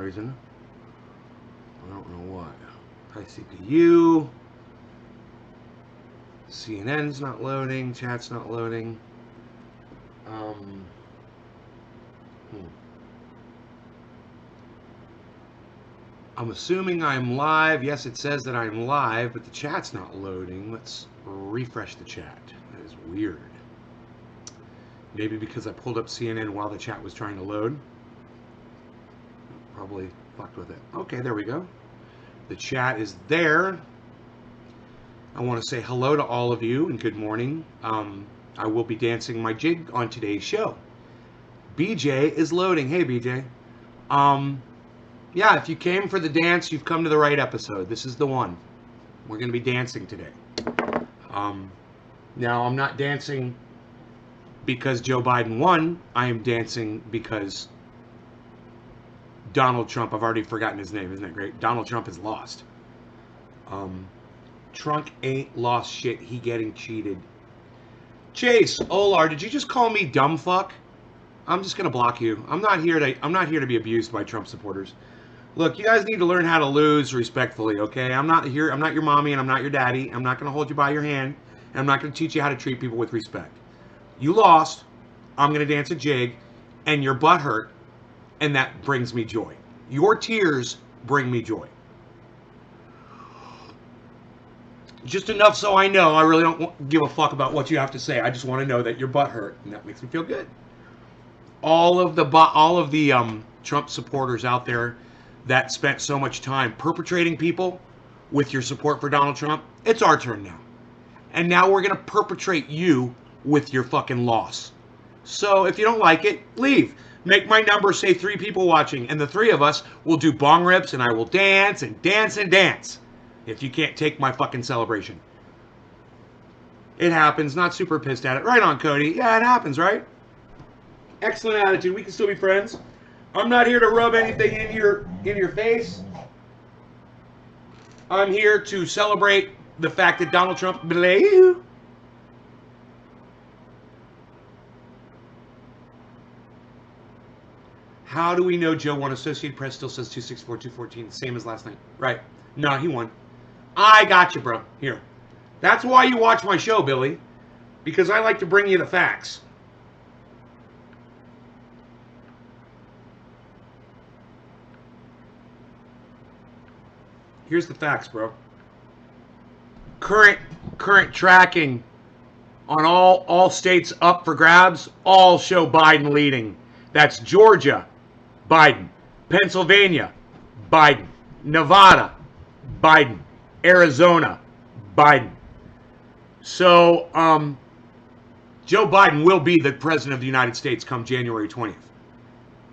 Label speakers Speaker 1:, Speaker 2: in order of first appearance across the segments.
Speaker 1: reason. I don't know why. High CPU. CNN's not loading. Chat's not loading. Um, hmm. I'm assuming I'm live. Yes, it says that I'm live, but the chat's not loading. Let's refresh the chat. That is weird. Maybe because I pulled up CNN while the chat was trying to load. Probably fucked with it. Okay, there we go. The chat is there. I want to say hello to all of you and good morning. I will be dancing my jig on today's show. BJ is loading. Hey, BJ. Yeah, if you came for the dance, you've come to the right episode. This is the one. We're going to be dancing today. Now, I'm not dancing because Joe Biden won. I am dancing because Donald Trump, I've already forgotten his name, isn't that great? Donald Trump has lost. Trump ain't lost shit. He getting cheated. Chase, Olar, did you just call me dumb fuck? I'm just gonna block you. I'm not here to be abused by Trump supporters. Look, you guys need to learn how to lose respectfully, okay? I'm not your mommy and I'm not your daddy. I'm not gonna hold you by your hand, and I'm not gonna teach you how to treat people with respect. You lost. I'm gonna dance a jig, and your butt hurt, and that brings me joy. Your tears bring me joy. Just enough so I know I really don't give a fuck about what you have to say. I just want to know that your butt hurt, and that makes me feel good. All of the Trump supporters out there that spent so much time perpetrating people with your support for Donald Trump, it's our turn now. And now we're going to perpetrate you with your fucking loss. So if you don't like it, leave. Make my number say 3 people watching, and the 3 of us will do bong rips, and I will dance and dance and dance. If you can't take my fucking celebration. It happens. Not super pissed at it. Right on, Cody. Yeah, it happens, right? Excellent attitude. We can still be friends. I'm not here to rub anything in your face. I'm here to celebrate the fact that Donald Trump belayed. How do we know Joe won? Associated Press still says 264-214, same as last night. Right. No, he won. I got you, bro. Here. That's why you watch my show, Billy. Because I like to bring you the facts. Here's the facts, bro. Current tracking on all states up for grabs, all show Biden leading. That's Georgia, Biden. Pennsylvania, Biden. Nevada, Biden. Arizona, Biden. So, Joe Biden will be the president of the United States come January 20th.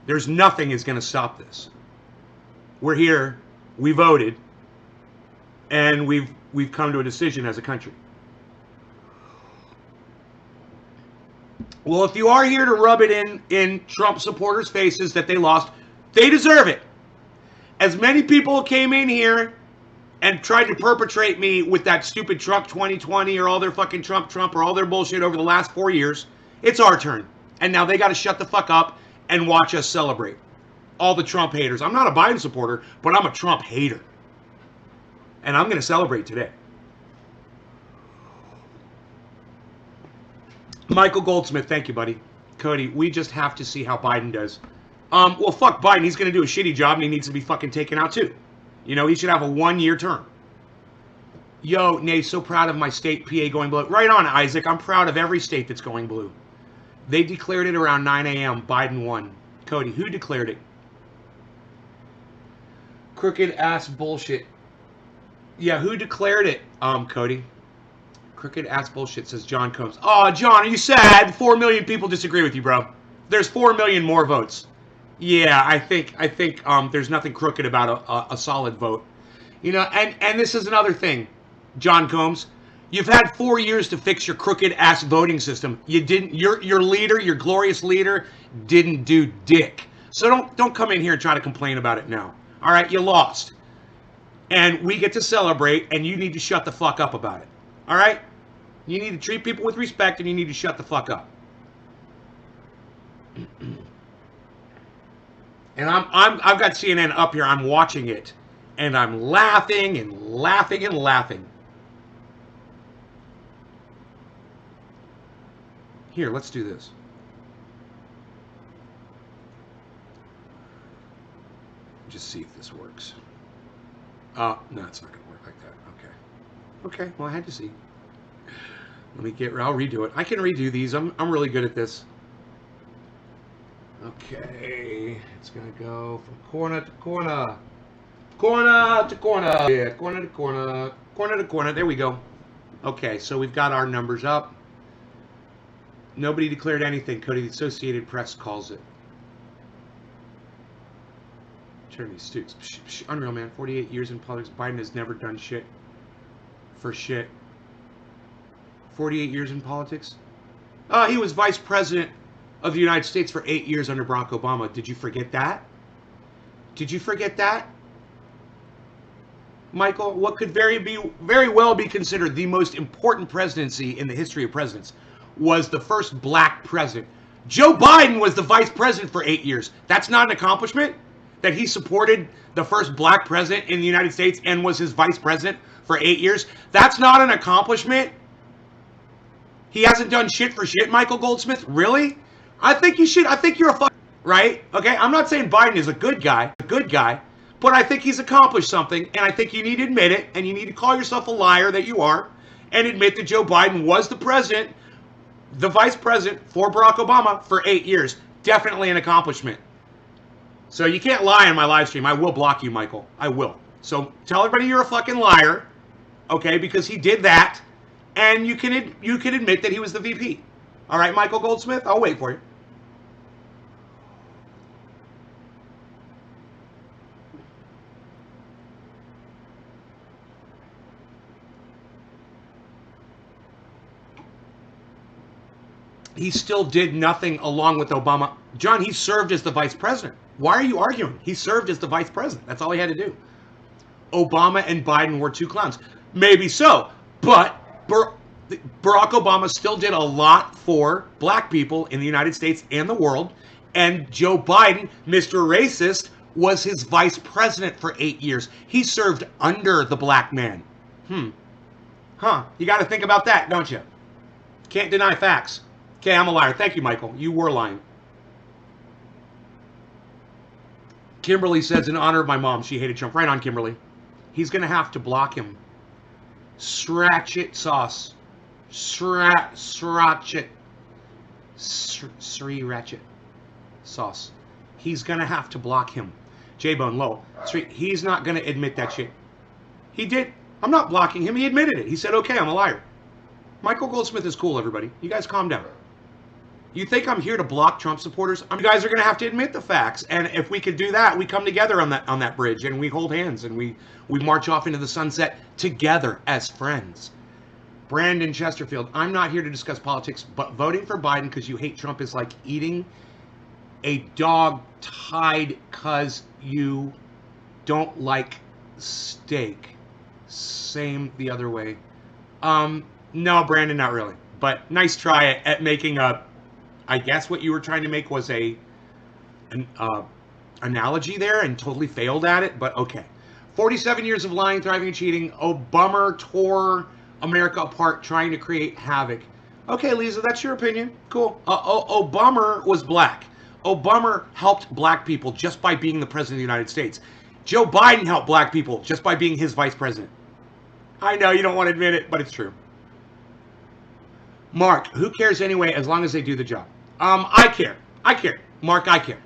Speaker 1: There's nothing is going to stop this. We're here, we voted, and we've come to a decision as a country. Well, if you are here to rub it in Trump supporters' faces that they lost, they deserve it. As many people came in here and tried to perpetrate me with that stupid Trump 2020 or all their fucking Trump or all their bullshit over the last 4 years, it's our turn. And now they got to shut the fuck up and watch us celebrate. All the Trump haters. I'm not a Biden supporter, but I'm a Trump hater. And I'm going to celebrate today. Michael Goldsmith, thank you, buddy. Cody, we just have to see how Biden does. Well, fuck Biden. He's going to do a shitty job and he needs to be fucking taken out too. You know, he should have a 1-year term. Yo, Nate, so proud of my state, PA, going blue. Right on, Isaac. I'm proud of every state that's going blue. They declared it around 9 a.m. Biden won. Cody, who declared it? Crooked ass bullshit. Yeah, who declared it, Cody? Crooked ass bullshit, says John Combs. Oh, John, are you sad? 4 million people disagree with you, bro. There's 4 million more votes. Yeah, I think there's nothing crooked about a solid vote. You know, and this is another thing, John Combs. You've had 4 years to fix your crooked ass voting system. You didn't. Your leader, your glorious leader, didn't do dick. So don't come in here and try to complain about it now. All right, you lost, and we get to celebrate, and you need to shut the fuck up about it. All right, you need to treat people with respect, and you need to shut the fuck up. And I've got CNN up here. I'm watching it, and I'm laughing and laughing and laughing. Here, let's do this. Just see if this works. No, it's not going to work like that. Okay. Okay, well, I had to see. Let me I'll redo it. I can redo these. I'm really good at this. Okay, it's going to go from corner to corner. Corner to corner. Yeah, corner to corner. Corner to corner. There we go. Okay, so we've got our numbers up. Nobody declared anything. Cody, the Associated Press calls it. Jeremy Stooks. Unreal, man. 48 years in politics. Biden has never done shit for shit. 48 years in politics? He was vice president of the United States for 8 years under Barack Obama. Did you forget that? Did you forget that? Michael, what could very well be considered the most important presidency in the history of presidents was the first black president. Joe Biden was the vice president for 8 years. That's not an accomplishment? That he supported the first black president in the United States and was his vice president for 8 years? That's not an accomplishment? He hasn't done shit for shit, Michael Goldsmith? Really? I think you should. I think you're a fuck, right? Okay, I'm not saying Biden is a good guy, but I think he's accomplished something, and I think you need to admit it, and you need to call yourself a liar that you are, and admit that Joe Biden was the president, the vice president for Barack Obama for 8 years. Definitely an accomplishment. So you can't lie on my live stream. I will block you, Michael. I will. So tell everybody you're a fucking liar, okay? Because he did that, and you can admit that he was the VP. All right, Michael Goldsmith? I'll wait for you. He still did nothing along with Obama. John, he served as the vice president. Why are you arguing? He served as the vice president. That's all he had to do. Obama and Biden were two clowns. Maybe so, but Barack Obama still did a lot for black people in the United States and the world, and Joe Biden, Mr. Racist, was his vice president for 8 years. He served under the black man. Huh. You got to think about that, don't you? Can't deny facts. Okay, I'm a liar. Thank you, Michael. You were lying. Kimberly says, in honor of my mom, she hated Trump. Right on, Kimberly. He's going to have to block him. Sriracha sauce. Sriracha sauce. He's going to have to block him. J-Bone Low. He's not going to admit that shit. He did. I'm not blocking him. He admitted it. He said, okay, I'm a liar. Michael Goldsmith is cool, everybody. You guys calm down. You think I'm here to block Trump supporters? You guys are going to have to admit the facts. And if we could do that, we come together on that bridge and we hold hands and we march off into the sunset together as friends. Brandon Chesterfield, I'm not here to discuss politics, but voting for Biden because you hate Trump is like eating a dog tied because you don't like steak. Same the other way. No, Brandon, not really. But nice try at making a, I guess what you were trying to make was an analogy there and totally failed at it, but okay. 47 years of lying, thriving, and cheating. Obama tore America apart trying to create havoc. Okay, Lisa, that's your opinion. Cool. Obama was black. Obama helped black people just by being the president of the United States. Joe Biden helped black people just by being his vice president. I know you don't want to admit it, but it's true. Mark, who cares anyway as long as they do the job? I care. I care. Mark, I care.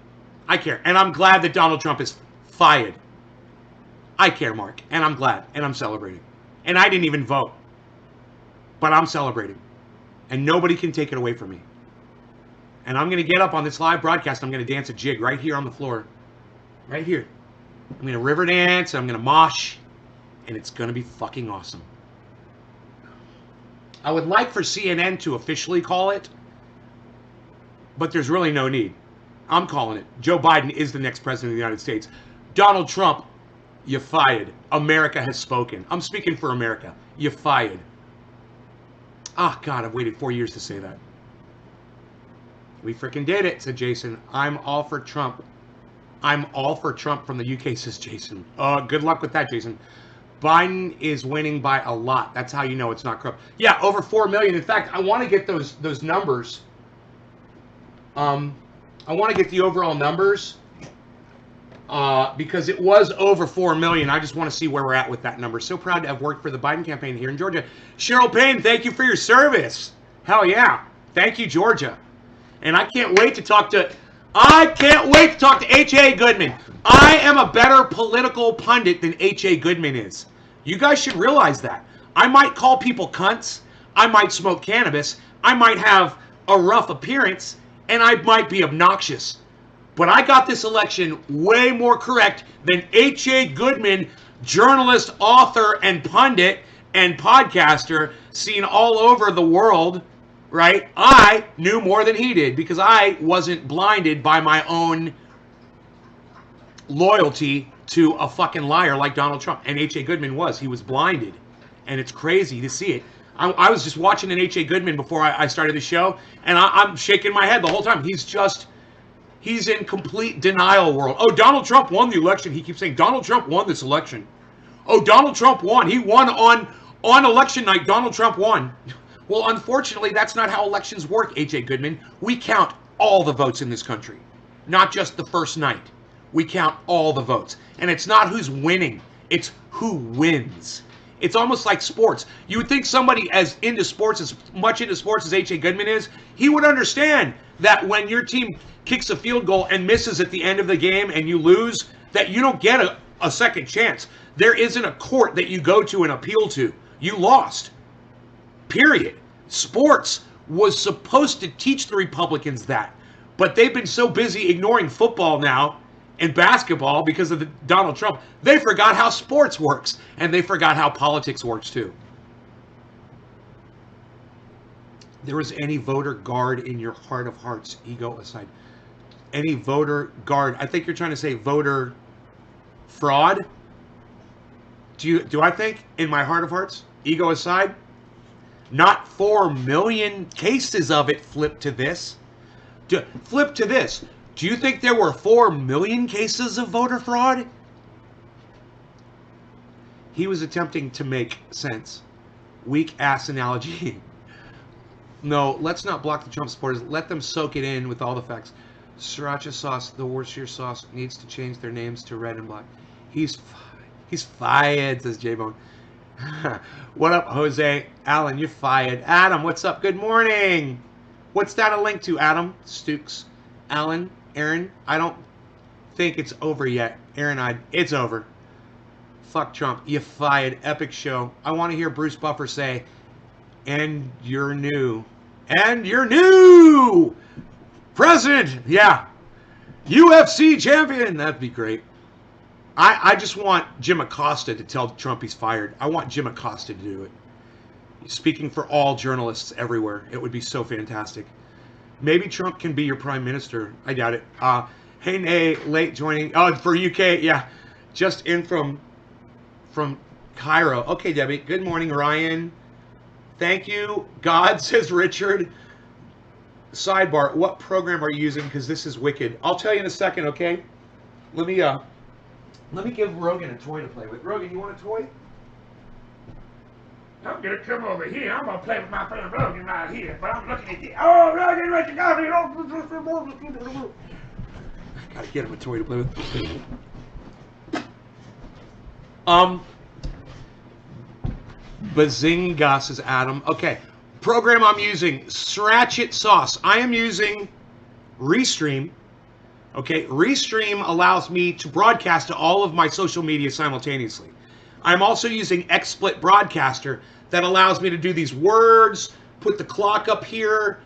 Speaker 1: I care. And I'm glad that Donald Trump is fired. I care, Mark. And I'm glad. And I'm celebrating. And I didn't even vote. But I'm celebrating. And nobody can take it away from me. And I'm going to get up on this live broadcast. I'm going to dance a jig right here on the floor. Right here. I'm going to river dance. I'm going to mosh. And it's going to be fucking awesome. I would like for CNN to officially call it, but there's really no need. I'm calling it. Joe Biden is the next president of the United States. Donald Trump, you're fired. America has spoken. I'm speaking for America. You're fired. Ah, God, I've waited 4 years to say that. We freaking did it, said Jason. I'm all for Trump. I'm all for Trump from the UK, says Jason. Good luck with that, Jason. Biden is winning by a lot. That's how you know it's not corrupt. Yeah, over 4 million. In fact, I want to get those numbers. I want to get the overall numbers because it was over 4 million. I just want to see where we're at with that number. So proud to have worked for the Biden campaign here in Georgia. Cheryl Payne, thank you for your service. Hell yeah. Thank you, Georgia. And I can't wait to talk to H.A. Goodman. I am a better political pundit than H.A. Goodman is. You guys should realize that. I might call people cunts. I might smoke cannabis. I might have a rough appearance. And I might be obnoxious. But I got this election way more correct than H.A. Goodman, journalist, author, and pundit, and podcaster, seen all over the world, right? I knew more than he did because I wasn't blinded by my own loyalty to a fucking liar like Donald Trump. And H.A. Goodman was. He was blinded. And it's crazy to see it. I was just watching an H.A. Goodman before I started the show, and I'm shaking my head the whole time. He's in complete denial world. Oh, Donald Trump won the election. He keeps saying, Donald Trump won this election. Oh, Donald Trump won. He won on election night. Donald Trump won. Well, unfortunately, that's not how elections work, H.A. Goodman. We count all the votes in this country, not just the first night. We count all the votes. And it's not who's winning. It's who wins. It's almost like sports. You would think somebody as much into sports as H.A. Goodman is, he would understand that when your team kicks a field goal and misses at the end of the game and you lose, that you don't get a second chance. There isn't a court that you go to and appeal to. You lost. Period. Sports was supposed to teach the Republicans that. But they've been so busy ignoring football now and basketball because of Donald Trump, they forgot how sports works. And they forgot how politics works too. There was any voter guard in your heart of hearts, ego aside. Any voter guard. I think you're trying to say voter fraud. Do I think in my heart of hearts, ego aside? Not 4 million cases of it flip to this. Flip to this. Do you think there were 4 million cases of voter fraud? He was attempting to make sense. Weak ass analogy. No, let's not block the Trump supporters. Let them soak it in with all the facts. Sriracha sauce, the Worcestershire sauce, needs to change their names to red and black. He's fired, says J-Bone. What up, Jose? Alan, you're fired. Adam, what's up? Good morning. What's that a link to, Adam? Stukes. Alan, Aaron, I don't think it's over yet. Aaron, it's over. Fuck Trump. You fired. Epic show. I want to hear Bruce Buffer say, and you're new. And you're new! President! Yeah. UFC champion! That'd be great. I just want Jim Acosta to tell Trump he's fired. I want Jim Acosta to do it. Speaking for all journalists everywhere. It would be so fantastic. Maybe Trump can be your prime minister. I doubt it. Hey, Nay, late joining. Oh, for UK, yeah. Just in from Cairo. Okay, Debbie. Good morning, Ryan. Thank you. God, says Richard. Sidebar, what program are you using? Because this is wicked. I'll tell you in a second, okay? Let me give Rogan a toy to play with. Rogan, you want a toy? I'm gonna come over here. I'm gonna play with my friend Rogan right here. But I'm looking at the Rogan, what you got here? I gotta get him a toy to play with. Bazinga, says Adam. Okay. Program I'm using, Sriracha sauce. I am using Restream. Okay, Restream allows me to broadcast to all of my social media simultaneously. I'm also using XSplit Broadcaster that allows me to do these words, put the clock up here,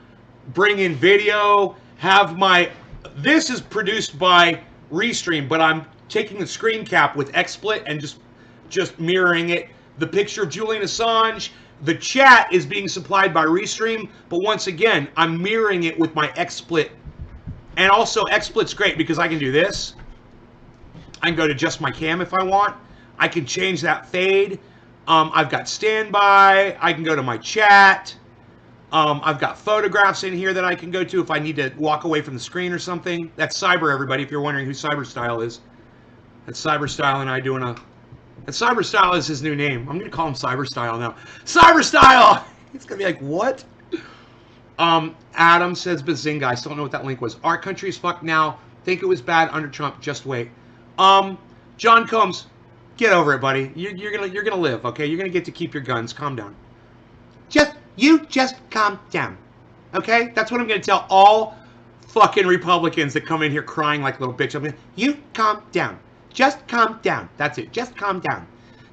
Speaker 1: bring in video, have my... This is produced by Restream, but I'm taking the screen cap with XSplit and just mirroring it. The picture of Julian Assange, the chat is being supplied by Restream, but once again, I'm mirroring it with my XSplit. And also, XSplit's great because I can do this. I can go to just my cam if I want. I can change that fade. I've got standby. I can go to my chat. I've got photographs in here that I can go to if I need to walk away from the screen or something. That's Cyber, everybody, if you're wondering who Cyberstyle is. That's Cyberstyle and I doing a... And Cyberstyle is his new name. I'm going to call him Cyberstyle now. Cyberstyle! He's going to be like, what? Adam says Bazinga. I still don't know what that link was. Our country is fucked now. Think it was bad under Trump. Just wait. John Combs, get over it, buddy. You're gonna live, okay? You're gonna get to keep your guns. Calm down. You just calm down, okay? That's what I'm gonna tell all fucking Republicans that come in here crying like little bitch. I'm gonna, you calm down. Just calm down. That's it. Just calm down.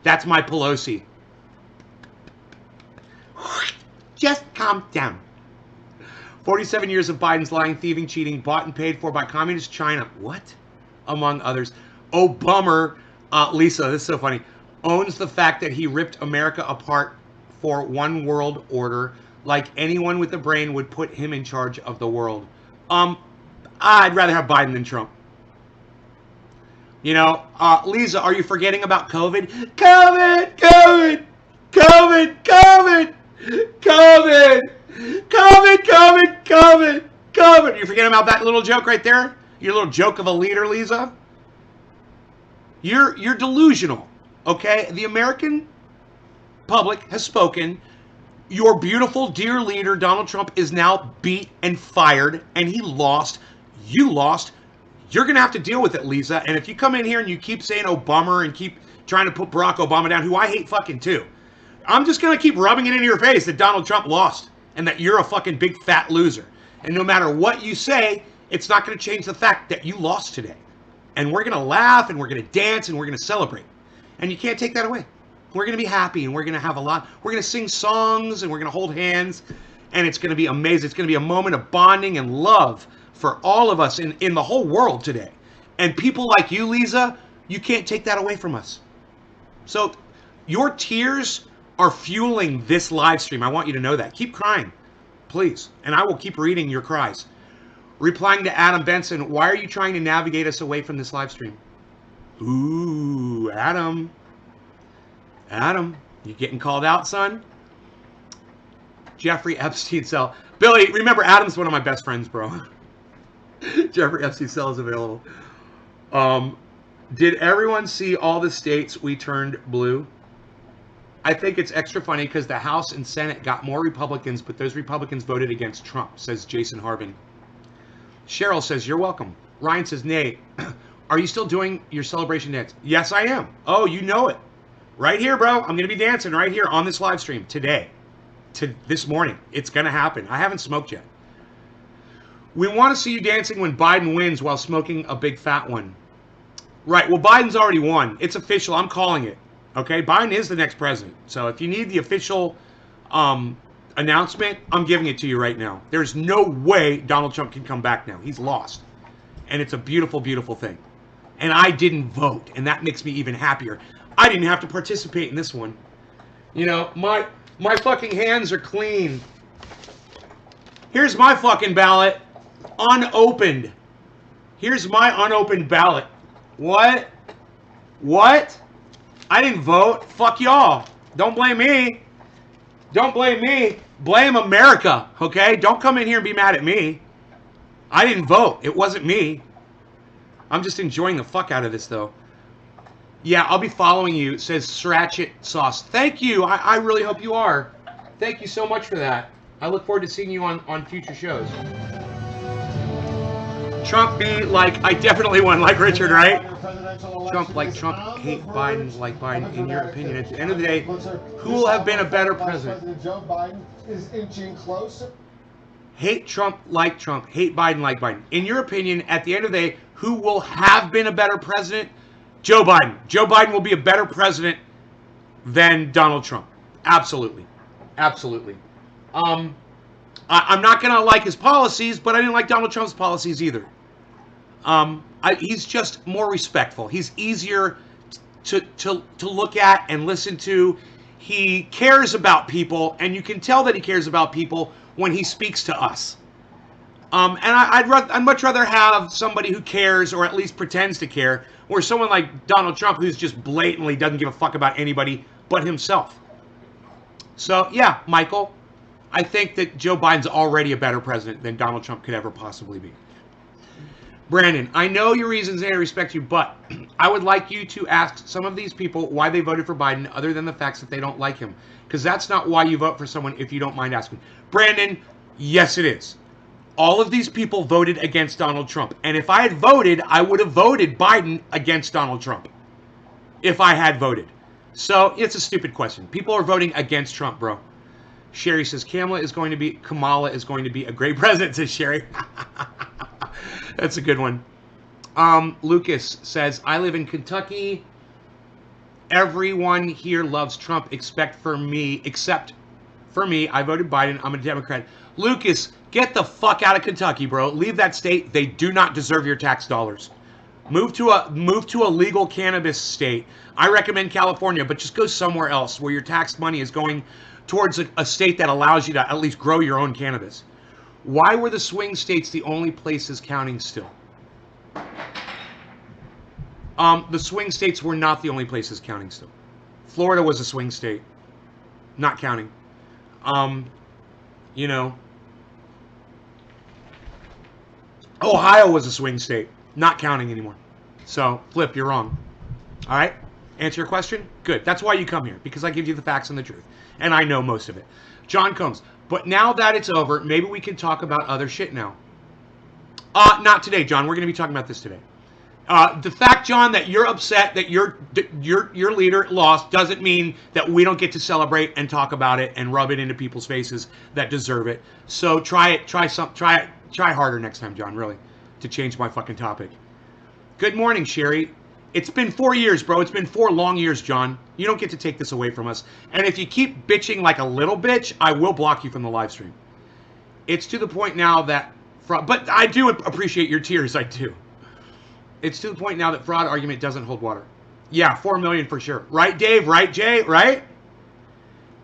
Speaker 1: That's my Pelosi. Just calm down. 47 years of Biden's lying, thieving, cheating, bought and paid for by communist China. What? Among others. Oh, bummer. Lisa, this is so funny. Owns the fact that he ripped America apart for one world order, like anyone with a brain would put him in charge of the world. I'd rather have Biden than Trump. You know, Lisa, are you forgetting about COVID? COVID! COVID! COVID! COVID! COVID! COVID! COVID! COVID! COVID! You forgetting about that little joke right there? Your little joke of a leader, Lisa? You're delusional, okay? The American public has spoken. Your beautiful, dear leader, Donald Trump, is now beat and fired, and he lost. You lost. You're going to have to deal with it, Lisa. And if you come in here and you keep saying Obama and keep trying to put Barack Obama down, who I hate fucking too, I'm just going to keep rubbing it into your face that Donald Trump lost and that you're a fucking big fat loser. And no matter what you say, it's not going to change the fact that you lost today. And we're going to laugh and we're going to dance and we're going to celebrate. And you can't take that away. We're going to be happy and we're going to have a lot. We're going to sing songs and we're going to hold hands. And it's going to be amazing. It's going to be a moment of bonding and love for all of us in the whole world today. And people like you, Lisa, you can't take that away from us. So your tears are fueling this live stream. I want you to know that. Keep crying, please. And I will keep reading your cries. Replying to Adam Benson, why are you trying to navigate us away from this live stream? Ooh, Adam. Adam, you getting called out, son? Jeffrey Epstein Cell. Billy, remember, Adam's one of my best friends, bro. Jeffrey Epstein Cell is available. Did everyone see all the states we turned blue? I think it's extra funny because the House and Senate got more Republicans, but those Republicans voted against Trump, says Jason Harbin. Cheryl says, you're welcome. Ryan says, Nate, are you still doing your celebration dance? Yes, I am. Oh, you know it. Right here, bro. I'm going to be dancing right here on this live stream today. This morning. It's going to happen. I haven't smoked yet. We want to see you dancing when Biden wins while smoking a big fat one. Right. Well, Biden's already won. It's official. I'm calling it. Okay? Biden is the next president. So if you need the official announcement, I'm giving it to you right now. There's no way Donald Trump can come back now. He's lost. And it's a beautiful, beautiful thing. And I didn't vote. And that makes me even happier. I didn't have to participate in this one. You know, my fucking hands are clean. Here's my fucking ballot. Unopened. Here's my unopened ballot. What? What? I didn't vote. Fuck y'all. Don't blame me. Don't blame me. Blame America, okay? Don't come in here and be mad at me. I didn't vote. It wasn't me. I'm just enjoying the fuck out of this, though. Yeah, I'll be following you, says Sriracha Sauce. Thank you. I really hope you are. Thank you so much for that. I look forward to seeing you on future shows. Trump be like, I definitely won, like Richard, right? Trump like Trump, hate Biden like Biden. In your opinion, at the end of the day, who will have been a better president?
Speaker 2: Joe Biden is inching closer.
Speaker 1: Hate Trump like Trump, hate Biden like Biden. In your opinion, at the end of the day, who will have been a better president? Joe Biden. Joe Biden will be a better president than Donald Trump. Absolutely. Absolutely. I'm not going to like his policies, but I didn't like Donald Trump's policies either. He's just more respectful. He's easier to look at and listen to. He cares about people, and you can tell that he cares about people when he speaks to us. And I'd much rather have somebody who cares or at least pretends to care, or someone like Donald Trump who's just blatantly doesn't give a fuck about anybody but himself. So, yeah, Michael, I think that Joe Biden's already a better president than Donald Trump could ever possibly be. Brandon, I know your reasons and I respect you, but I would like you to ask some of these people why they voted for Biden other than the facts that they don't like him. Because that's not why you vote for someone if you don't mind asking. Brandon, yes it is. All of these people voted against Donald Trump. And if I had voted, I would have voted Biden against Donald Trump. If I had voted. So it's a stupid question. People are voting against Trump, bro. Sherry says Kamala is going to be a great president, says Sherry. That's a good one. Lucas says, I live in Kentucky. Everyone here loves Trump except for me. I voted Biden. I'm a Democrat. Lucas, get the fuck out of Kentucky, bro. Leave that state. They do not deserve your tax dollars. Move to a legal cannabis state. I recommend California, but just go somewhere else where your tax money is going towards a state that allows you to at least grow your own cannabis. Why were the swing states the only places counting still? The swing states were not the only places counting still. Florida was a swing state, not counting. You know, Ohio was a swing state, not counting anymore. So, Flip, you're wrong. All right? Answer your question? Good. That's why you come here, because I give you the facts and the truth. And I know most of it. John Combs, but now that it's over, maybe we can talk about other shit now. Not today, John. We're going to be talking about this today. The fact, John, that you're upset that your leader lost doesn't mean that we don't get to celebrate and talk about it and rub it into people's faces that deserve it. So try harder next time, John, really, to change my fucking topic. Good morning, Sherry. It's been 4 years, bro. It's been 4 long years, John. You don't get to take this away from us. And if you keep bitching like a little bitch, I will block you from the live stream. It's to the point now that but I do appreciate your tears, I do. It's to the point now that fraud argument doesn't hold water. Yeah, 4 million for sure. Right, Dave? Right, Jay? Right?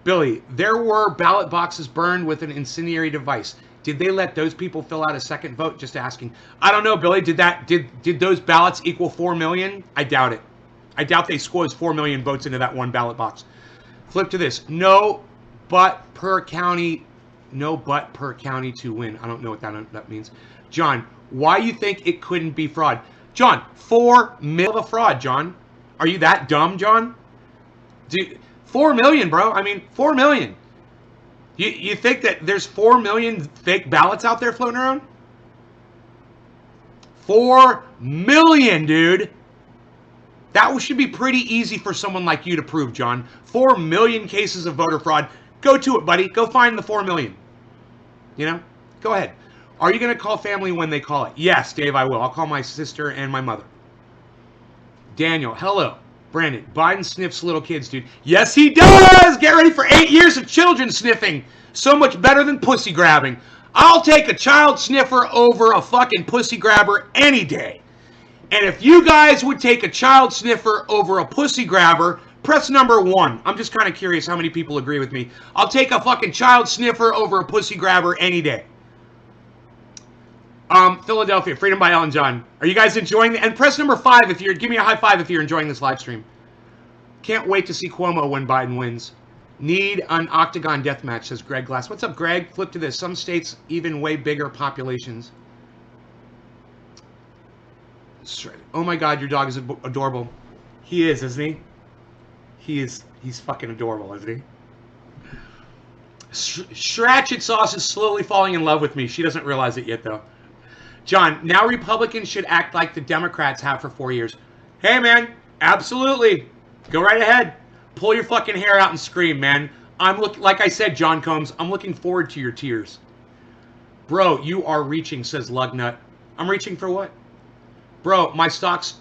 Speaker 1: Billy, there were ballot boxes burned with an incendiary device. Did they let those people fill out a second vote? Just asking. I don't know, Billy. Did those ballots equal 4 million? I doubt it. I doubt they squeezed 4 million votes into that one ballot box. Flip to this. No but per county to win. I don't know what that means. John, why you think it couldn't be fraud? John, 4 million of a fraud, John. Are you that dumb, John? 4 million, bro. I mean, 4 million. You think that there's 4 million fake ballots out there floating around? 4 million, dude. That should be pretty easy for someone like you to prove, John. 4 million cases of voter fraud. Go to it, buddy. Go find the 4 million. You know? Go ahead. Are you going to call family when they call it? Yes, Dave, I will. I'll call my sister and my mother. Daniel, hello. Brandon, Biden sniffs little kids, dude. Yes, he does! Get ready for 8 years of children sniffing. So much better than pussy grabbing. I'll take a child sniffer over a fucking pussy grabber any day. And if you guys would take a child sniffer over a pussy grabber, press number 1. I'm just kind of curious how many people agree with me. I'll take a fucking child sniffer over a pussy grabber any day. Philadelphia, Freedom by Ellen John. Are you guys enjoying it? And press number 5 if you're, give me a high five if you're enjoying this live stream. Can't wait to see Cuomo when Biden wins. Need an octagon death match, says Greg Glass. What's up, Greg? Flip to this. Some states even way bigger populations. Oh my God, your dog is adorable. He is, isn't he? He's fucking adorable, isn't he? Shratchet Sauce is slowly falling in love with me. She doesn't realize it yet, though. John, now Republicans should act like the Democrats have for 4 years. Hey, man, absolutely. Go right ahead. Pull your fucking hair out and scream, man. Like I said, John Combs, I'm looking forward to your tears. Bro, you are reaching, says Lugnut. I'm reaching for what? Bro, my stocks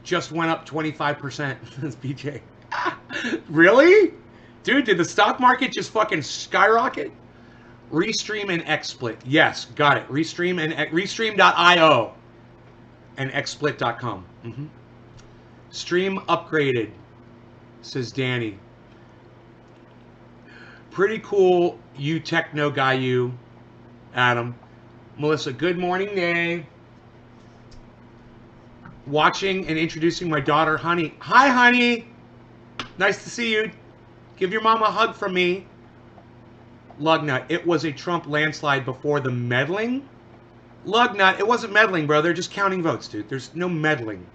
Speaker 1: just went up 25%. That's BJ. Really? Dude, did the stock market just fucking skyrocket? Restream and XSplit. Yes, got it. Restream.io and XSplit.com. Stream upgraded, says Danny. Pretty cool, you techno guy, you, Adam. Melissa, good morning, Dave. Watching and introducing my daughter, Honey. Hi, Honey. Nice to see you. Give your mom a hug from me. Lugnut, it was a Trump landslide before the meddling. Lugnut, it wasn't meddling, bro. They're just counting votes, dude. There's no meddling.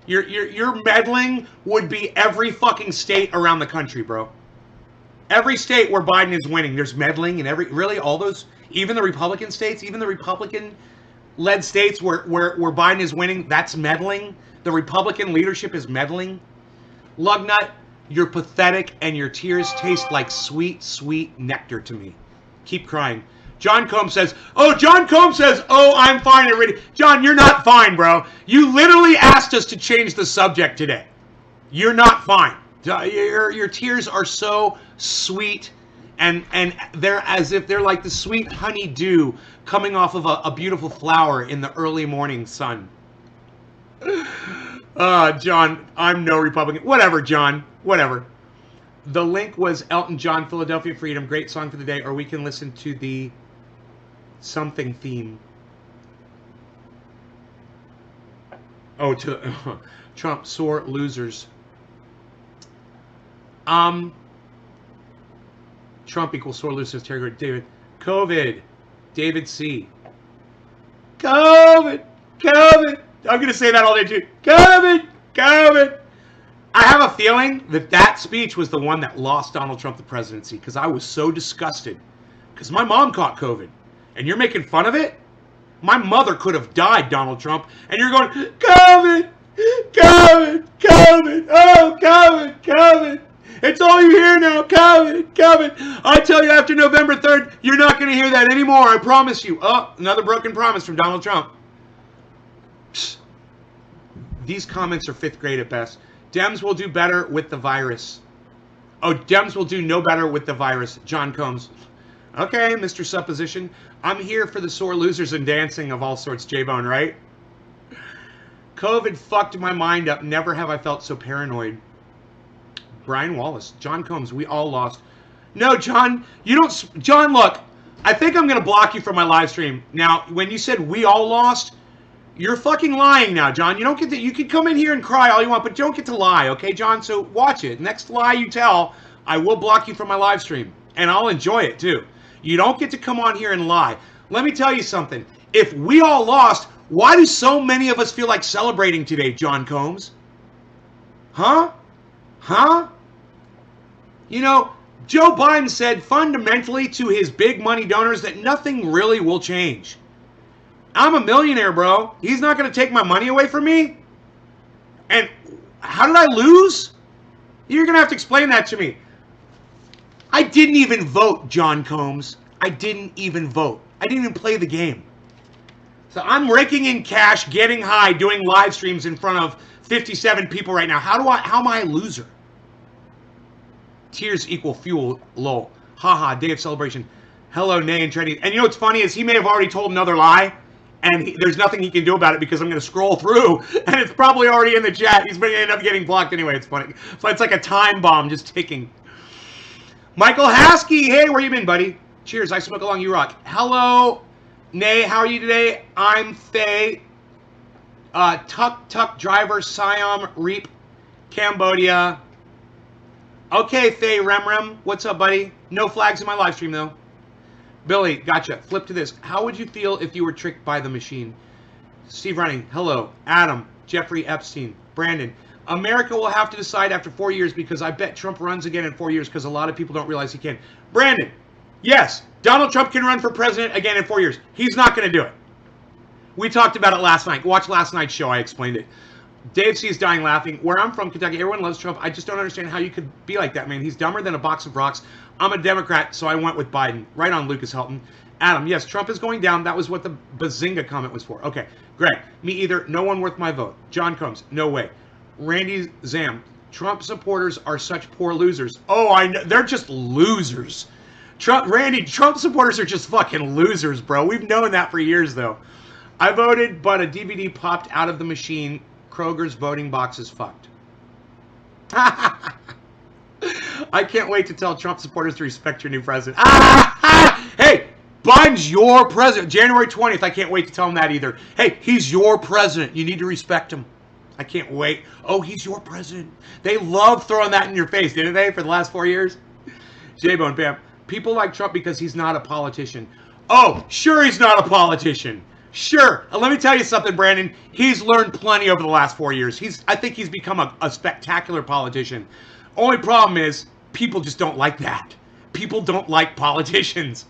Speaker 1: Your meddling would be every fucking state around the country, bro. Every state where Biden is winning, there's meddling, and really all those, even the Republican states, even the Republican-led states where Biden is winning, that's meddling. The Republican leadership is meddling. Lugnut, you're pathetic, and your tears taste like sweet, sweet nectar to me. Keep crying. John Combs says, oh, I'm fine already. John, you're not fine, bro. You literally asked us to change the subject today. You're not fine. Your tears are so sweet, and they're as if they're like the sweet honey dew coming off of a beautiful flower in the early morning sun. John, I'm no Republican. Whatever, John. Whatever. The link was Elton John, Philadelphia Freedom. Great song for the day. Or we can listen to the something theme. Oh, to Trump, sore losers. Trump equals sore losers. Terry David. COVID. David C. COVID. I'm going to say that all day too. COVID. I have a feeling that speech was the one that lost Donald Trump the presidency, because I was so disgusted. Because my mom caught COVID. And you're making fun of it? My mother could have died, Donald Trump. And you're going, COVID. Oh, COVID. It's all you hear now, COVID. I tell you, after November 3rd, you're not going to hear that anymore, I promise you. Oh, another broken promise from Donald Trump. Psst. These comments are 5th grade at best. Dems will do better with the virus. Oh, Dems will do no better with the virus. John Combs. Okay, Mr. Supposition. I'm here for the sore losers and dancing of all sorts, J-Bone, right? COVID fucked my mind up. Never have I felt so paranoid. Brian Wallace. John Combs, we all lost. No, John, you don't... John, look, I think I'm going to block you from my live stream. Now, when you said we all lost, you're fucking lying now, John. You don't get to... You can come in here and cry all you want, but you don't get to lie, okay, John? So watch it. Next lie you tell, I will block you from my live stream. And I'll enjoy it, too. You don't get to come on here and lie. Let me tell you something. If we all lost, why do so many of us feel like celebrating today, John Combs? Huh? You know, Joe Biden said fundamentally to his big money donors that nothing really will change. I'm a millionaire, bro. He's not going to take my money away from me. And how did I lose? You're going to have to explain that to me. I didn't even vote, John Combs. I didn't even vote. I didn't even play the game. So I'm raking in cash, getting high, doing live streams in front of 57 people right now. How am I a loser? Tears equal fuel, lol. Haha, day of celebration. Hello, Nay and Trendy. And you know what's funny is he may have already told another lie, and there's nothing he can do about it because I'm going to scroll through, and it's probably already in the chat. He's going to end up getting blocked anyway. It's funny. So it's like a time bomb just ticking. Michael Haskey, hey, where you been, buddy? Cheers, I smoke along, you rock. Hello, Nay, how are you today? I'm Faye. Tuk Driver, Siam, Reap, Cambodia. Okay, Faye Remrem, what's up, buddy? No flags in my live stream, though. Billy, gotcha. Flip to this. How would you feel if you were tricked by the machine? Steve Running, hello. Adam, Jeffrey Epstein, Brandon. America will have to decide after 4 years because I bet Trump runs again in 4 years because a lot of people don't realize he can. Brandon, yes, Donald Trump can run for president again in 4 years. He's not going to do it. We talked about it last night. Watch last night's show. I explained it. Dave C is dying laughing. Where I'm from, Kentucky, everyone loves Trump. I just don't understand how you could be like that, man. He's dumber than a box of rocks. I'm a Democrat, so I went with Biden. Right on, Lucas Helton. Adam, yes, Trump is going down. That was what the Bazinga comment was for. Okay, Greg, me either. No one worth my vote. John Combs, no way. Randy Zam, Trump supporters are such poor losers. Oh, I know. They're just losers. Trump supporters are just fucking losers, bro. We've known that for years, though. I voted, but a DVD popped out of the machine. Kroger's voting box is fucked. I can't wait to tell Trump supporters to respect your new president. Hey, Biden's your president. January 20th, I can't wait to tell him that either. Hey, he's your president. You need to respect him. I can't wait. Oh, he's your president. They love throwing that in your face, didn't they, for the last 4 years? J-Bone, Bam. People like Trump because he's not a politician. Oh, sure he's not a politician. Sure. Let me tell you something, Brandon. He's learned plenty over the last 4 years. I think he's become a spectacular politician. Only problem is people just don't like that. People don't like politicians.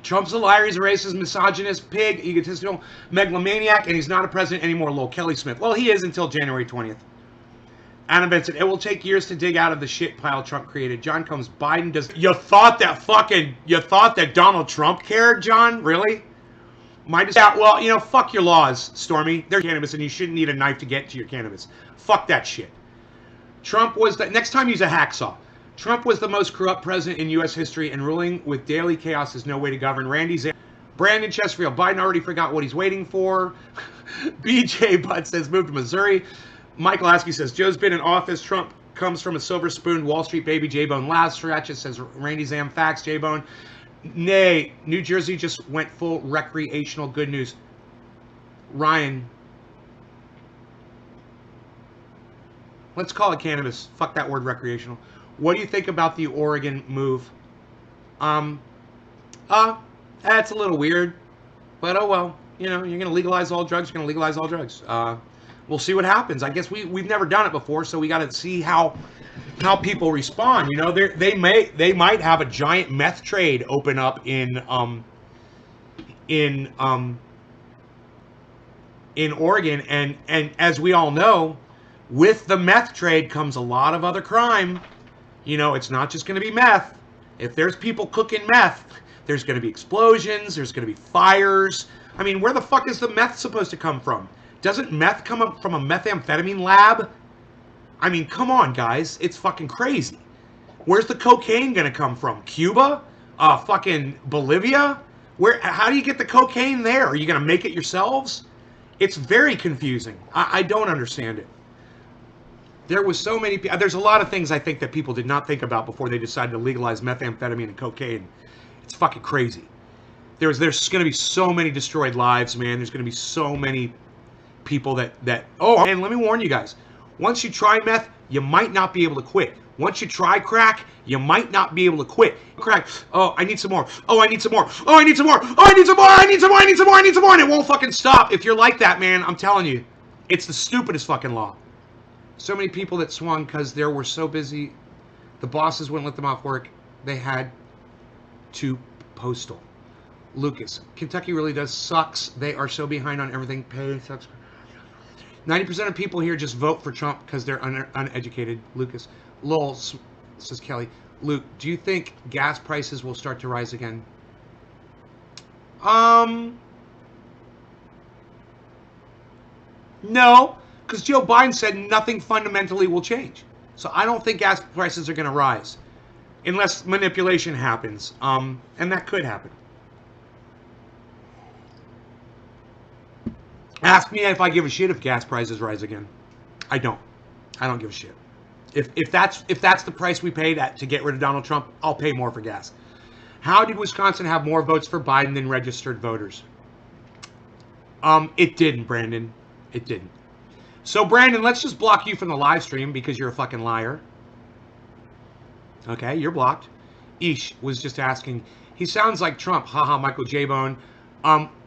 Speaker 1: Trump's a liar, he's a racist, misogynist, pig, egotistical, megalomaniac, and he's not a president anymore, lol. Kelly Smith. Well, he is until January 20th. Adam Benson, it will take years to dig out of the shit pile Trump created. John Combs, Biden does... You thought that Donald Trump cared, John? Really? Yeah, well, you know, fuck your laws, Stormy. They're cannabis, and you shouldn't need a knife to get to your cannabis. Fuck that shit. Trump was the... Next time, use a hacksaw. Trump was the most corrupt president in U.S. history, and ruling with daily chaos is no way to govern. Brandon Chesterfield, Biden already forgot what he's waiting for. BJ Butt says, move to Missouri. Michael Askey says, Joe's been in office. Trump comes from a silver spoon. Wall Street baby. J-Bone last. Ratchet says, Randy Zam facts. J-Bone. Nay, New Jersey just went full recreational. Good news. Ryan. Let's call it cannabis. Fuck that word recreational. What do you think about the Oregon move? That's a little weird, but oh well. You know, you're gonna legalize all drugs. You're gonna legalize all drugs. We'll see what happens. I guess we've never done it before, so we got to see how people respond. You know, they might have a giant meth trade open up in Oregon, and as we all know, with the meth trade comes a lot of other crime. You know, it's not just going to be meth. If there's people cooking meth, there's going to be explosions, there's going to be fires. I mean, where the fuck is the meth supposed to come from? Doesn't meth come up from a methamphetamine lab? I mean, come on, guys. It's fucking crazy. Where's the cocaine going to come from? Cuba? Fucking Bolivia? How do you get the cocaine there? Are you going to make it yourselves? It's very confusing. I don't understand it. There was so many... There's a lot of things I think that people did not think about before they decided to legalize methamphetamine and cocaine. It's fucking crazy. There's going to be so many destroyed lives, man. There's going to be so many people that... Oh, and let me warn you guys. Once you try meth, you might not be able to quit. Once you try crack, you might not be able to quit. Crack. Oh, I need some more. Oh, I need some more. Oh, I need some more. Oh, I need some more. I need some more. I need some more. I need some more. And it won't fucking stop. If you're like that, man, I'm telling you, it's the stupidest fucking law. So many people that swung because they were so busy. The bosses wouldn't let them off work. They had to postal. Lucas, Kentucky really does sucks. They are so behind on everything. Pay sucks. 90% of people here just vote for Trump because they're uneducated. Lucas. Lol, says Kelly. Luke, do you think gas prices will start to rise again? No. Because Joe Biden said nothing fundamentally will change. So I don't think gas prices are going to rise. Unless manipulation happens. And that could happen. Ask me if I give a shit if gas prices rise again. I don't. I don't give a shit. If that's the price we paid to get rid of Donald Trump, I'll pay more for gas. How did Wisconsin have more votes for Biden than registered voters? It didn't, Brandon. It didn't. So, Brandon, let's just block you from the live stream because you're a fucking liar. Okay, you're blocked. Ish was just asking. He sounds like Trump. Haha, Michael J-Bone.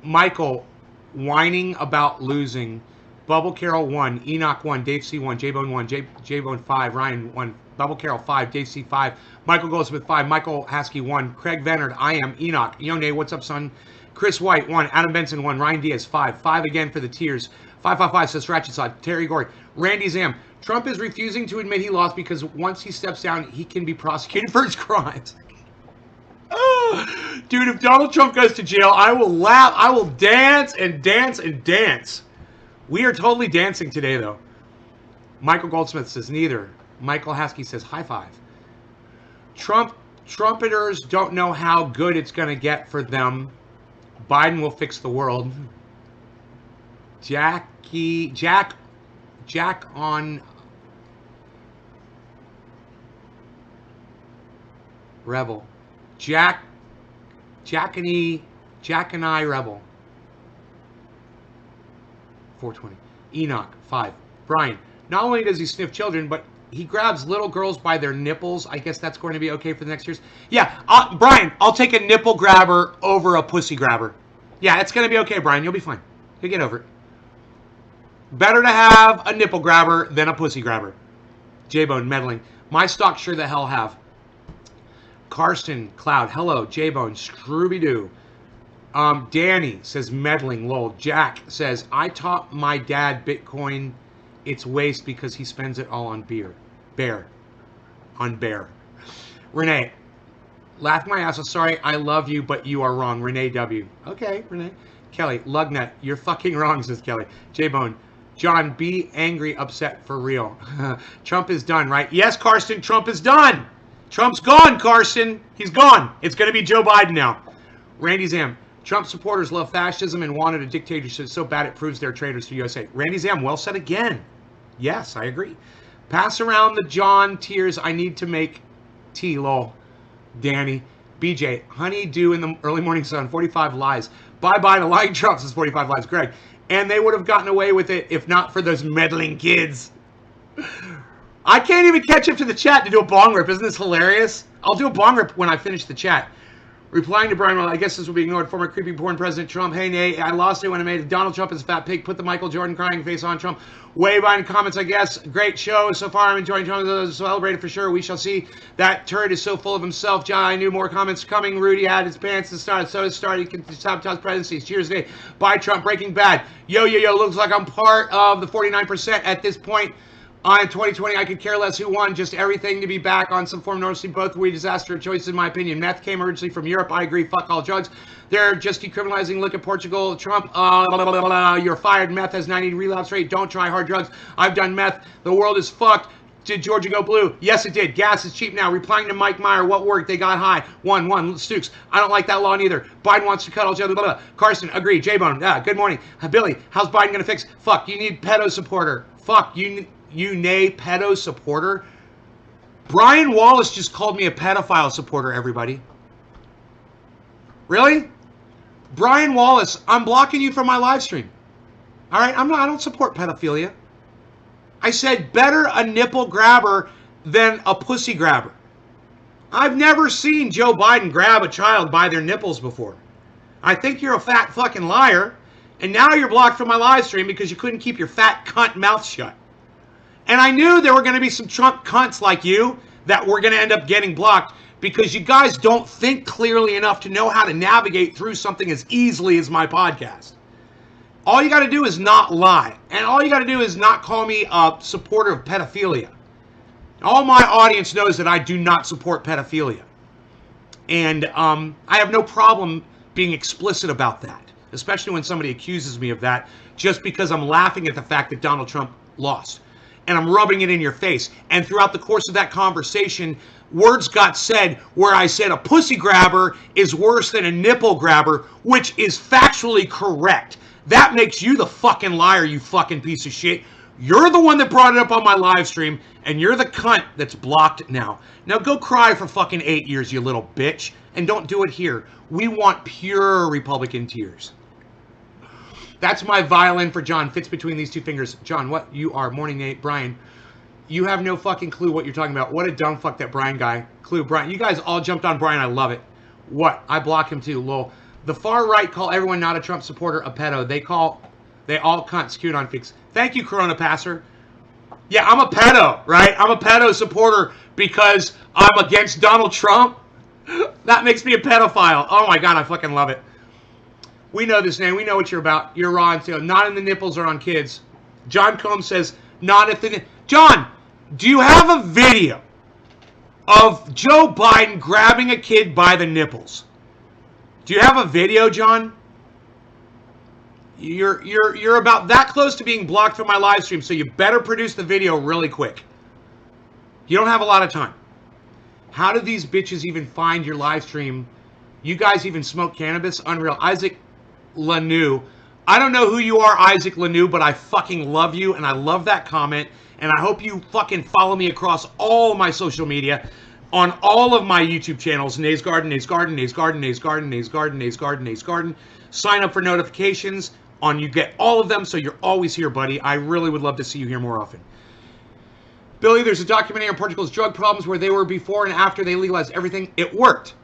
Speaker 1: Michael, whining about losing. Bubble Carol 1, Enoch 1, Dave C 1, J-Bone 1, J-Bone 5, Ryan 1, Bubble Carol 5, Dave C 5, Michael Goldsmith 5, Michael Haskey 1, Craig Vennard, I am Enoch, Yone, what's up, son? Chris White 1, Adam Benson 1, Ryan Diaz 5, 5 again for the tears. 555 says Ratchet Side. Terry Gorey. Randy Zam. Trump is refusing to admit he lost because once he steps down, he can be prosecuted for his crimes. Oh, dude, if Donald Trump goes to jail, I will laugh. I will dance and dance and dance. We are totally dancing today, though. Michael Goldsmith says neither. Michael Haskey says high five. Trumpeters don't know how good it's going to get for them. Biden will fix the world. Jack on Rebel. Jack and I Rebel. 420. Enoch 5. Brian. Not only does he sniff children, but He grabs little girls by their nipples. I guess that's going to be okay for the next years. Yeah, Brian, I'll take a nipple grabber over a pussy grabber. Yeah, it's going to be okay, Brian. You'll be fine. You'll get over it. Better to have a nipple grabber than a pussy grabber. J-Bone meddling. My stock sure the hell have. Karsten Cloud. Hello, J-Bone. Scrooby-Doo. Danny says meddling. Lol. Jack says, I taught my dad Bitcoin. It's waste because he spends it all on beer. Bear. On bear. Renee. Laugh my ass off. Sorry, I love you, but you are wrong. Renee W. Okay, Renee. Kelly. Lugnut. You're fucking wrong, says Kelly. J-Bone. John, be angry, upset for real. Trump is done, right? Yes, Karsten, Trump is done. Trump's gone, Karsten. He's gone. It's going to be Joe Biden now. Randy Zam. Trump supporters love fascism and wanted a dictatorship so bad it proves they're traitors to USA. Randy Zam, well said again. Yes, I agree. Pass around the John tears. I need to make tea, lol. Danny. BJ. Honeydew in the early morning sun. 45 lies. Bye-bye to lying Trump, says 45 lies. Greg. And they would have gotten away with it if not for those meddling kids. I can't even catch up to the chat to do a bong rip. Isn't this hilarious? I'll do a bong rip when I finish the chat. Replying to Brian, well, I guess this will be ignored. Former creepy porn President Trump. Hey, Nate, I lost it when I made Donald Trump as a fat pig. Put the Michael Jordan crying face on Trump. Way behind comments, I guess. Great show so far. I'm enjoying Trump. Celebrated for sure. We shall see. That turd is so full of himself. John, I knew more comments coming. Rudy had his pants to start. So it started. He can sabotage presidencies. Cheers today. Bye, Trump. Breaking Bad. Yo. Looks like I'm part of the 49% at this point. On 2020, I could care less who won. Just everything to be back on some form of normalcy. Both were disaster choices, in my opinion. Meth came originally from Europe. I agree. Fuck all drugs. They're just decriminalizing. Look at Portugal. Trump. You're fired. Meth has 90 relapse rate. Don't try hard drugs. I've done meth. The world is fucked. Did Georgia go blue? Yes, it did. Gas is cheap now. Replying to Mike Meyer. What worked? They got high. One. Stukes. I don't like that law neither. Biden wants to cut all each other. Blah, blah. Carson. Agree. J-Bone. Good morning. Billy. How's Biden going to fix? Fuck. You need pedo supporter. Fuck. You nay pedo supporter. Brian Wallace just called me a pedophile supporter, everybody. Really? Brian Wallace, I'm blocking you from my live stream. All right, I don't support pedophilia. I said better a nipple grabber than a pussy grabber. I've never seen Joe Biden grab a child by their nipples before. I think you're a fat fucking liar, and now you're blocked from my live stream because you couldn't keep your fat cunt mouth shut. And I knew there were going to be some Trump cunts like you that were going to end up getting blocked because you guys don't think clearly enough to know how to navigate through something as easily as my podcast. All you got to do is not lie. And all you got to do is not call me a supporter of pedophilia. All my audience knows that I do not support pedophilia. And I have no problem being explicit about that, especially when somebody accuses me of that just because I'm laughing at the fact that Donald Trump lost. And I'm rubbing it in your face. And throughout the course of that conversation, words got said where I said a pussy grabber is worse than a nipple grabber, which is factually correct. That makes you the fucking liar, you fucking piece of shit. You're the one that brought it up on my live stream, and you're the cunt that's blocked now. Now go cry for fucking 8 years, you little bitch. And don't do it here. We want pure Republican tears. That's my violin for John. Fits between these two fingers. John, what? You are. Morning, Nate. Brian, you have no fucking clue what you're talking about. What a dumb fuck that Brian guy. Clue, Brian. You guys all jumped on Brian. I love it. What? I block him too. Lol. The far right call everyone not a Trump supporter a pedo. They all cunts. QAnon fix. Thank you, Corona Passer. Yeah, I'm a pedo, right? I'm a pedo supporter because I'm against Donald Trump. That makes me a pedophile. Oh my God, I fucking love it. We know this name. We know what you're about. You're raw and tail. Not in the nipples or on kids. John Combs says, not at the... John, do you have a video of Joe Biden grabbing a kid by the nipples? Do you have a video, John? You're about that close to being blocked from my live stream, so you better produce the video really quick. You don't have a lot of time. How did these bitches even find your live stream? You guys even smoke cannabis? Unreal. Isaac Lanou. I don't know who you are, Isaac Lanou, but I fucking love you, and I love that comment, and I hope you fucking follow me across all my social media, on all of my YouTube channels, Nays Garden, Nays Garden, Nays Garden, Nays Garden, Nays Garden, Nays Garden, Nays Garden. Sign up for notifications, you get all of them, so you're always here, buddy. I really would love to see you here more often. Billy, there's a documentary on Portugal's drug problems where they were before and after they legalized everything. It worked.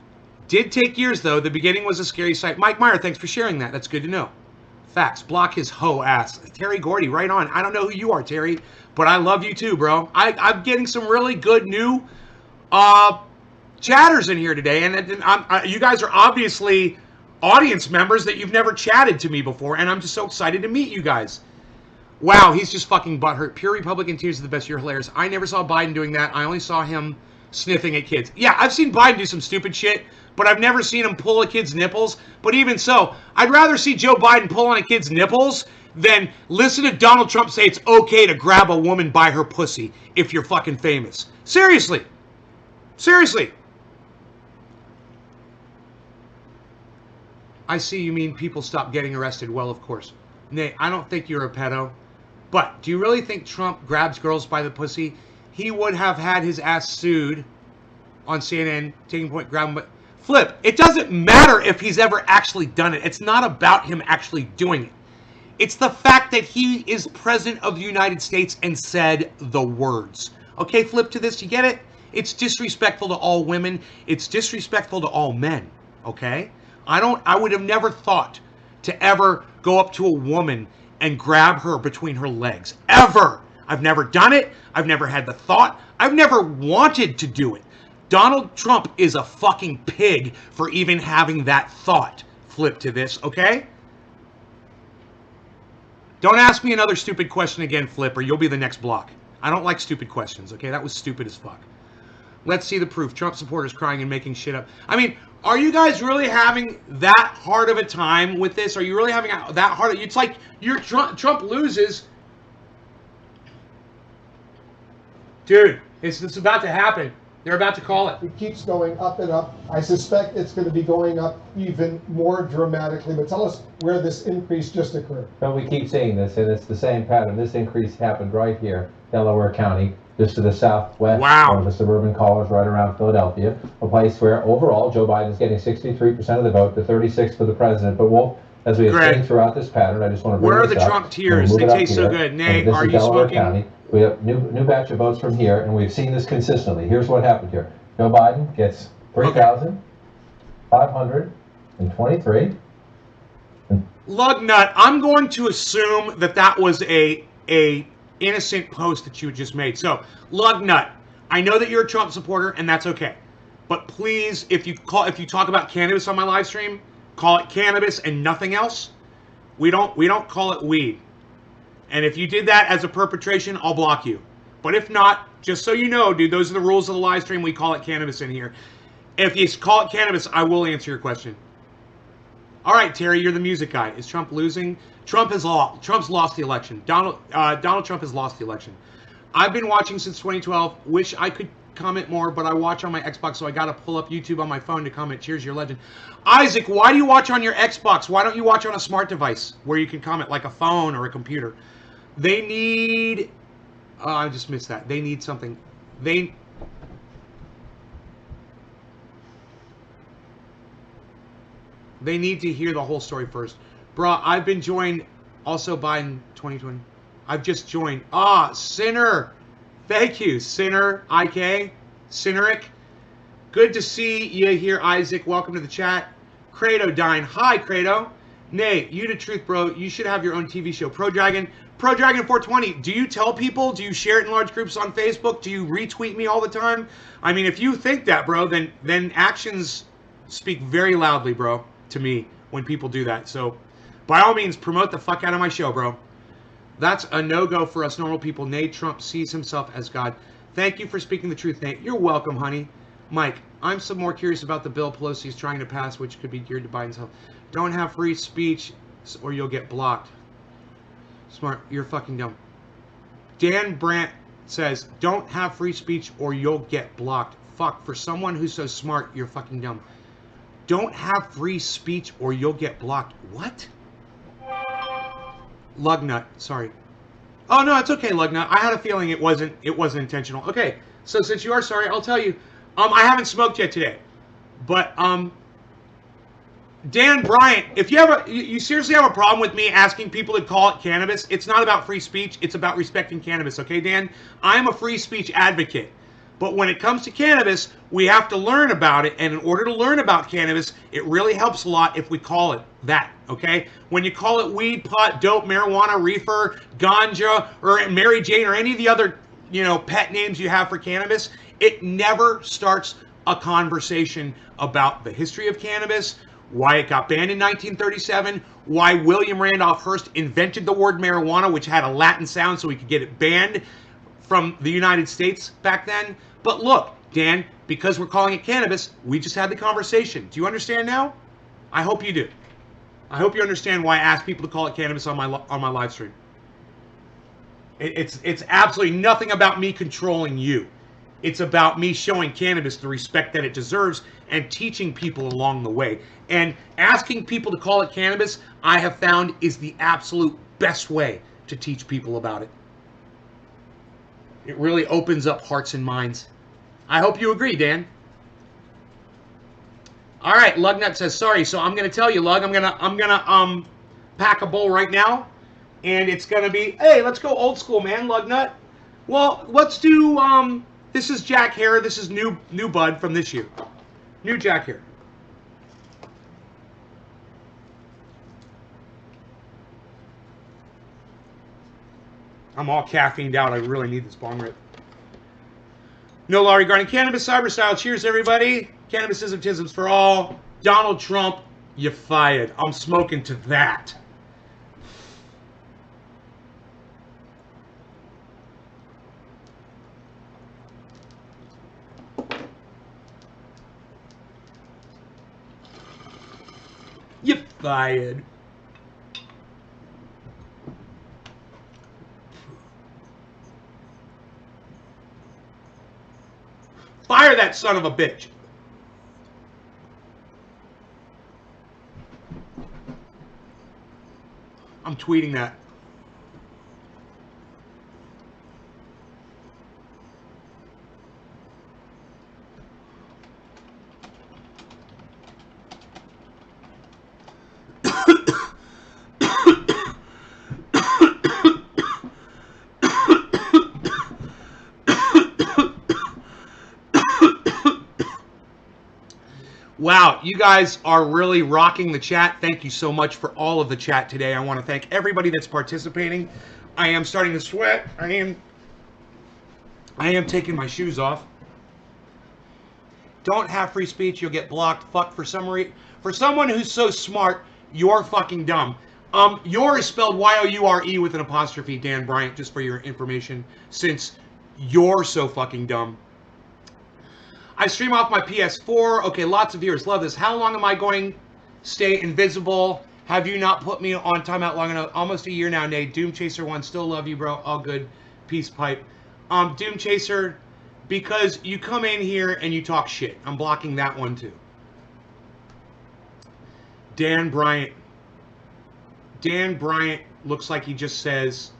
Speaker 1: Did take years, though. The beginning was a scary sight. Mike Meyer, thanks for sharing that. That's good to know. Facts. Block his hoe ass. Terry Gordy, right on. I don't know who you are, Terry, but I love you too, bro. I'm getting some really good new chatters in here today, and you guys are obviously audience members that you've never chatted to me before, and I'm just so excited to meet you guys. Wow, he's just fucking butthurt. Pure Republican tears are the best. You're hilarious. I never saw Biden doing that. I only saw him sniffing at kids. Yeah, I've seen Biden do some stupid shit, but I've never seen him pull a kid's nipples. But even so, I'd rather see Joe Biden pull on a kid's nipples than listen to Donald Trump say it's okay to grab a woman by her pussy if you're fucking famous. Seriously. Seriously. I see you mean people stop getting arrested. Well, of course. Nay, I don't think you're a pedo. But do you really think Trump grabs girls by the pussy? He would have had his ass sued on CNN, taking point, grab him. But Flip, it doesn't matter if he's ever actually done it. It's not about him actually doing it. It's the fact that he is president of the United States and said the words. Okay, Flip, to this, you get it? It's disrespectful to all women. It's disrespectful to all men. Okay? I would have never thought to ever go up to a woman and grab her between her legs. Ever. I've never done it. I've never had the thought. I've never wanted to do it. Donald Trump is a fucking pig for even having that thought. Flip to this, okay? Don't ask me another stupid question again, Flip, or you'll be the next block. I don't like stupid questions, okay? That was stupid as fuck. Let's see the proof. Trump supporters crying and making shit up. I mean, are you guys really having that hard of a time with this? Are you really having that hard? It's like Trump loses. Dude, it's about to happen. They're about to call it.
Speaker 2: It keeps going up and up. I suspect it's going to be going up even more dramatically. But tell us where this increase just occurred.
Speaker 3: Well, we keep seeing this, and it's the same pattern. This increase happened right here, Delaware County, just to the southwest.
Speaker 1: Wow.
Speaker 3: One of the suburban collars right around Philadelphia, a place where overall Joe Biden is getting 63% of the vote, to 36% for the president. But we'll, as we have seen throughout this pattern, I just want to bring
Speaker 1: Where are
Speaker 3: this
Speaker 1: the
Speaker 3: up.
Speaker 1: Trump tears? They taste so good. Nate, are you
Speaker 3: Delaware
Speaker 1: smoking?
Speaker 3: County. We have new batch of votes from here, and we've seen this consistently. Here's what happened here. Joe Biden gets 3,523.
Speaker 1: Lugnut, I'm going to assume that was a innocent post that you just made. So, Lugnut, I know that you're a Trump supporter, and that's okay. But please, if you talk about cannabis on my live stream, call it cannabis and nothing else. We don't call it weed. And if you did that as a perpetration, I'll block you. But if not, just so you know, dude, those are the rules of the live stream. We call it cannabis in here. If you call it cannabis, I will answer your question. All right, Terry, you're the music guy. Is Trump losing? Trump's lost the election. Donald Trump has lost the election. I've been watching since 2012. Wish I could comment more, but I watch on my Xbox, so I got to pull up YouTube on my phone to comment. Cheers, you're a legend. Isaac, why do you watch on your Xbox? Why don't you watch on a smart device where you can comment like a phone or a computer? They need... I just missed that. They need something. They need to hear the whole story first. Bruh, I've been joined also Biden 2020. I've just joined. Sinner. Thank you, Sinner, IK, Sinneric. Good to see you here, Isaac. Welcome to the chat. Credo Dine. Hi, Credo. Nay, you the truth, bro. You should have your own TV show. Pro Dragon 420. Do you tell people? Do you share it in large groups on Facebook? Do you retweet me all the time? I mean, if you think that, bro, then actions speak very loudly, bro, to me when people do that. So, by all means, promote the fuck out of my show, bro. That's a no-go for us normal people. Nate Trump sees himself as God. Thank you for speaking the truth, Nate. You're welcome, honey. Mike, I'm some more curious about the bill Pelosi is trying to pass, which could be geared to Biden's health. Don't have free speech or you'll get blocked. Smart, you're fucking dumb. Dan Brandt says, don't have free speech or you'll get blocked. Fuck, for someone who's so smart, you're fucking dumb. Don't have free speech or you'll get blocked. What? Lugnut, sorry. Oh no, it's okay, Lugnut. I had a feeling it wasn't intentional. Okay, so since you are sorry, I'll tell you. I haven't smoked yet today, but Dan Bryant, if you have you seriously have a problem with me asking people to call it cannabis, it's not about free speech, it's about respecting cannabis, okay, Dan? I'm a free speech advocate. But when it comes to cannabis, we have to learn about it, and in order to learn about cannabis, it really helps a lot if we call it that, okay? When you call it weed, pot, dope, marijuana, reefer, ganja, or Mary Jane, or any of the other, pet names you have for cannabis, it never starts a conversation about the history of cannabis, why it got banned in 1937, why William Randolph Hearst invented the word marijuana, which had a Latin sound so he could get it banned from the United States back then. But look, Dan, because we're calling it cannabis, we just had the conversation. Do you understand now? I hope you do. I hope you understand why I asked people to call it cannabis on my live stream. It's absolutely nothing about me controlling you. It's about me showing cannabis the respect that it deserves and teaching people along the way. And asking people to call it cannabis, I have found, is the absolute best way to teach people about it. It really opens up hearts and minds. I hope you agree, Dan. All right, Lugnut says sorry, so I'm going to tell you, Lug, I'm gonna pack a bowl right now, and it's going to be, hey, let's go old school, man, Lugnut. Well, let's do this is Jack Hare. This is new bud from this year. New Jack Hare. I'm all caffeined out. I really need this bong rip. No law regarding cannabis. Cyber style. Cheers, everybody. Cannabisism, tisms for all. Donald Trump, you fired. I'm smoking to that. You fired. Fire that son of a bitch. I'm tweeting that. Wow, you guys are really rocking the chat. Thank you so much for all of the chat today. I want to thank everybody that's participating. I am starting to sweat. I am taking my shoes off. Don't have free speech, you'll get blocked. Fuck, for someone who's so smart, you're fucking dumb. Your is spelled Y-O-U-R-E with an apostrophe, Dan Bryant, just for your information, since you're so fucking dumb. I stream off my PS4. Okay, lots of viewers love this. How long am I going to stay invisible? Have you not put me on timeout long enough? Almost a year now, Nate. Doom Chaser 1, still love you, bro. All good. Peace pipe. Doom Chaser, because you come in here and you talk shit. I'm blocking that one too. Dan Bryant. Dan Bryant looks like he just says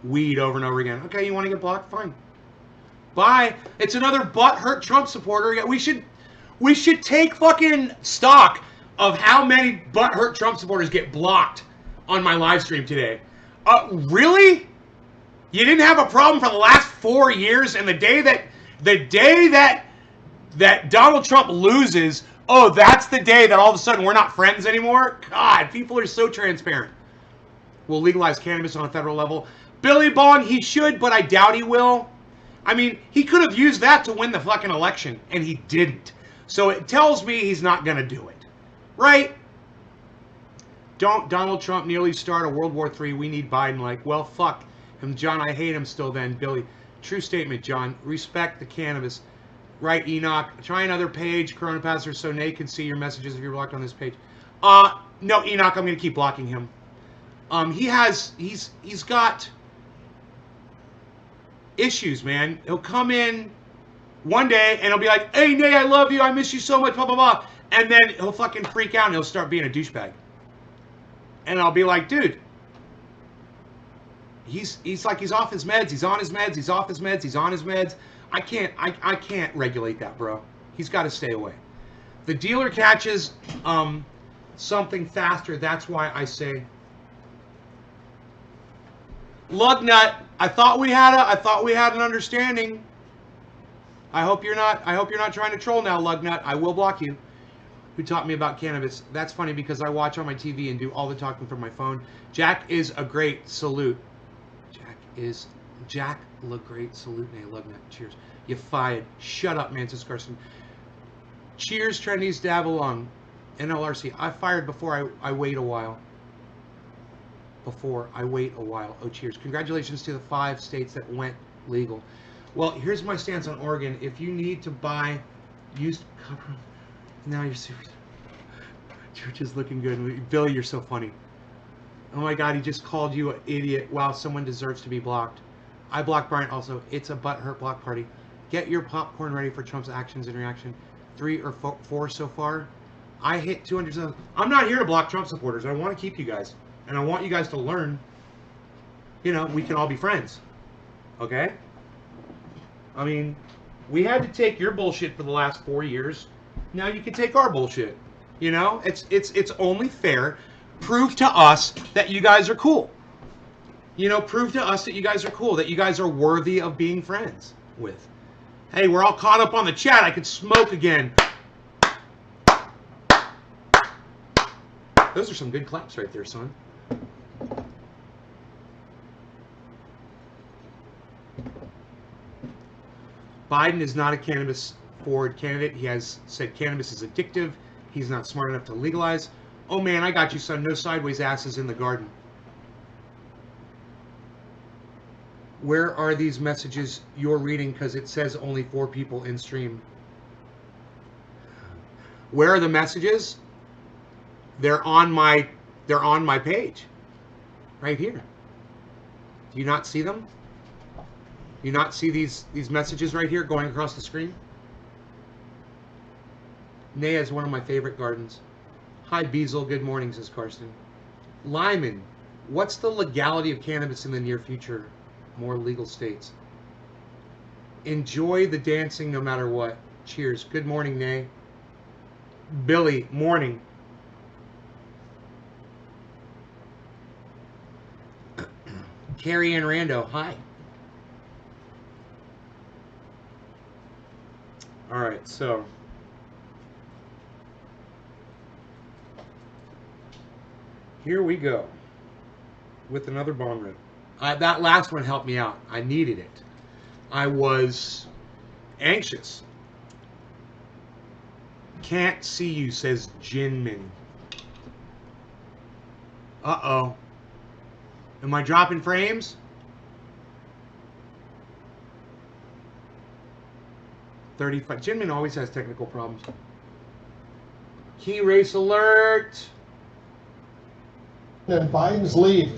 Speaker 1: weed over and over again. Okay, you want to get blocked? Fine. Bye. It's another butthurt Trump supporter. We should take fucking stock of how many butthurt Trump supporters get blocked on my live stream today. Really? You didn't have a problem for the last 4 years, and the day that Donald Trump loses, oh, that's the day that all of a sudden we're not friends anymore? God, people are so transparent. We'll legalize cannabis on a federal level. Billy Bond, he should, but I doubt he will. I mean, he could have used that to win the fucking election, and he didn't. So it tells me he's not going to do it. Right? Don't Donald Trump nearly start a World War III? We need Biden. Like, well, fuck him, John. I hate him still then. Billy, true statement, John. Respect the cannabis. Right, Enoch? Try another page, Corona Pastor, so Nate can see your messages if you're blocked on this page. No, Enoch, I'm going to keep blocking him. He's got issues, man. He'll come in one day and he'll be like, hey, Nate, I love you. I miss you so much, blah, blah, blah. And then he'll fucking freak out and he'll start being a douchebag. And I'll be like, dude, he's like, he's off his meds. He's on his meds. He's off his meds. He's on his meds. I can't regulate that, bro. He's got to stay away. The dealer catches something faster. That's why I say, Lugnut. I thought we had an understanding. I hope you're not trying to troll now, Lugnut. I will block you. Who taught me about cannabis? That's funny because I watch on my TV and do all the talking from my phone. Jack is a great salute. Jack look great salute. Nay, Lugnut. Cheers. You fired. Shut up, Mantis Carson. Cheers, Trendies Dab Along. NLRC. I fired before I wait a while. Oh, cheers. Congratulations to the 5 states that went legal. Well, here's my stance on Oregon. If you need to buy used cover, now you're super. Church is looking good. Billy, you're so funny. Oh my God, he just called you an idiot. Wow, someone deserves to be blocked. I blocked Bryant also. It's a butthurt block party. Get your popcorn ready for Trump's actions and reaction. 3 or 4 so far. I hit 200,000. I'm not here to block Trump supporters. I want to keep you guys. And I want you guys to learn, you know, we can all be friends. Okay? I mean, we had to take your bullshit for the last 4 years. Now you can take our bullshit. You know? It's only fair. Prove to us that you guys are cool. You know, prove to us that you guys are cool, that you guys are worthy of being friends with. Hey, we're all caught up on the chat. I could smoke again. Those are some good claps right there, son. Biden is not a cannabis forward candidate. He has said cannabis is addictive. He's not smart enough to legalize. Oh man, I got you, son. No sideways asses in the garden. Where are these messages you're reading? Because it says only 4 people in stream. Where are the messages? They're on my page. Right here. Do you not see them? Do you not see these messages right here going across the screen? Naya is one of my favorite gardens. Hi Beazle, good morning, says Karsten. Lyman, what's the legality of cannabis in the near future? More legal states. Enjoy the dancing no matter what. Cheers. Good morning, Nay. Billy, morning. Carrie Ann Rando, hi. All right, so here we go with another bong rip. That last one helped me out. I needed it. I was anxious. Can't see you, says Jinmin. Uh-oh. Am I dropping frames? $35. Jinmin always has technical problems. Key race alert.
Speaker 2: And Biden's lead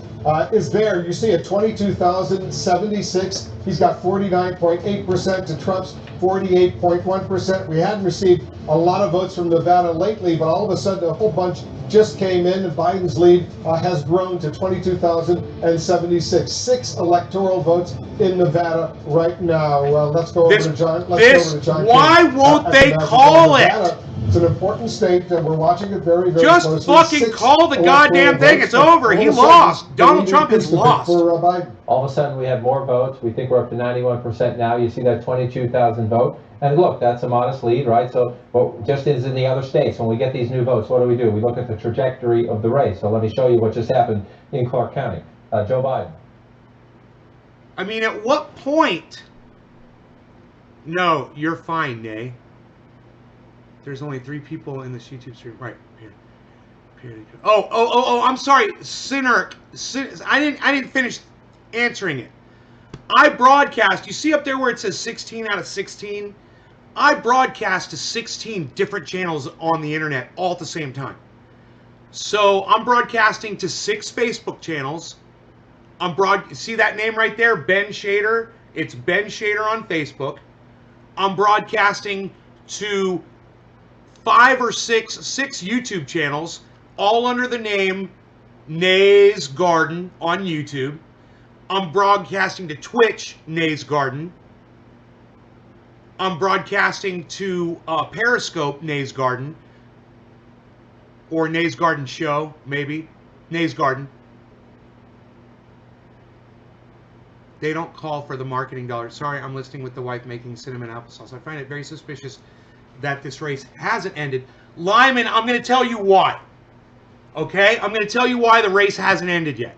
Speaker 2: is there. You see at 22,076. He's got 49.8% to Trump's 48.1%. We hadn't received a lot of votes from Nevada lately, but all of a sudden a whole bunch just came in, and Biden's lead has grown to 22,076. 6 electoral votes in Nevada right now. Let's go over to John. Let's go over to John.
Speaker 1: Why won't they call it?
Speaker 2: It's an important state, and we're watching it very, very
Speaker 1: closely. Just fucking call the goddamn thing. It's over. He lost. Donald Trump has lost.
Speaker 3: All of a sudden, we have more votes. We think we're up to 91% now. You see that 22,000 vote. And look, that's a modest lead, right? So, but just as in the other states, when we get these new votes, what do? We look at the trajectory of the race. So let me show you what just happened in Clark County. Joe Biden.
Speaker 1: I mean, at what point? No, you're fine, Nay. There's only 3 people in this YouTube stream. Right here. Oh, I'm sorry. Sinner. I didn't finish answering it. I broadcast. You see up there where it says 16 out of 16? I broadcast to 16 different channels on the internet all at the same time. So I'm broadcasting to 6 Facebook channels. See that name right there? Ben Shader. It's Ben Shader on Facebook. I'm broadcasting to 5 or 6 YouTube channels, all under the name Nay's Garden on YouTube. I'm broadcasting to Twitch, Nay's Garden. I'm broadcasting to Periscope, Nay's Garden. or Nays Garden Show, maybe. Nays Garden. They don't call for the marketing dollars. Sorry, I'm listening with the wife making cinnamon applesauce. I find it very suspicious that this race hasn't ended. Lyman, I'm going to tell you why. Okay? I'm going to tell you why the race hasn't ended yet.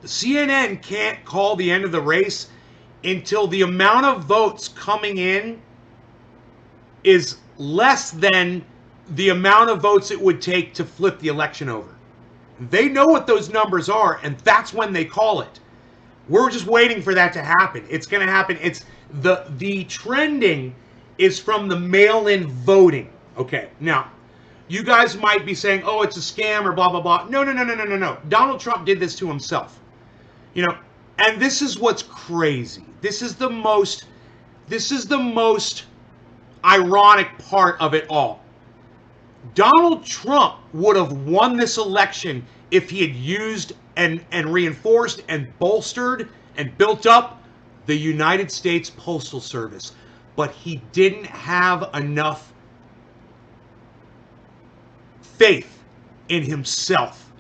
Speaker 1: The CNN can't call the end of the race until the amount of votes coming in is less than the amount of votes it would take to flip the election over. They know what those numbers are, and that's when they call it. We're just waiting for that to happen. It's going to happen. It's the trending is from the mail-in voting. Okay, now, you guys might be saying, oh, it's a scam or blah, blah, blah. No, no, no, no, no, no, no. Donald Trump did this to himself. You know, and this is what's crazy. This is the most ironic part of it all. Donald Trump would have won this election if he had used and reinforced and bolstered and built up the United States Postal Service. But he didn't have enough faith in himself.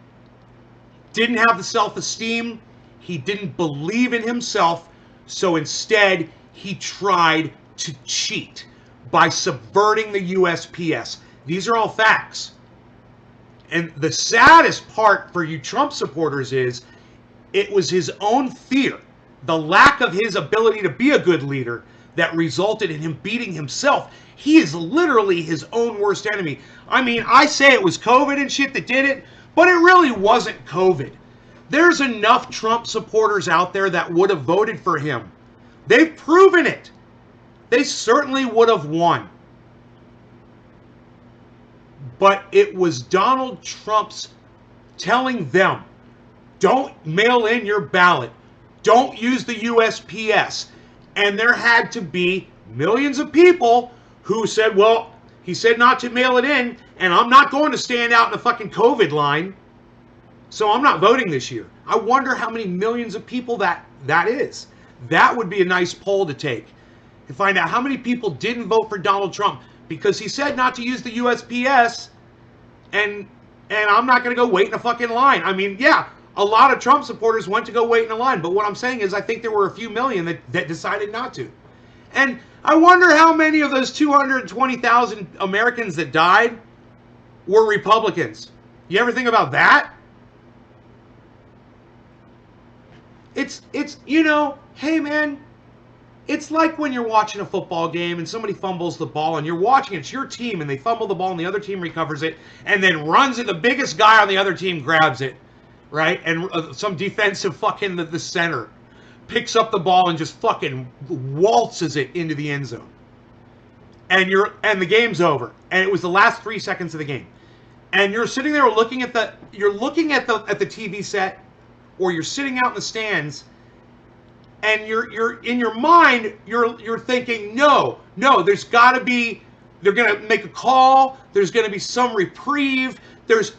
Speaker 1: Didn't have the self-esteem. He didn't believe in himself. So instead, he tried to cheat by subverting the USPS. These are all facts. And the saddest part for you Trump supporters is it was his own fear, the lack of his ability to be a good leader, that resulted in him beating himself. He is literally his own worst enemy. I mean, I say it was COVID and shit that did it, but it really wasn't COVID. There's enough Trump supporters out there that would have voted for him. They've proven it. They certainly would have won. But it was Donald Trump's telling them, don't mail in your ballot. Don't use the USPS. And there had to be millions of people who said, well, he said not to mail it in, and I'm not going to stand out in the fucking COVID line, so I'm not voting this year. I wonder how many millions of people that is. That would be a nice poll to take and find out how many people didn't vote for Donald Trump because he said not to use the USPS, and I'm not going to go wait in a fucking line. I mean, yeah, a lot of Trump supporters went to go wait in a line, but what I'm saying is I think there were a few million that decided not to. And I wonder how many of those 220,000 Americans that died were Republicans. You ever think about that? It's you know, hey man, it's like when you're watching a football game and somebody fumbles the ball and you're watching, it's your team, and they fumble the ball and the other team recovers it and then runs it, the biggest guy on the other team grabs it, right? And some defensive fucking the center picks up the ball and just fucking waltzes it into the end zone. And the game's over. And it was the last 3 seconds of the game. And you're sitting there looking at the TV set, or you're sitting out in the stands, and you're in your mind you're thinking, no, there's got to be, they're gonna make a call, there's gonna be some reprieve, there's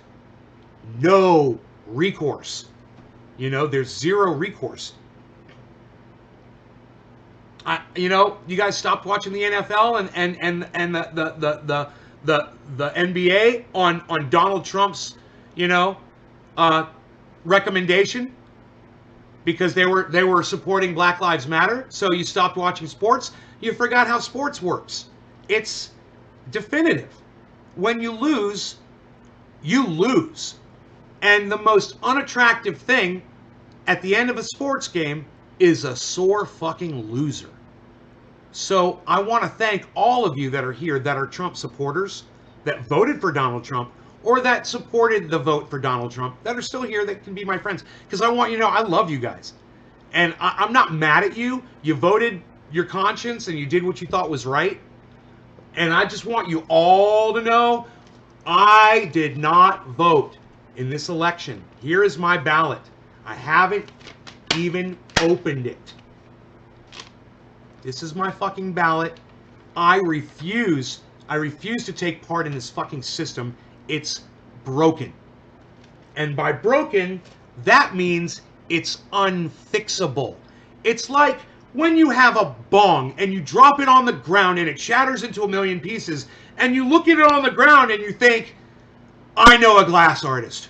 Speaker 1: no recourse. You know, there's zero recourse. You guys stopped watching the NFL and the NBA on Donald Trump's, recommendation, because they were supporting Black Lives Matter. So you stopped watching sports. You forgot how sports works. It's definitive. When you lose, you lose. And the most unattractive thing at the end of a sports game is a sore fucking loser. So I want to thank all of you that are here that are Trump supporters, that voted for Donald Trump, or that supported the vote for Donald Trump, that are still here, that can be my friends. Because I want you to know I love you guys. And I'm not mad at you. You voted your conscience and you did what you thought was right. And I just want you all to know I did not vote in this election. Here is my ballot. I haven't even opened it. This is my fucking ballot. I refuse to take part in this fucking system. It's broken. And by broken, that means it's unfixable. It's like when you have a bong and you drop it on the ground and it shatters into a million pieces, and you look at it on the ground and you think, I know a glass artist.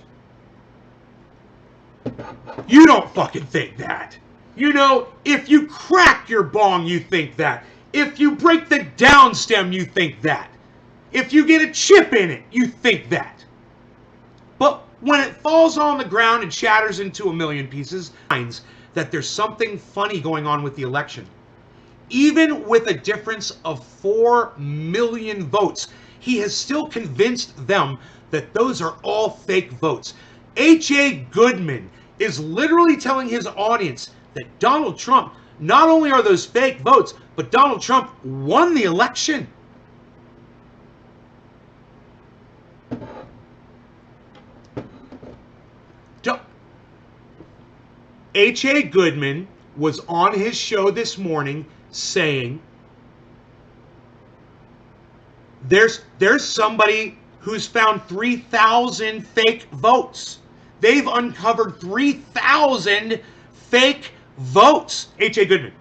Speaker 1: You don't fucking think that. You know, if you crack your bong, you think that. If you break the down stem, you think that. If you get a chip in it, you think that. But when it falls on the ground and shatters into a million pieces, finds that there's something funny going on with the election. Even with a difference of 4 million votes, he has still convinced them that those are all fake votes. H.A. Goodman is literally telling his audience that Donald Trump, not only are those fake votes, but Donald Trump won the election. H.A. Goodman was on his show this morning saying there's somebody who's found 3,000 fake votes. They've uncovered 3,000 fake votes. H.A. Goodman.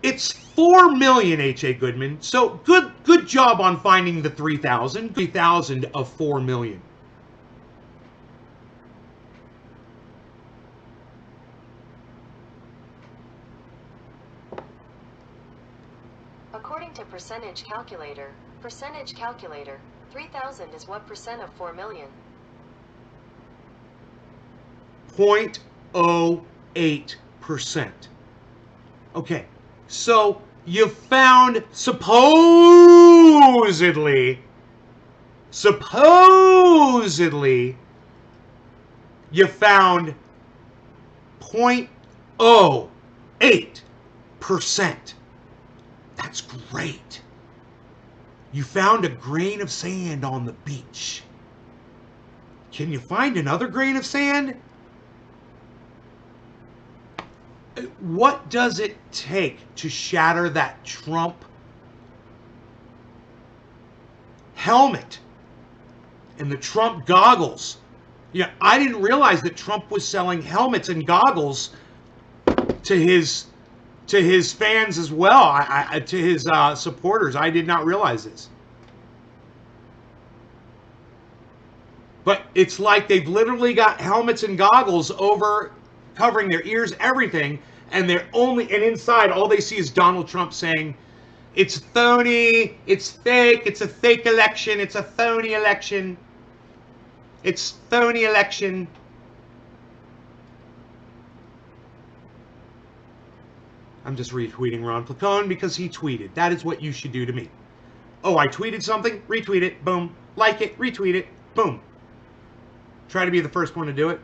Speaker 1: It's 4 million, H.A. Goodman. So good job on finding the 3,000. 3,000 of 4 million.
Speaker 4: According to percentage calculator, 3,000 is what percent of 4 million?
Speaker 1: 0.08%. Okay. So you found supposedly you found 0.08%. That's great. You found a grain of sand on the beach. Can you find another grain of sand? What does it take to shatter that Trump helmet and the Trump goggles? Yeah, I didn't realize that Trump was selling helmets and goggles to his fans as well, to his supporters. I did not realize this. But it's like they've literally got helmets and goggles over covering their ears, everything, and inside all they see is Donald Trump saying, it's phony, it's fake, it's a fake election, it's a phony election, it's phony election. I'm just retweeting Ron Placone because he tweeted. That is what you should do to me. Oh, I tweeted something? Retweet it, boom. Like it, retweet it, boom. Try to be the first one to do it.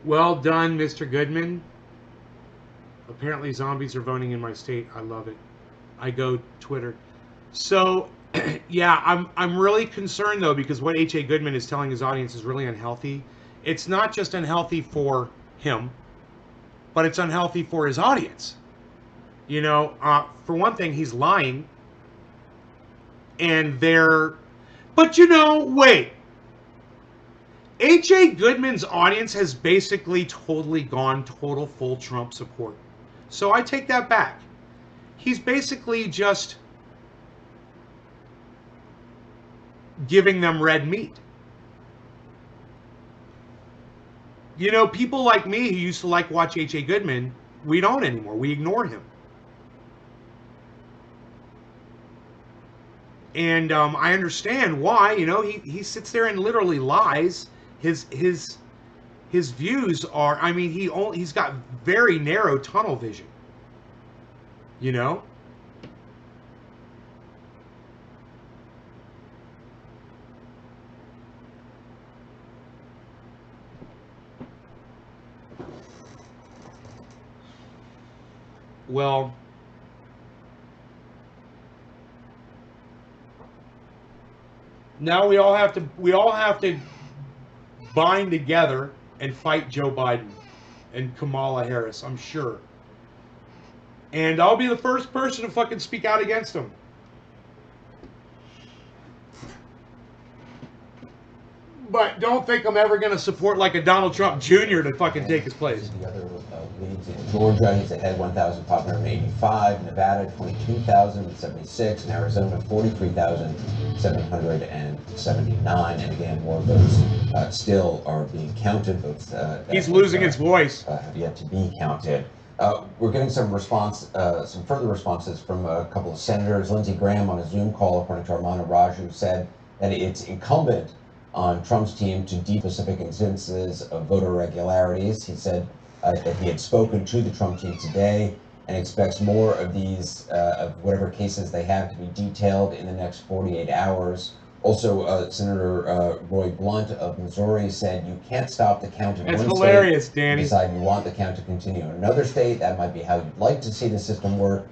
Speaker 1: Well done, Mr. Goodman. Apparently zombies are voting in my state. I love it. I go Twitter. So, yeah, I'm really concerned, though, because what H.A. Goodman is telling his audience is really unhealthy. It's not just unhealthy for him, but it's unhealthy for his audience. You know, for one thing, he's lying. And but you know, wait. H.A. Goodman's audience has basically totally gone full Trump support. So I take that back. He's basically just giving them red meat. You know, people like me who used to watch H.A. Goodman, we don't anymore. We ignore him. And I understand why. You know, he sits there and literally lies. His views are. I mean, he's got very narrow tunnel vision. You know. Well, now we all have to bind together and fight Joe Biden and Kamala Harris, I'm sure. And I'll be the first person to fucking speak out against them. But don't think I'm ever going to support like a Donald Trump Jr. to fucking take his place.
Speaker 5: The other leads in Georgia, he's ahead 1,585. Nevada, 22,076. And Arizona, 43,779. And again, more votes still are being counted. Votes
Speaker 1: he's losing his voice.
Speaker 5: Have yet to be counted. We're getting some further responses from a couple of senators. Lindsey Graham on a Zoom call, according to Armando Raju, said that it's incumbent on Trump's team to deep specific instances of voter irregularities. He said that he had spoken to the Trump team today and expects more of these, of whatever cases they have, to be detailed in the next 48 hours. Also, Senator Roy Blunt of Missouri said you can't stop the count in
Speaker 1: That's
Speaker 5: one
Speaker 1: hilarious,
Speaker 5: state.
Speaker 1: Danny.
Speaker 5: Decide you want the count to continue in another state. That might be how you'd like to see the system work.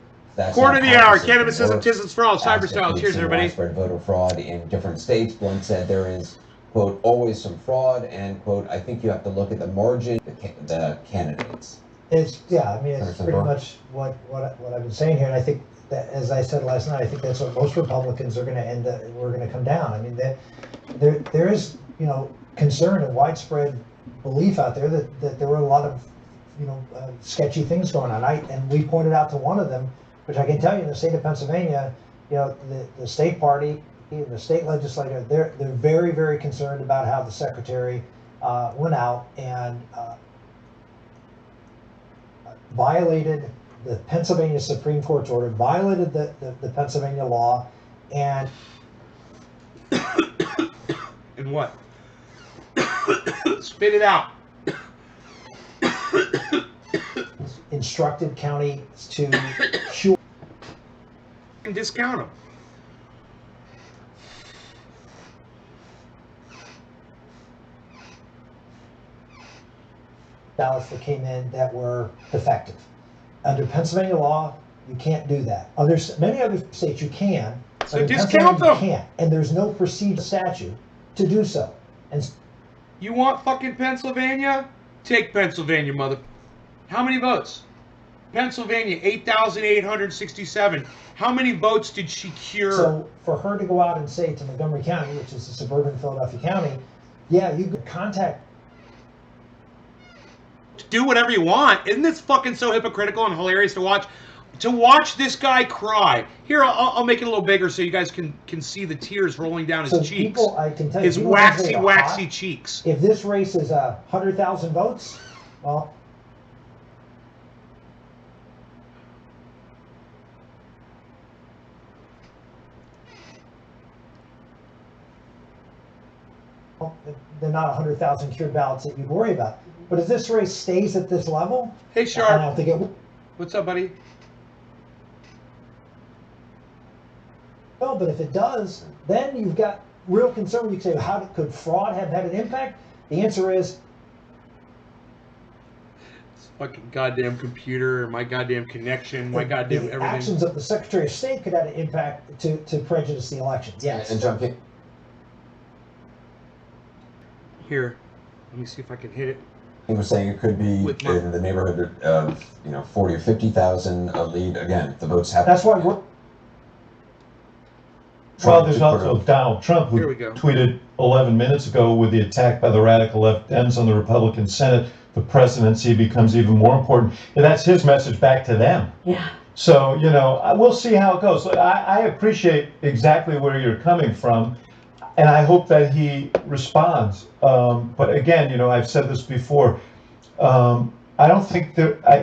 Speaker 1: Quarter of the hour, cannabis-ism, tisms for all, cyber style. Cheers, everybody.
Speaker 5: Widespread voter fraud in different states. Blunt said there is, quote, always some fraud, and, quote, I think you have to look at the margin, the candidates.
Speaker 6: It's, yeah, I mean, it's
Speaker 5: Senator
Speaker 6: pretty
Speaker 5: Sandor?
Speaker 6: much what I've been saying here, and I think that, as I said last night, I think that's what most Republicans are going to end up, we're going to come down. I mean, that there is, you know, concern and widespread belief out there that there were a lot of, you know, sketchy things going on. And we pointed out to one of them, which I can tell you in the state of Pennsylvania, you know, the state party, the state legislature, they're very, very concerned about how the secretary went out and violated the Pennsylvania Supreme Court's order, violated the Pennsylvania law, and
Speaker 1: And what? Spit it out.
Speaker 6: instructed counties to cure
Speaker 1: Discount them.
Speaker 6: ballots that came in that were defective. Under Pennsylvania law, you can't do that. Many other states you can, but
Speaker 1: So
Speaker 6: in
Speaker 1: discount
Speaker 6: Pennsylvania
Speaker 1: them.
Speaker 6: you can't, and there's no procedure statute to do so. And
Speaker 1: You want fucking Pennsylvania? Take Pennsylvania, mother. How many votes? Pennsylvania, 8,867. How many votes did she cure?
Speaker 6: so for her to go out and say to Montgomery County, which is a suburban Philadelphia county, yeah, you could contact.
Speaker 1: Do whatever you want. Isn't this fucking so hypocritical and hilarious to watch? To watch this guy cry. Here, I'll make it a little bigger so you guys can see the tears rolling down his
Speaker 6: So
Speaker 1: cheeks.
Speaker 6: people, I can tell you,
Speaker 1: His
Speaker 6: people
Speaker 1: waxy,
Speaker 6: are
Speaker 1: waxy
Speaker 6: hot.
Speaker 1: cheeks.
Speaker 6: If this race is 100,000 votes, well, they're not 100,000 cured ballots that you'd worry about. But if this race stays at this level,
Speaker 1: Hey,
Speaker 6: I
Speaker 1: Sharp.
Speaker 6: don't think it will.
Speaker 1: What's up, buddy?
Speaker 6: But if it does, then you've got real concern. You say, could fraud have had an impact? The answer is
Speaker 1: This fucking goddamn computer, my goddamn connection, my goddamn
Speaker 6: the
Speaker 1: everything.
Speaker 6: actions of the Secretary of State could have an impact to prejudice the elections. Yes.
Speaker 5: And John,
Speaker 1: Here, let me see if I can hit it.
Speaker 5: he was saying it could be
Speaker 1: With my-
Speaker 5: in the neighborhood of 40 or 50,000 a lead. Again, the votes have.
Speaker 6: That's why we're.
Speaker 7: Well, there's also Donald Trump, who
Speaker 1: Here we go.
Speaker 7: tweeted 11 minutes ago, with the attack by the radical left Dems on the Republican Senate, the presidency becomes even more important. And that's his message back to them.
Speaker 8: Yeah.
Speaker 7: So, we'll see how it goes. Look, I appreciate exactly where you're coming from, and I hope that he responds. But again, I've said this before. I don't think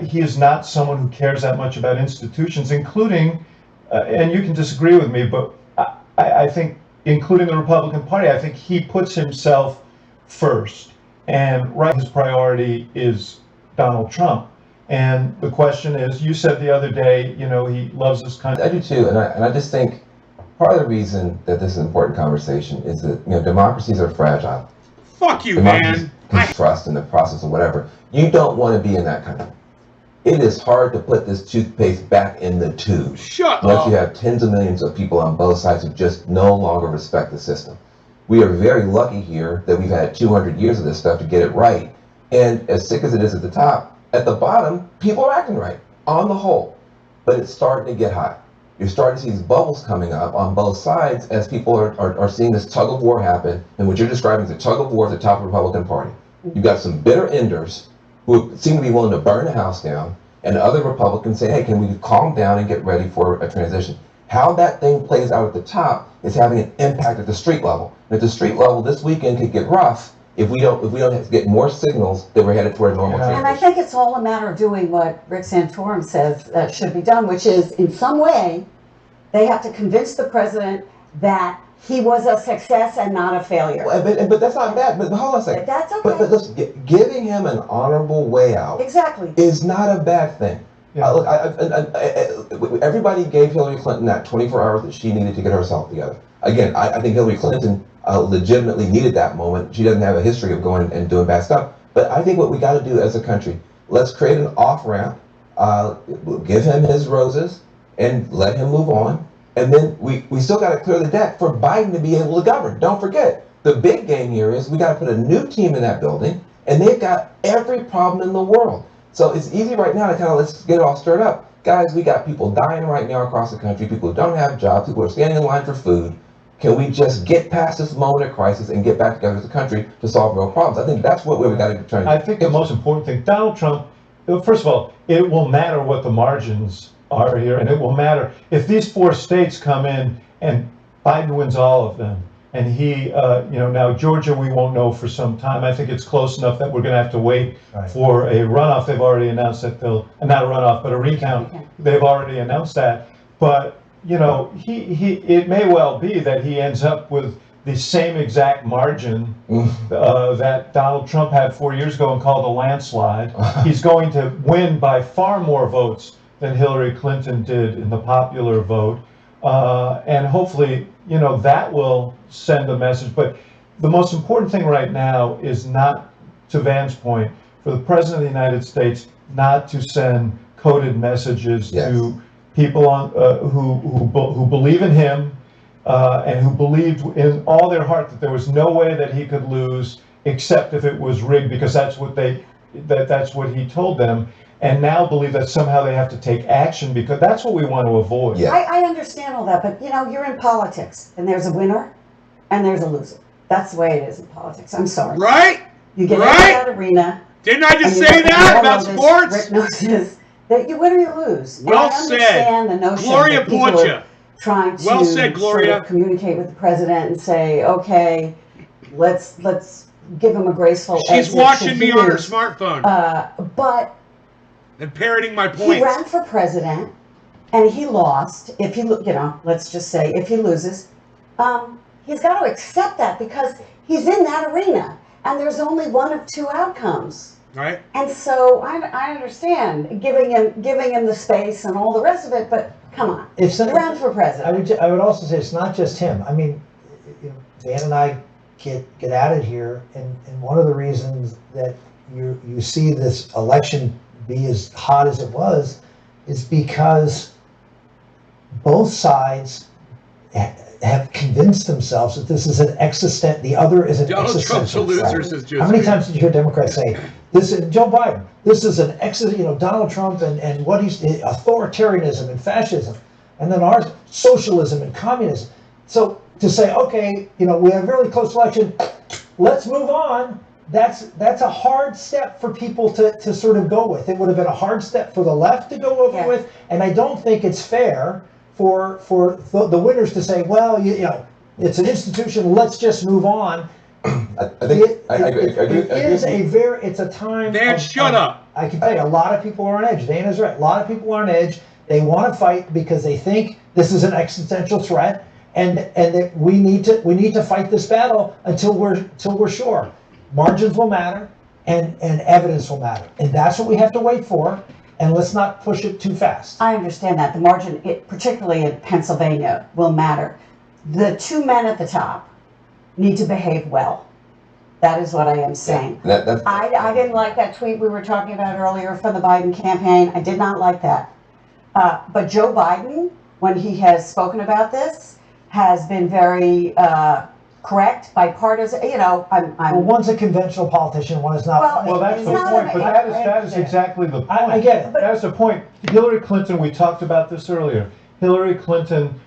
Speaker 7: he is not someone who cares that much about institutions, including, and you can disagree with me, but I think, including the Republican Party, I think he puts himself first. And right, his priority is Donald Trump. And the question is, you said the other day, you know, he loves this country.
Speaker 8: I do too, and I just think part of the reason that this is an important conversation is that, you know, democracies are fragile.
Speaker 1: Fuck you,
Speaker 8: Democracies
Speaker 1: man.
Speaker 8: can trust in the process or whatever. You don't want to be in that country. It is hard to put this toothpaste back in the tube.
Speaker 1: Shut
Speaker 8: Once
Speaker 1: up.
Speaker 8: you have tens of millions of people on both sides who just no longer respect the system. We are very lucky here that we've had 200 years of this stuff to get it right. And as sick as it is at the top, at the bottom, people are acting right on the whole. But it's starting to get hot. You're starting to see these bubbles coming up on both sides as people are seeing this tug of war happen. And what you're describing is a tug of war at the top of the Republican Party. You've got some bitter enders who seem to be willing to burn the house down, and other Republicans say, hey, can we calm down and get ready for a transition? How that thing plays out at the top is having an impact at the street level. And at the street level, this weekend could get rough if we don't have to get more signals that we're headed toward a normal transition.
Speaker 9: And I think it's all a matter of doing what Rick Santorum says that should be done, which is in some way, they have to convince the president that he was a success and not a failure.
Speaker 8: But that's not bad. But hold on a second.
Speaker 9: That's okay.
Speaker 8: But listen, giving him an honorable way out
Speaker 9: Exactly.
Speaker 8: is not a bad thing.
Speaker 7: Yeah.
Speaker 8: Look, everybody gave Hillary Clinton that 24 hours that she needed to get herself together. Again, I think Hillary Clinton legitimately needed that moment. She doesn't have a history of going and doing bad stuff. But I think what we got to do as a country, let's create an off-ramp, give him his roses, and let him move on. And then we still got to clear the deck for Biden to be able to govern. Don't forget, the big game here is we got to put a new team in that building, and they've got every problem in the world. So it's easy right now to kind of let's get it all stirred up. Guys, we got people dying right now across the country, people who don't have jobs, people who are standing in line for food. Can we just get past this moment of crisis and get back together as a country to solve real problems? I think that's what we got to try.
Speaker 7: I think the most important thing, Donald Trump, first of all, it will matter what the margins are here, and it will matter if these 4 states come in and Biden wins all of them, and he, now Georgia we won't know for some time. I think it's close enough that we're going to have to wait for a runoff. They've already announced that they'll, not a runoff, but a recount. They've already announced that. But it may well be that he ends up with the same exact margin that Donald Trump had 4 years ago and called a landslide. He's going to win by far more votes than Hillary Clinton did in the popular vote. And hopefully, that will send a message. But the most important thing right now is not, to Van's point, for the President of the United States not to send coded messages to people on who believe in him and who believed in all their heart that there was no way that he could lose except if it was rigged, because that's what he told them. And now believe that somehow they have to take action because that's what we want to avoid.
Speaker 8: Yeah.
Speaker 9: I understand all that, but you're in politics, and there's a winner, and there's a loser. That's the way it is in politics. I'm sorry.
Speaker 1: Right?
Speaker 9: You get
Speaker 1: Right?
Speaker 9: into that arena.
Speaker 1: Didn't I just
Speaker 9: and
Speaker 1: say
Speaker 9: you
Speaker 1: that
Speaker 9: all
Speaker 1: about
Speaker 9: know this,
Speaker 1: sports?
Speaker 9: Rick knows this, that you win or you lose. And
Speaker 1: Well
Speaker 9: I understand the notion
Speaker 1: Gloria
Speaker 9: that people
Speaker 1: Portia.
Speaker 9: are trying to
Speaker 1: Well said, Gloria.
Speaker 9: sort of communicate with the president and say, okay, let's give him a graceful
Speaker 1: She's
Speaker 9: exit
Speaker 1: watching
Speaker 9: should
Speaker 1: me
Speaker 9: he
Speaker 1: on her
Speaker 9: lose.
Speaker 1: smartphone
Speaker 9: But
Speaker 1: and parroting my
Speaker 9: he
Speaker 1: points.
Speaker 9: ran for president and he lost. If he, let's just say if he loses, he's got to accept that because he's in that arena and there's only one of 2 outcomes.
Speaker 1: Right?
Speaker 9: And so I understand giving him the space and all the rest of it, but come on, he ran for president.
Speaker 6: I would also say it's not just him. I mean, Dan and I get at it here, and one of the reasons that you see this election be as hot as it was is because both sides have convinced themselves that this is the other is an
Speaker 1: Donald Trump's a
Speaker 6: existential
Speaker 1: loser,
Speaker 6: threat.
Speaker 1: says Joe.
Speaker 6: How many times did you hear Democrats say this? Joe Biden, this is an Donald Trump and what he's authoritarianism and fascism, and then ours socialism and communism. So to say, okay, we have a really close election, let's move on. That's a hard step for people to sort of go with. It would have been a hard step for the left to go over with, and I don't think it's fair for the winners to say, well, it's an institution, let's just move on.
Speaker 8: I think I agree.
Speaker 6: It's a time.
Speaker 1: Dan, shut up.
Speaker 6: I can tell you, a lot of people are on edge. Dan is right. A lot of people are on edge. They want to fight because they think this is an existential threat, and that we need to fight this battle until we're sure. Margins will matter, and evidence will matter, and that's what we have to wait for. And let's not push it too fast.
Speaker 9: I understand that the margin, particularly in Pennsylvania, will matter. The two men at the top need to behave well. That is what I am saying. I didn't like that tweet we were talking about earlier from the Biden campaign. I did not like that. But Joe Biden, when he has spoken about this, has been very correct, bipartisan. You know,
Speaker 6: Well, one's a conventional politician, one is not.
Speaker 9: Well,
Speaker 7: Well, that's
Speaker 9: It's
Speaker 7: the
Speaker 9: not
Speaker 7: point,
Speaker 9: an-
Speaker 7: but that is exactly the point.
Speaker 6: I get it.
Speaker 7: That's the point. Hillary Clinton, we talked about this earlier. Hillary Clinton,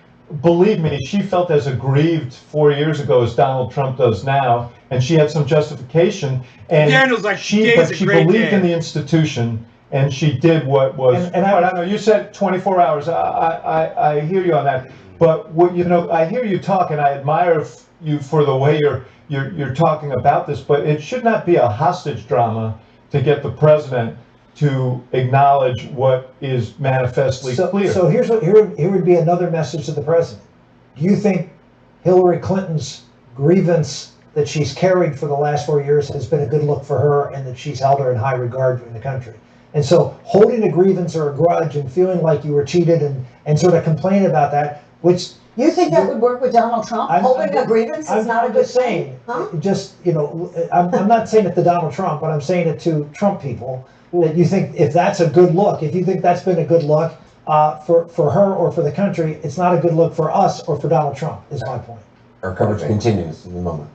Speaker 7: believe me, she felt as aggrieved 4 years ago as Donald Trump does now, and she had some justification. And
Speaker 1: Daniel's like,
Speaker 7: she
Speaker 1: "Today's a
Speaker 7: she
Speaker 1: great
Speaker 7: believed
Speaker 1: day."
Speaker 7: in the institution, and she did what was.
Speaker 6: And
Speaker 7: I don't know. You said 24 hours. I hear you on that. But what I hear you talk, and I admire you for the way you're talking about this. But it should not be a hostage drama to get the president to acknowledge what is manifestly clear.
Speaker 6: So here would be another message to the president. Do you think Hillary Clinton's grievance that she's carried for the last 4 years has been a good look for her, and that she's held her in high regard in the country? And so holding a grievance or a grudge and feeling like you were cheated and sort of complain about that, which
Speaker 9: You think that would work with Donald Trump? Holding a grievance is not a good thing? Huh?
Speaker 6: Just, I'm not saying it to Donald Trump, but I'm saying it to Trump people, that you think if that's a good look, if you think that's been a good look for her or for the country, it's not a good look for us or for Donald Trump, is my point.
Speaker 5: Our coverage continues in a moment.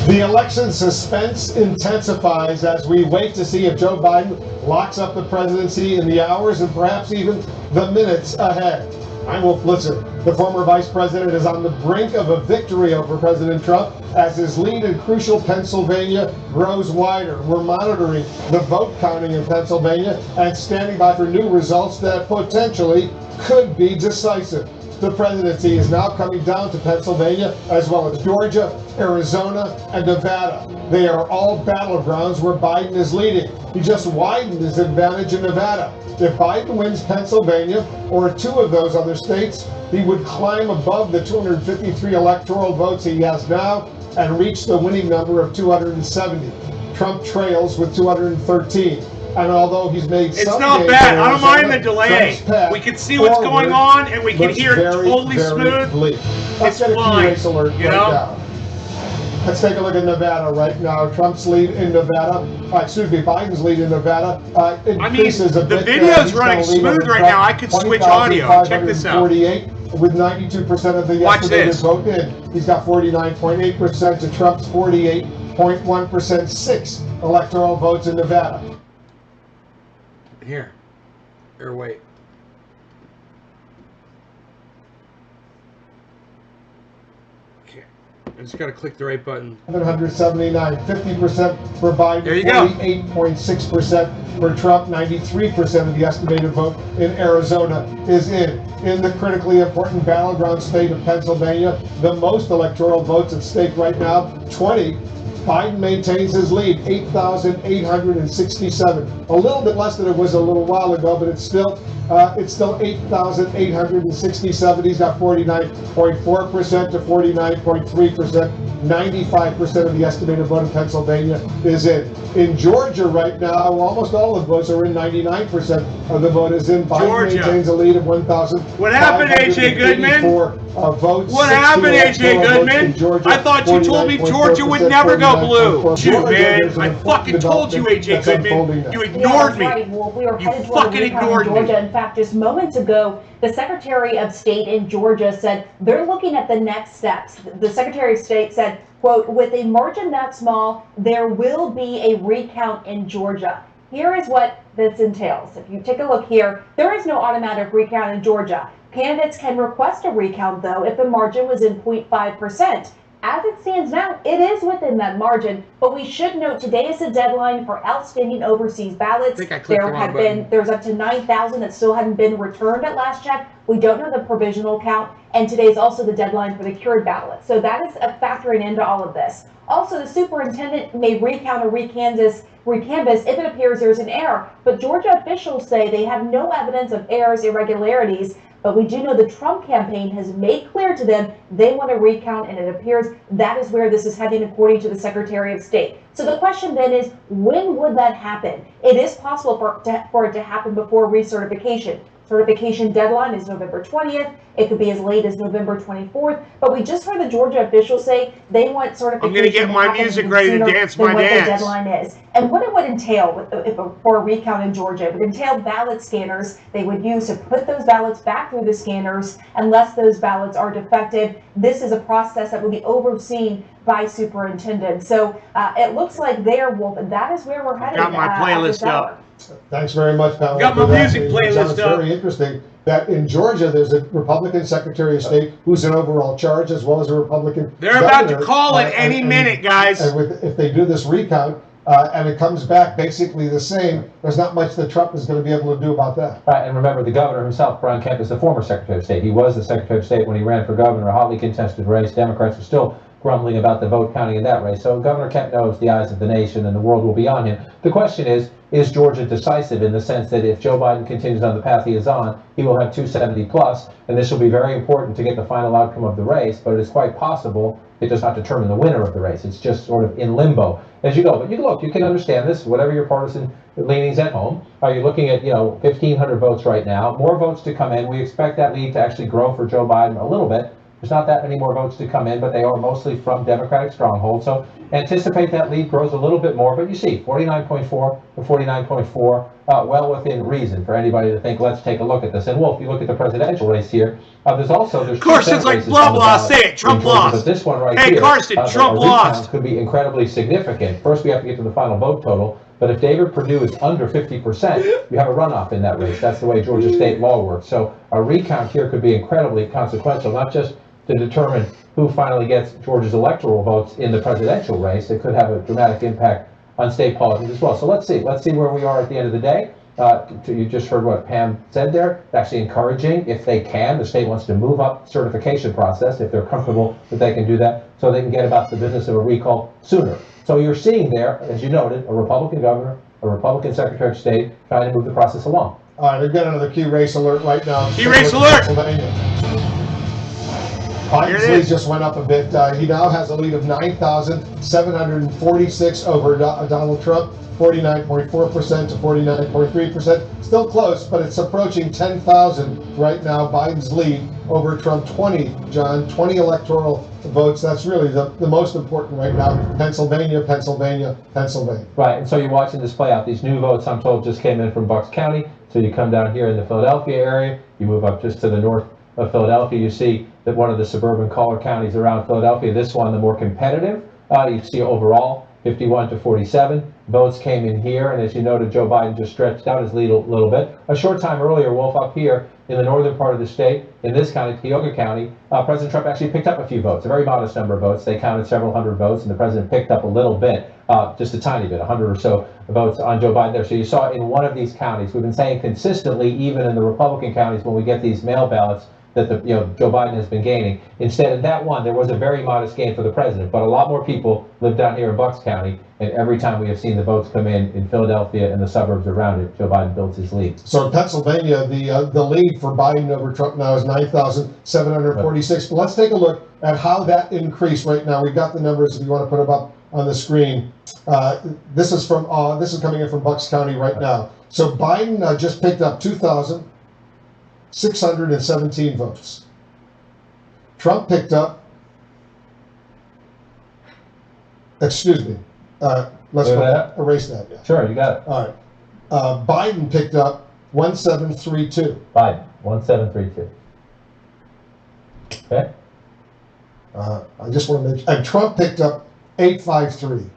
Speaker 2: The election suspense intensifies as we wait to see if Joe Biden locks up the presidency in the hours and perhaps even the minutes ahead. I'm Wolf Blitzer. The former vice president is on the brink of a victory over President Trump as his lead in crucial Pennsylvania grows wider. We're monitoring the vote counting in Pennsylvania and standing by for new results that potentially could be decisive. The presidency is now coming down to Pennsylvania, as well as Georgia, Arizona, and Nevada. They are all battlegrounds where Biden is leading. He just widened his advantage in Nevada. If Biden wins Pennsylvania or two of those other states, he would climb above the 253 electoral votes he has now and reach the winning number of 270. Trump trails with 213. And although he's made
Speaker 1: It's
Speaker 2: some
Speaker 1: not
Speaker 2: gains
Speaker 1: bad.
Speaker 2: in
Speaker 1: I don't mind the
Speaker 2: Arizona,
Speaker 1: delay.
Speaker 2: Trump's path
Speaker 1: We can see what's going
Speaker 2: forward
Speaker 1: on, and we can
Speaker 2: looks
Speaker 1: hear it
Speaker 2: very,
Speaker 1: totally
Speaker 2: very
Speaker 1: smooth.
Speaker 2: bleak. Let's
Speaker 1: It's
Speaker 2: get a
Speaker 1: fine,
Speaker 2: race alert
Speaker 1: you
Speaker 2: right
Speaker 1: know?
Speaker 2: now. Let's take a look at Nevada right now. Trump's lead in Nevada, Biden's lead in Nevada increases a
Speaker 1: the
Speaker 2: bit.
Speaker 1: video's
Speaker 2: He's
Speaker 1: running
Speaker 2: got a lead
Speaker 1: smooth
Speaker 2: over
Speaker 1: right
Speaker 2: Trump,
Speaker 1: now. I could switch audio. Check this out.
Speaker 2: 20,548 with 92% of the
Speaker 1: Watch
Speaker 2: estimated
Speaker 1: this.
Speaker 2: vote in. He's got 49.8% to Trump's 48.1%, 6 electoral votes in Nevada.
Speaker 1: Here, wait. Okay, I just gotta click the right button.
Speaker 2: 779, 50% for Biden,
Speaker 1: There you go.
Speaker 2: 48.6% for Trump, 93% of the estimated vote in Arizona is in. In the critically important battleground state of Pennsylvania, the most electoral votes at stake right now, 20. Biden maintains his lead, 8,867. A little bit less than it was a little while ago, but it's still 8,867. He's got 49.4% to 49.3%. 95% of the estimated vote in Pennsylvania is in. In Georgia right now, almost all of the votes are in. 99% of the vote is in. Biden
Speaker 1: Georgia.
Speaker 2: maintains a lead of 1,000.
Speaker 1: What happened, AJ Goodman?
Speaker 2: Votes.
Speaker 1: What happened,
Speaker 2: 60
Speaker 1: AJ
Speaker 2: electoral votes in
Speaker 1: Goodman?
Speaker 2: Georgia,
Speaker 1: I thought you told me Georgia would never go blue.
Speaker 2: 49.4%.
Speaker 1: Shoot, man.
Speaker 2: There's an
Speaker 1: I
Speaker 2: important
Speaker 1: fucking told you,
Speaker 2: development
Speaker 1: AJ
Speaker 2: that's unfolding
Speaker 1: Goodman.
Speaker 2: now.
Speaker 1: You
Speaker 10: Yeah,
Speaker 1: ignored
Speaker 10: that's
Speaker 1: me.
Speaker 10: right. Well, we were
Speaker 1: You
Speaker 10: headed toward a
Speaker 1: fucking
Speaker 10: recount in
Speaker 1: ignored me.
Speaker 10: Georgia. In fact, just moments ago, the Secretary of State in Georgia said they're looking at the next steps. The Secretary of State said, quote, with a margin that small, there will be a recount in Georgia. Here is what this entails. If you take a look here, there is no automatic recount in Georgia. Candidates can request a recount, though, if the margin was in 0.5%. as it stands now, it is within that margin, but we should note today is the deadline for outstanding overseas ballots.
Speaker 1: I think I clicked the wrong button.
Speaker 10: There's up to 9,000 that still haven't been returned at last check. We don't know the provisional count, and today is also the deadline for the cured ballots. So that is factoring into all of this. Also, the superintendent may recount or recanvass if it appears there's an error, but Georgia officials say they have no evidence of errors, irregularities. But we do know the Trump campaign has made clear to them they want to recount, and it appears that is where this is heading according to the Secretary of State. So the question then is, when would that happen? It is possible for it to happen before recertification. Certification deadline is November 20th. It could be as late as November 24th. But we just heard the Georgia officials say they want certification.
Speaker 1: I'm going to get my music ready to dance my dance.
Speaker 10: The deadline is. And what it would entail for a recount in Georgia, it would entail ballot scanners they would use to put those ballots back through the scanners unless those ballots are defective. This is a process that will be overseen by superintendent. So it looks like there, Wolf, and that is where we're headed.
Speaker 1: Got my playlist up.
Speaker 2: Thanks very much, Pamela.
Speaker 1: Got my music playlist
Speaker 2: It's
Speaker 1: up.
Speaker 2: very interesting that in Georgia there's a Republican Secretary of State who's in overall charge, as well as a Republican.
Speaker 1: They're about to
Speaker 2: governor,
Speaker 1: call it any minute, guys.
Speaker 2: And if they do this recount and it comes back basically the same, there's not much that Trump is going to be able to do about that.
Speaker 3: Right, and remember the governor himself, Brian Kemp, is the former Secretary of State. He was the Secretary of State when he ran for governor, a hotly contested race. Democrats are still grumbling about the vote counting in that race. So Governor Kemp knows the eyes of the nation and the world will be on him. The question is Georgia decisive in the sense that if Joe Biden continues on the path he is on, he will have 270 plus, and this will be very important to get the final outcome of the race, but it is quite possible it does not determine the winner of the race. It's just sort of in limbo as you go. But you can understand this, whatever your partisan leanings at home. You're looking at, 1,500 votes right now, more votes to come in. We expect that lead to actually grow for Joe Biden a little bit. There's not that many more votes to come in, but they are mostly from Democratic strongholds. So anticipate that lead grows a little bit more, but you see 49.4 to 49.4, well within reason for anybody to think, let's take a look at this. And Wolf, you look at the presidential race here, there's
Speaker 1: of course, it's like blah, blah, say it, Trump lost.
Speaker 3: But this one right
Speaker 1: here, Carson, Trump lost.
Speaker 3: Could be incredibly significant. First, we have to get to the final vote total. But if David Perdue is under 50%, you have a runoff in that race. That's the way Georgia state law works. So a recount here could be incredibly consequential, not just to determine who finally gets Georgia's electoral votes in the presidential race. It could have a dramatic impact on state politics as well. So let's see where we are at the end of the day. You just heard what Pam said there. It's actually encouraging if they can. The state wants to move up certification process if they're comfortable that they can do that, so they can get about the business of a recall sooner. So you're seeing there, as you noted, a Republican governor, a Republican Secretary of State trying to move the process along.
Speaker 2: All right, we've got another key race alert right now.
Speaker 1: Key race alert!
Speaker 2: Biden's lead just went up a bit. He now has a lead of 9,746 over Donald Trump, 49.4% to 49.3%. Still close, but it's approaching 10,000 right now. Biden's lead over Trump, 20 electoral votes. That's really the most important right now. Pennsylvania.
Speaker 3: Right, and so you're watching this play out. These new votes, I'm told, just came in from Bucks County. So you come down here in the Philadelphia area, you move up just to the north of Philadelphia, you see that one of the suburban collar counties around Philadelphia, this one the more competitive, you see overall 51 to 47 votes came in here, and as you noted, Joe Biden just stretched out his lead a little bit. A short time earlier, Wolf, up here in the northern part of the state, in this county, Tioga County, President Trump actually picked up a few votes, a very modest number of votes. They counted several hundred votes, and the president picked up a little bit, just a tiny bit, 100 or so votes on Joe Biden there. So you saw in one of these counties, we've been saying consistently, even in the Republican counties, when we get these mail ballots, that Joe Biden has been gaining. Instead, in that one, there was a very modest gain for the president, but a lot more people live down here in Bucks County, and every time we have seen the votes come in Philadelphia and the suburbs around it, Joe Biden builds his lead.
Speaker 2: So in Pennsylvania, the lead for Biden over Trump now is 9,746. But let's take a look at how that increased right now. We've got the numbers if you want to put them up on the screen. This is coming in from Bucks County right now. So Biden just picked up 2,617 votes. Trump picked up, let's erase that. Yeah.
Speaker 3: Sure, you got it.
Speaker 2: All right. Biden picked up 1732.
Speaker 3: Biden, 1732. Okay.
Speaker 2: I just want to mention, and Trump picked up 853.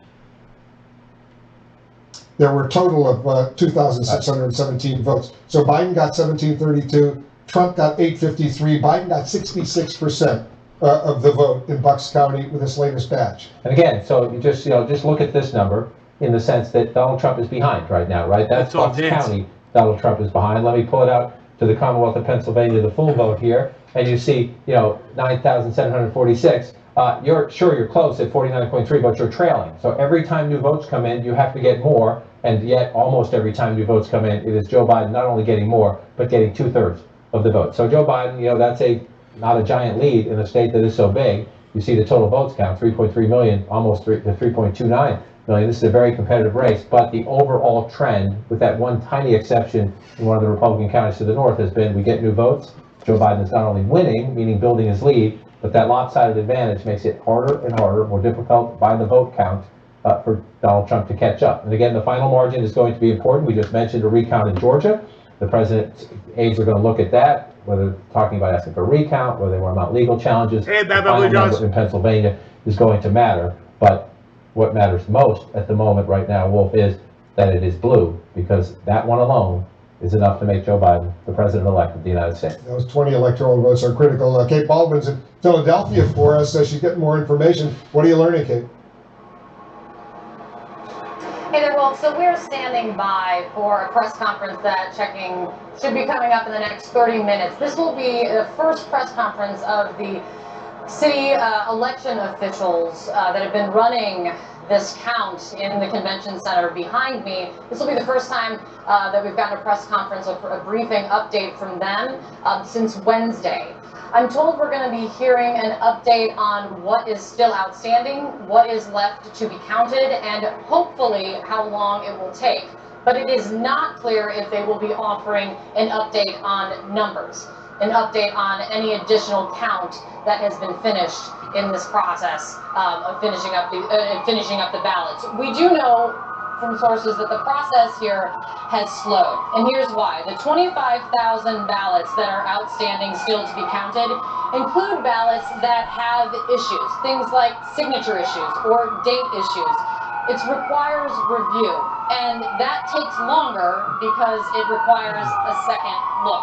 Speaker 2: There were a total of 2,617 votes. So Biden got 1732, Trump got 853, Biden got 66% of the vote in Bucks County with this latest batch.
Speaker 3: And again, so you just look at this number in the sense that Donald Trump is behind right now, right? That's
Speaker 1: It's all
Speaker 3: Bucks
Speaker 1: dancing.
Speaker 3: County. Donald Trump is behind. Let me pull it out to the Commonwealth of Pennsylvania, the full vote here, and you see, 9,746. You're close at 49.3, but you're trailing. So every time new votes come in, you have to get more, and yet almost every time new votes come in, it is Joe Biden not only getting more, but getting 2/3 of the vote. So Joe Biden, that's not a giant lead in a state that is so big. You see the total votes count, 3.3 million, almost 3.29 million. This is a very competitive race, but the overall trend, with that one tiny exception in one of the Republican counties to the north, has been we get new votes. Joe Biden is not only winning, meaning building his lead, but that lopsided advantage makes it harder and harder, more difficult by the vote count for Donald Trump to catch up. And again, the final margin is going to be important. We just mentioned a recount in Georgia. The president's aides are going to look at that, whether talking about asking for a recount, whether they want to mount legal challenges.
Speaker 1: Hey,
Speaker 3: The final number in Pennsylvania is going to matter. But what matters most at the moment right now, Wolf, is that it is blue, because that one alone is enough to make Joe Biden the president-elect of the United States.
Speaker 2: Those 20 electoral votes are critical. Kate Baldwin's in Philadelphia for us. She's getting more information. What are you learning, Kate?
Speaker 11: Hey there, Wolf. So we're standing by for a press conference that checking should be coming up in the next 30 minutes. This will be the first press conference of the city election officials that have been running this count in the convention center behind me. This will be the first time that we've gotten a press conference, a briefing update from them since Wednesday. I'm told we're going to be hearing an update on what is still outstanding, what is left to be counted, and hopefully how long it will take. But it is not clear if they will be offering an update on numbers, an update on any additional count that has been finished in this process of finishing up the ballots. We do know from sources that the process here has slowed, and here's why. The 25,000 ballots that are outstanding still to be counted include ballots that have issues, things like signature issues or date issues. It requires review, and that takes longer because it requires a second look.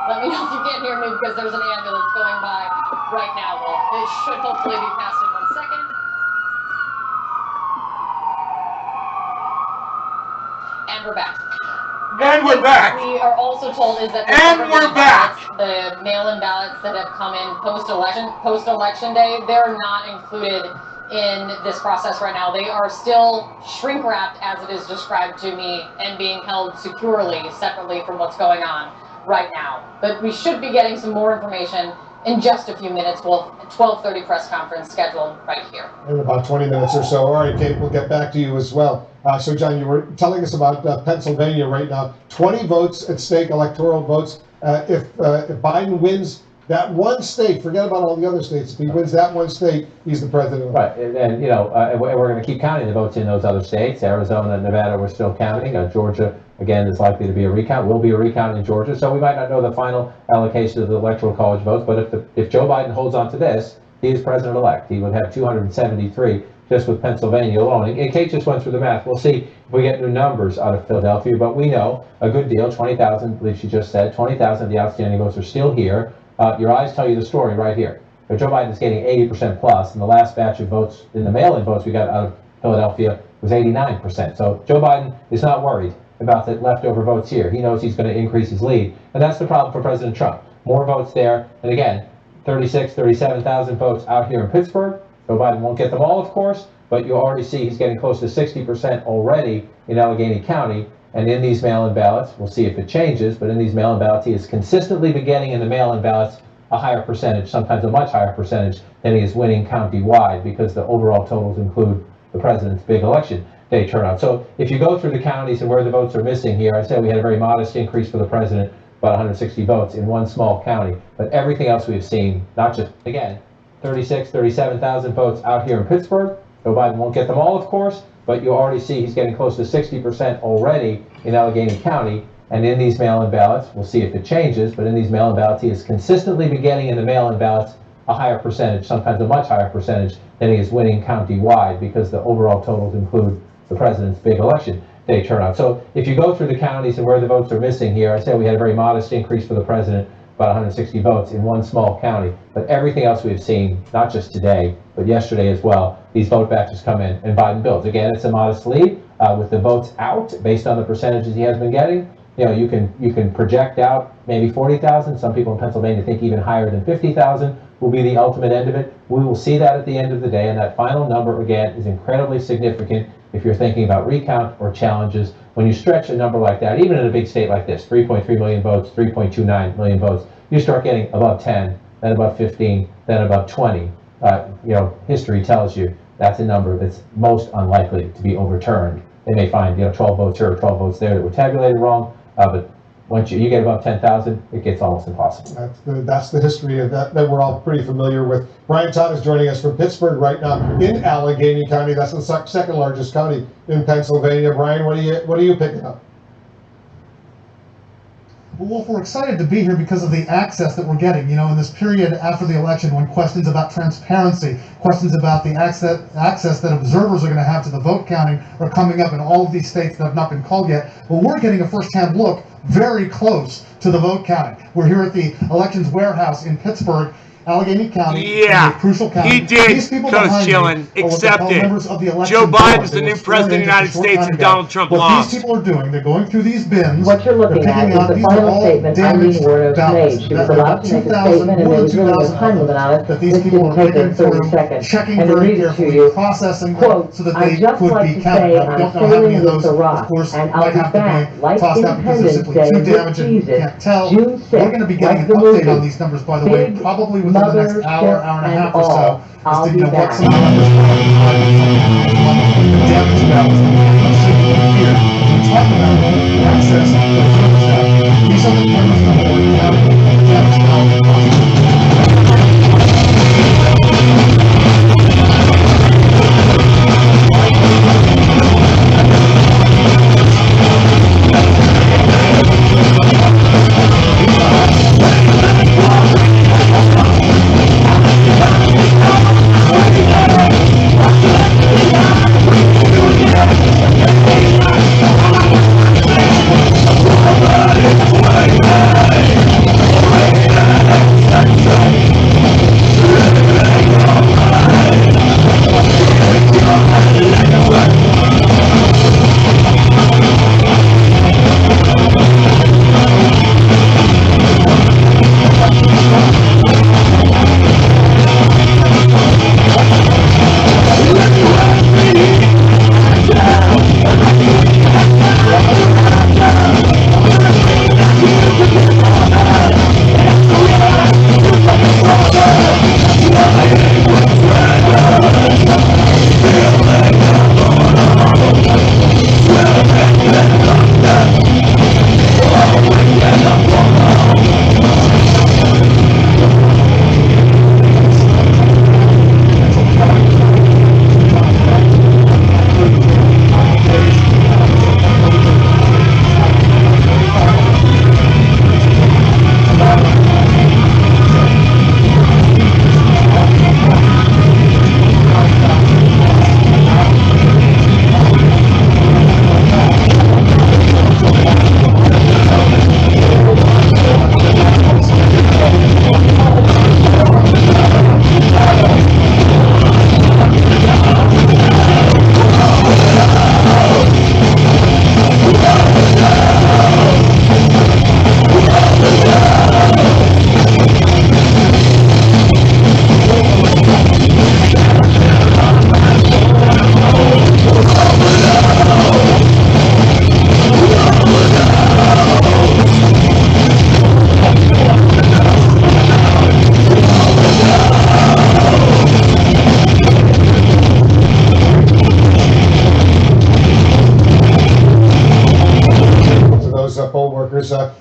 Speaker 11: Let me know if you can't hear me, because there's an ambulance going by right now. Well, it should hopefully be passed in 1 second. And we're back.
Speaker 1: And we're back.
Speaker 11: We are also told is that
Speaker 1: And we're back.
Speaker 11: The mail-in ballots that have come in post-election day, they're not included in this process right now. They are still shrink-wrapped, as it is described to me, and being held securely, separately from what's going on right now. But we should be getting some more information in just a few minutes. We'll 12:30 press conference scheduled right here.
Speaker 2: In about 20 minutes or so. All right, Kate, we'll get back to you as well. So, John, you were telling us about Pennsylvania right now. 20 votes at stake, electoral votes. If Biden wins that one state, forget about all the other states. If he wins that one state, he's the president.
Speaker 3: Right, and we're going to keep counting the votes in those other states. Arizona and Nevada, we're still counting. Georgia, again, is likely to be a recount. Will be a recount in Georgia. So we might not know the final allocation of the Electoral College votes, but if Joe Biden holds on to this, he is president-elect. He would have 273 just with Pennsylvania alone. And Kate just went through the math. We'll see if we get new numbers out of Philadelphia, but we know a good deal, 20,000, I believe she just said, 20,000 of the outstanding votes are still here. Your eyes tell you the story right here. But Joe Biden is getting 80% plus, and the last batch of votes, in the mail-in votes we got out of Philadelphia, was 89%. So Joe Biden is not worried about the leftover votes here. He knows he's going to increase his lead. And that's the problem for President Trump. More votes there. And again, 37,000 votes out here in Pittsburgh. Joe Biden won't get them all, of course, but you already see he's getting close to 60% already in Allegheny County. And in these mail-in ballots, we'll see if it changes, but in these mail-in ballots, he has consistently been getting in the mail-in ballots a higher percentage, sometimes a much higher percentage than he is winning county-wide, because the overall totals include the president's big election day turnout. So if you go through the counties and where the votes are missing here, I said we had a very modest increase for the president, about 160 votes in one small county, but everything else we've seen, not just, again, 37,000 votes out here in Pittsburgh. Joe Biden won't get them all, of course, but you already see he's getting close to 60% already in Allegheny County. And in these mail-in ballots, we'll see if it changes, but in these mail-in ballots, he has consistently been getting in the mail-in ballots a higher percentage, sometimes a much higher percentage than he is winning county-wide, because the overall totals include the president's big election day turnout. So if you go through the counties and where the votes are missing here, I said we had a very modest increase for the president, about about 160 votes in one small county. But everything else we've seen, not just today, but yesterday as well, these vote batches come in and Biden builds. Again, it's a modest lead with the votes out based on the percentages he has been getting. You know, you can project out maybe 40,000. Some people in Pennsylvania think even higher than 50,000 will be the ultimate end of it. We will see that at the end of the day, and that final number, again, is incredibly significant if you're thinking about recount or challenges. When you stretch a number like that, even in a big state like this, 3.3 million votes, 3.29 million votes, you start getting above 10, then above 15, then above 20. You know, history tells you that's a number that's most unlikely to be overturned. They may find, you know, 12 votes here or 12 votes there that were tabulated wrong, but once you get above 10,000, it gets almost impossible.
Speaker 2: That's the history of that we're all pretty familiar with. Brian Todd is joining us from Pittsburgh right now in Allegheny County. That's the second largest county in Pennsylvania. Brian, what are you picking up?
Speaker 12: Well, Wolf, we're excited to be here because of the access that we're getting. You know, in this period after the election, when questions about transparency, questions about the access that observers are going to have to the vote counting are coming up in all of these states that have not been called yet. Well, we're getting a first-hand look very close to the vote counting. We're here at the Elections Warehouse in Pittsburgh, Allegheny County, a crucial county.
Speaker 1: He did,
Speaker 12: These people
Speaker 1: Coach
Speaker 12: behind me
Speaker 1: Schilling,
Speaker 12: are what they
Speaker 1: accept
Speaker 12: call
Speaker 1: it.
Speaker 12: members of the election
Speaker 1: Joe
Speaker 12: board.
Speaker 1: Biden's
Speaker 12: They
Speaker 1: the
Speaker 12: were
Speaker 1: new
Speaker 12: sworn
Speaker 1: president of the
Speaker 12: in
Speaker 1: United
Speaker 12: just a short
Speaker 1: States
Speaker 12: time
Speaker 1: and
Speaker 12: ago.
Speaker 1: Donald Trump
Speaker 12: What
Speaker 1: lost.
Speaker 12: these people are doing, they're going through these bins.
Speaker 13: What you're looking
Speaker 12: they're
Speaker 13: at
Speaker 12: picking
Speaker 13: is
Speaker 12: out,
Speaker 13: the
Speaker 12: these are
Speaker 13: final
Speaker 12: all
Speaker 13: statement Eileen
Speaker 12: damaged
Speaker 13: Wuornos
Speaker 12: ballots.
Speaker 13: made. She was
Speaker 12: There are
Speaker 13: allowed to make a
Speaker 12: 2,000,
Speaker 13: statement, and
Speaker 12: more
Speaker 13: there
Speaker 12: than
Speaker 13: was really no
Speaker 12: 2,000
Speaker 13: time limit on it.
Speaker 12: that these
Speaker 13: This
Speaker 12: people
Speaker 13: didn't
Speaker 12: are
Speaker 13: take
Speaker 12: picking
Speaker 13: us 30
Speaker 12: through,
Speaker 13: seconds.
Speaker 12: checking
Speaker 13: And to
Speaker 12: very
Speaker 13: read it to
Speaker 12: carefully,
Speaker 13: you,
Speaker 12: processing them
Speaker 13: quote,
Speaker 12: so that
Speaker 13: I
Speaker 12: they
Speaker 13: just
Speaker 12: could
Speaker 13: like
Speaker 12: be
Speaker 13: to
Speaker 12: counted.
Speaker 13: say
Speaker 12: Now, we
Speaker 13: I'm
Speaker 12: don't know how many
Speaker 13: sailing
Speaker 12: of
Speaker 13: with
Speaker 12: those,
Speaker 13: the
Speaker 12: of
Speaker 13: rock,
Speaker 12: course,
Speaker 13: and I'll
Speaker 12: might
Speaker 13: be
Speaker 12: have to
Speaker 13: back,
Speaker 12: be
Speaker 13: like
Speaker 12: tossed out because they're
Speaker 13: Independence
Speaker 12: simply
Speaker 13: Day
Speaker 12: too
Speaker 13: with
Speaker 12: damaged and we
Speaker 13: Jesus,
Speaker 12: can't tell.
Speaker 13: June 6th,
Speaker 12: We're going to be getting
Speaker 13: like
Speaker 12: an
Speaker 13: the
Speaker 12: update
Speaker 13: movie.
Speaker 12: on these numbers, by the way,
Speaker 13: Big
Speaker 12: probably within the next
Speaker 13: mothership
Speaker 12: hour and a
Speaker 13: and
Speaker 12: half or so,
Speaker 13: all.
Speaker 12: as
Speaker 13: I'll
Speaker 12: to,
Speaker 13: be
Speaker 12: you know, what
Speaker 13: back.
Speaker 12: some of the numbers are. The damaged ballots that we can see here. We talk about access to the observer staff. These are the members of the board who have damaged ballots.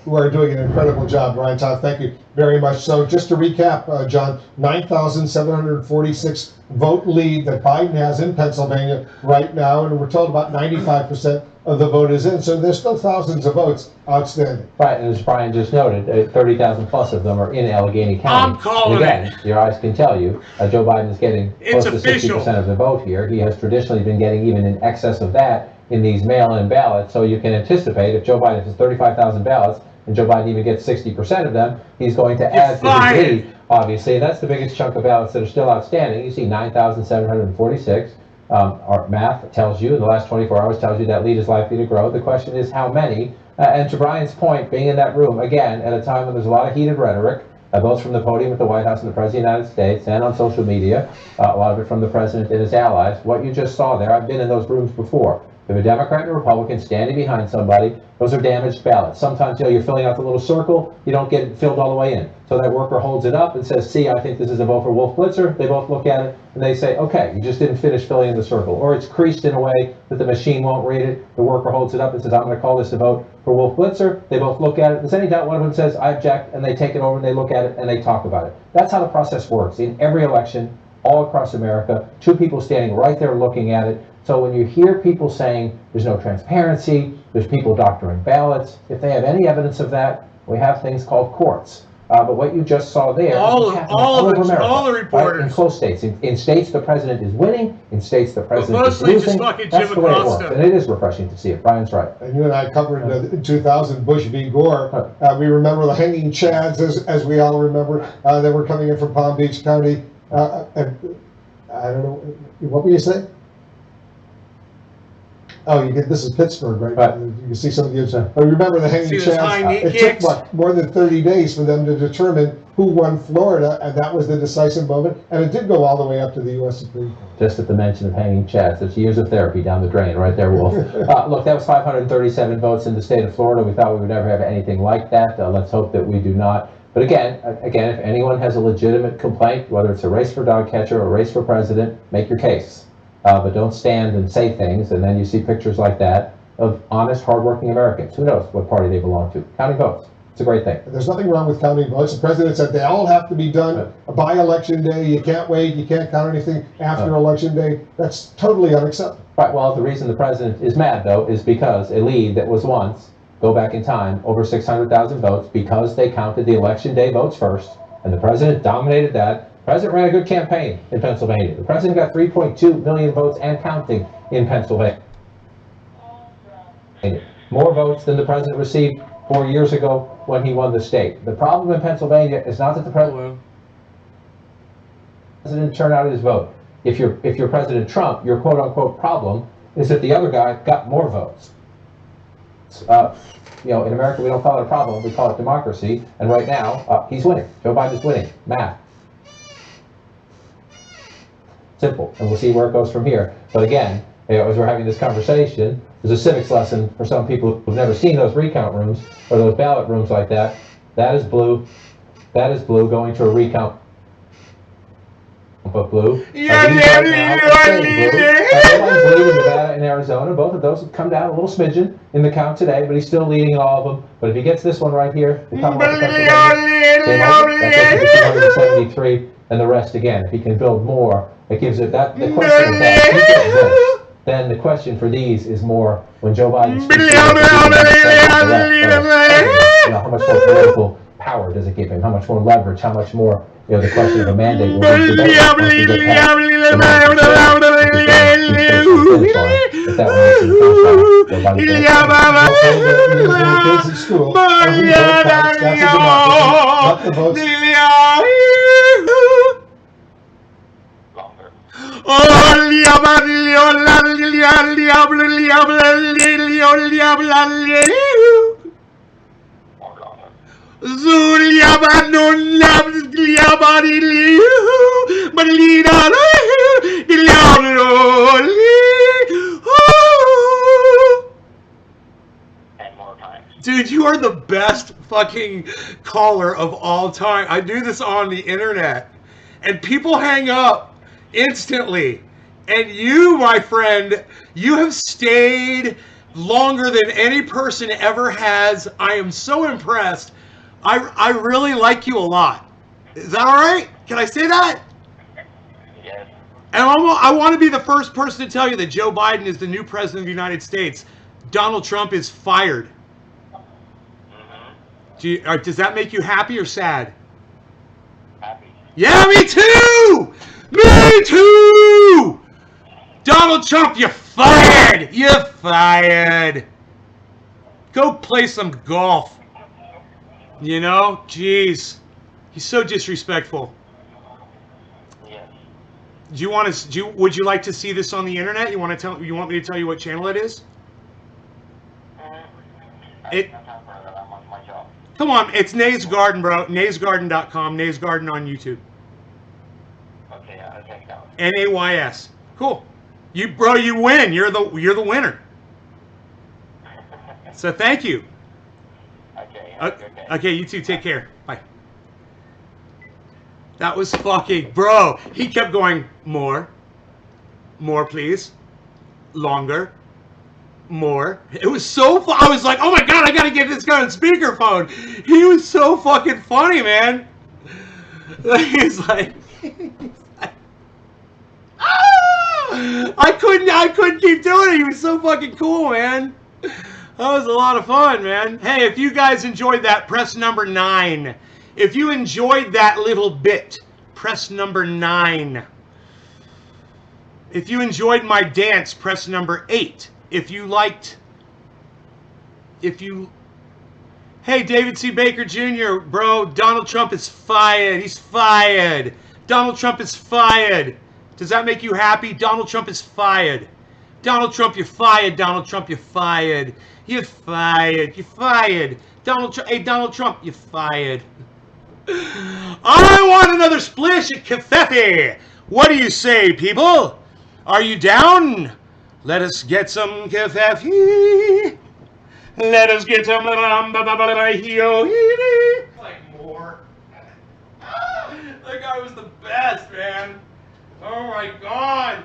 Speaker 12: Who are doing an incredible job. Brian Todd, thank you very much. So just to recap, John, 9,746 vote lead that Biden has in Pennsylvania right now, and we're told about 95% of the vote is in. So there's still thousands of votes outstanding.
Speaker 3: Right, and as Brian just noted, 30,000 plus of them are in Allegheny County.
Speaker 1: I'm calling
Speaker 3: and again, your eyes can tell you, Joe Biden is getting close to 60% of the vote here. He has traditionally been getting even in excess of that in these mail-in ballots. So you can anticipate if Joe Biden has 35,000 ballots, and Joe Biden even gets 60% of them, he's going to add to his
Speaker 1: fired.
Speaker 3: lead, obviously. And that's the biggest chunk of ballots that are still outstanding. You see 9,746. Our math tells you, in the last 24 hours, tells you that lead is likely to grow. The question is how many? And to Brian's point, being in that room, again, at a time when there's a lot of heated rhetoric, both from the podium at the White House and the President of the United States and on social media, a lot of it from the President and his allies, what you just saw there, I've been in those rooms before. If a Democrat and a Republican standing behind somebody, those are damaged ballots. Sometimes, you're filling out the little circle, you don't get it filled all the way in. So that worker holds it up and says, see, I think this is a vote for Wolf Blitzer. They both look at it and they say, okay, you just didn't finish filling in the circle. Or it's creased in a way that the machine won't read it. The worker holds it up and says, I'm going to call this a vote for Wolf Blitzer. They both look at it. There's any doubt one of them says, I object, and they take it over and they look at it and they talk about it. That's how the process works in every election all across America. Two people standing right there looking at it. So when you hear people saying there's no transparency, there's people doctoring ballots, if they have any evidence of that, we have things called courts. But what you just saw there,
Speaker 1: all the reporters,
Speaker 3: right? In close states, in states the president is winning, in states the president is losing.
Speaker 1: Just fucking
Speaker 3: That's
Speaker 1: Jim
Speaker 3: the way it
Speaker 1: Acosta.
Speaker 3: works, and it is refreshing to see it. Brian's right.
Speaker 2: And you and I covered in 2000 Bush v. Gore. We remember the hanging chads, as we all remember. They were coming in from Palm Beach County. And, I don't know, what were you saying? Oh, this is Pittsburgh, right? You can see some of the other. But remember the hanging chads? It took more than 30 days for them to determine who won Florida, and that was the decisive moment. And it did go all the way up to the U.S. Supreme Court.
Speaker 3: Just at the mention of hanging chads, that's years of therapy down the drain, right there, Wolf. Look, that was 537 votes in the state of Florida. We thought we would never have anything like that. Let's hope that we do not. But again, if anyone has a legitimate complaint, whether it's a race for dog catcher or a race for president, make your case. But don't stand and say things, and then you see pictures like that of honest, hardworking Americans. Who knows what party they belong to? Counting votes. It's a great thing.
Speaker 2: There's nothing wrong with counting votes. The president said they all have to be done by election day. You can't wait. You can't count anything after election day. That's totally unacceptable.
Speaker 3: Right. Well, the reason the president is mad, though, is because a lead that was once, go back in time, over 600,000 votes, because they counted the election day votes first, and the president dominated that. The president ran a good campaign in Pennsylvania. The president got 3.2 million votes and counting in Pennsylvania. More votes than the president received 4 years ago when he won the state. The problem in Pennsylvania is not that the president turned out his vote. If you're President Trump, your quote-unquote problem is that the other guy got more votes. In America, we don't call it a problem, we call it democracy. And right now, he's winning. Joe Biden is winning. Math. Simple. And we'll see where it goes from here. But again, as we're having this conversation, there's a civics lesson for some people who've never seen those recount rooms or those ballot rooms like that. That is blue. That is blue going to a recount of blue. Everybody's leading Nevada and Arizona. Both of those have come down a little smidgen in the count today, but he's still leading all of them. But if he gets this one right here, the Commonwealth of Pennsylvania, that's 273, and the rest again. If he can build more, it gives it that. The question is that then the question for these is more when Joe Biden speaks. How much more political power does it give him? How much more leverage? How much more? The question of a mandate will be
Speaker 1: Dude, you are the best fucking caller of all time. I do this on the internet, and people hang up instantly. And you, my friend, you have stayed longer than any person ever has. I am so impressed. I really like you a lot. Is that all right? Can I say that?
Speaker 13: Yes.
Speaker 1: And I want to be the first person to tell you that Joe Biden is the new president of the United States. Donald Trump is fired. Does that make you happy or sad?
Speaker 13: Happy.
Speaker 1: Yeah, me too! Me too! Donald Trump, you're fired! You're fired! Go play some golf. You know, jeez, he's so disrespectful.
Speaker 13: Yes.
Speaker 1: Do you want to? Would you like to see this on the internet? You want to tell? You want me to tell you what channel it is? It. Come on, it's Nays Garden, bro. NaysGarden.com. Nays Garden on YouTube.
Speaker 13: Okay, I'll check it out.
Speaker 1: NAYS. Cool. You win. You're the winner. So thank you.
Speaker 13: Okay.
Speaker 1: Okay, you too. Take care. Bye. That was fucking, bro. He kept going, more, please, longer, more. It was so I was like, oh my god, I gotta get this guy on speakerphone. He was so fucking funny, man. He's like, ah! I couldn't keep doing it. He was so fucking cool, man. That was a lot of fun, man. Hey, if you guys enjoyed that, press number 9. If you enjoyed that little bit, press number 9. If you enjoyed my dance, press number 8. Hey, David C. Baker Jr., bro, Donald Trump is fired. He's fired. Donald Trump is fired. Does that make you happy? Donald Trump is fired. Donald Trump, you're fired. Donald Trump, you're fired. You're fired. You're fired. Hey, Donald Trump, you're fired. I want another splish at Covfefe. What do you say, people? Are you down? Let us get some Covfefe. Let us get some like more. That guy was the best, man. Oh my god.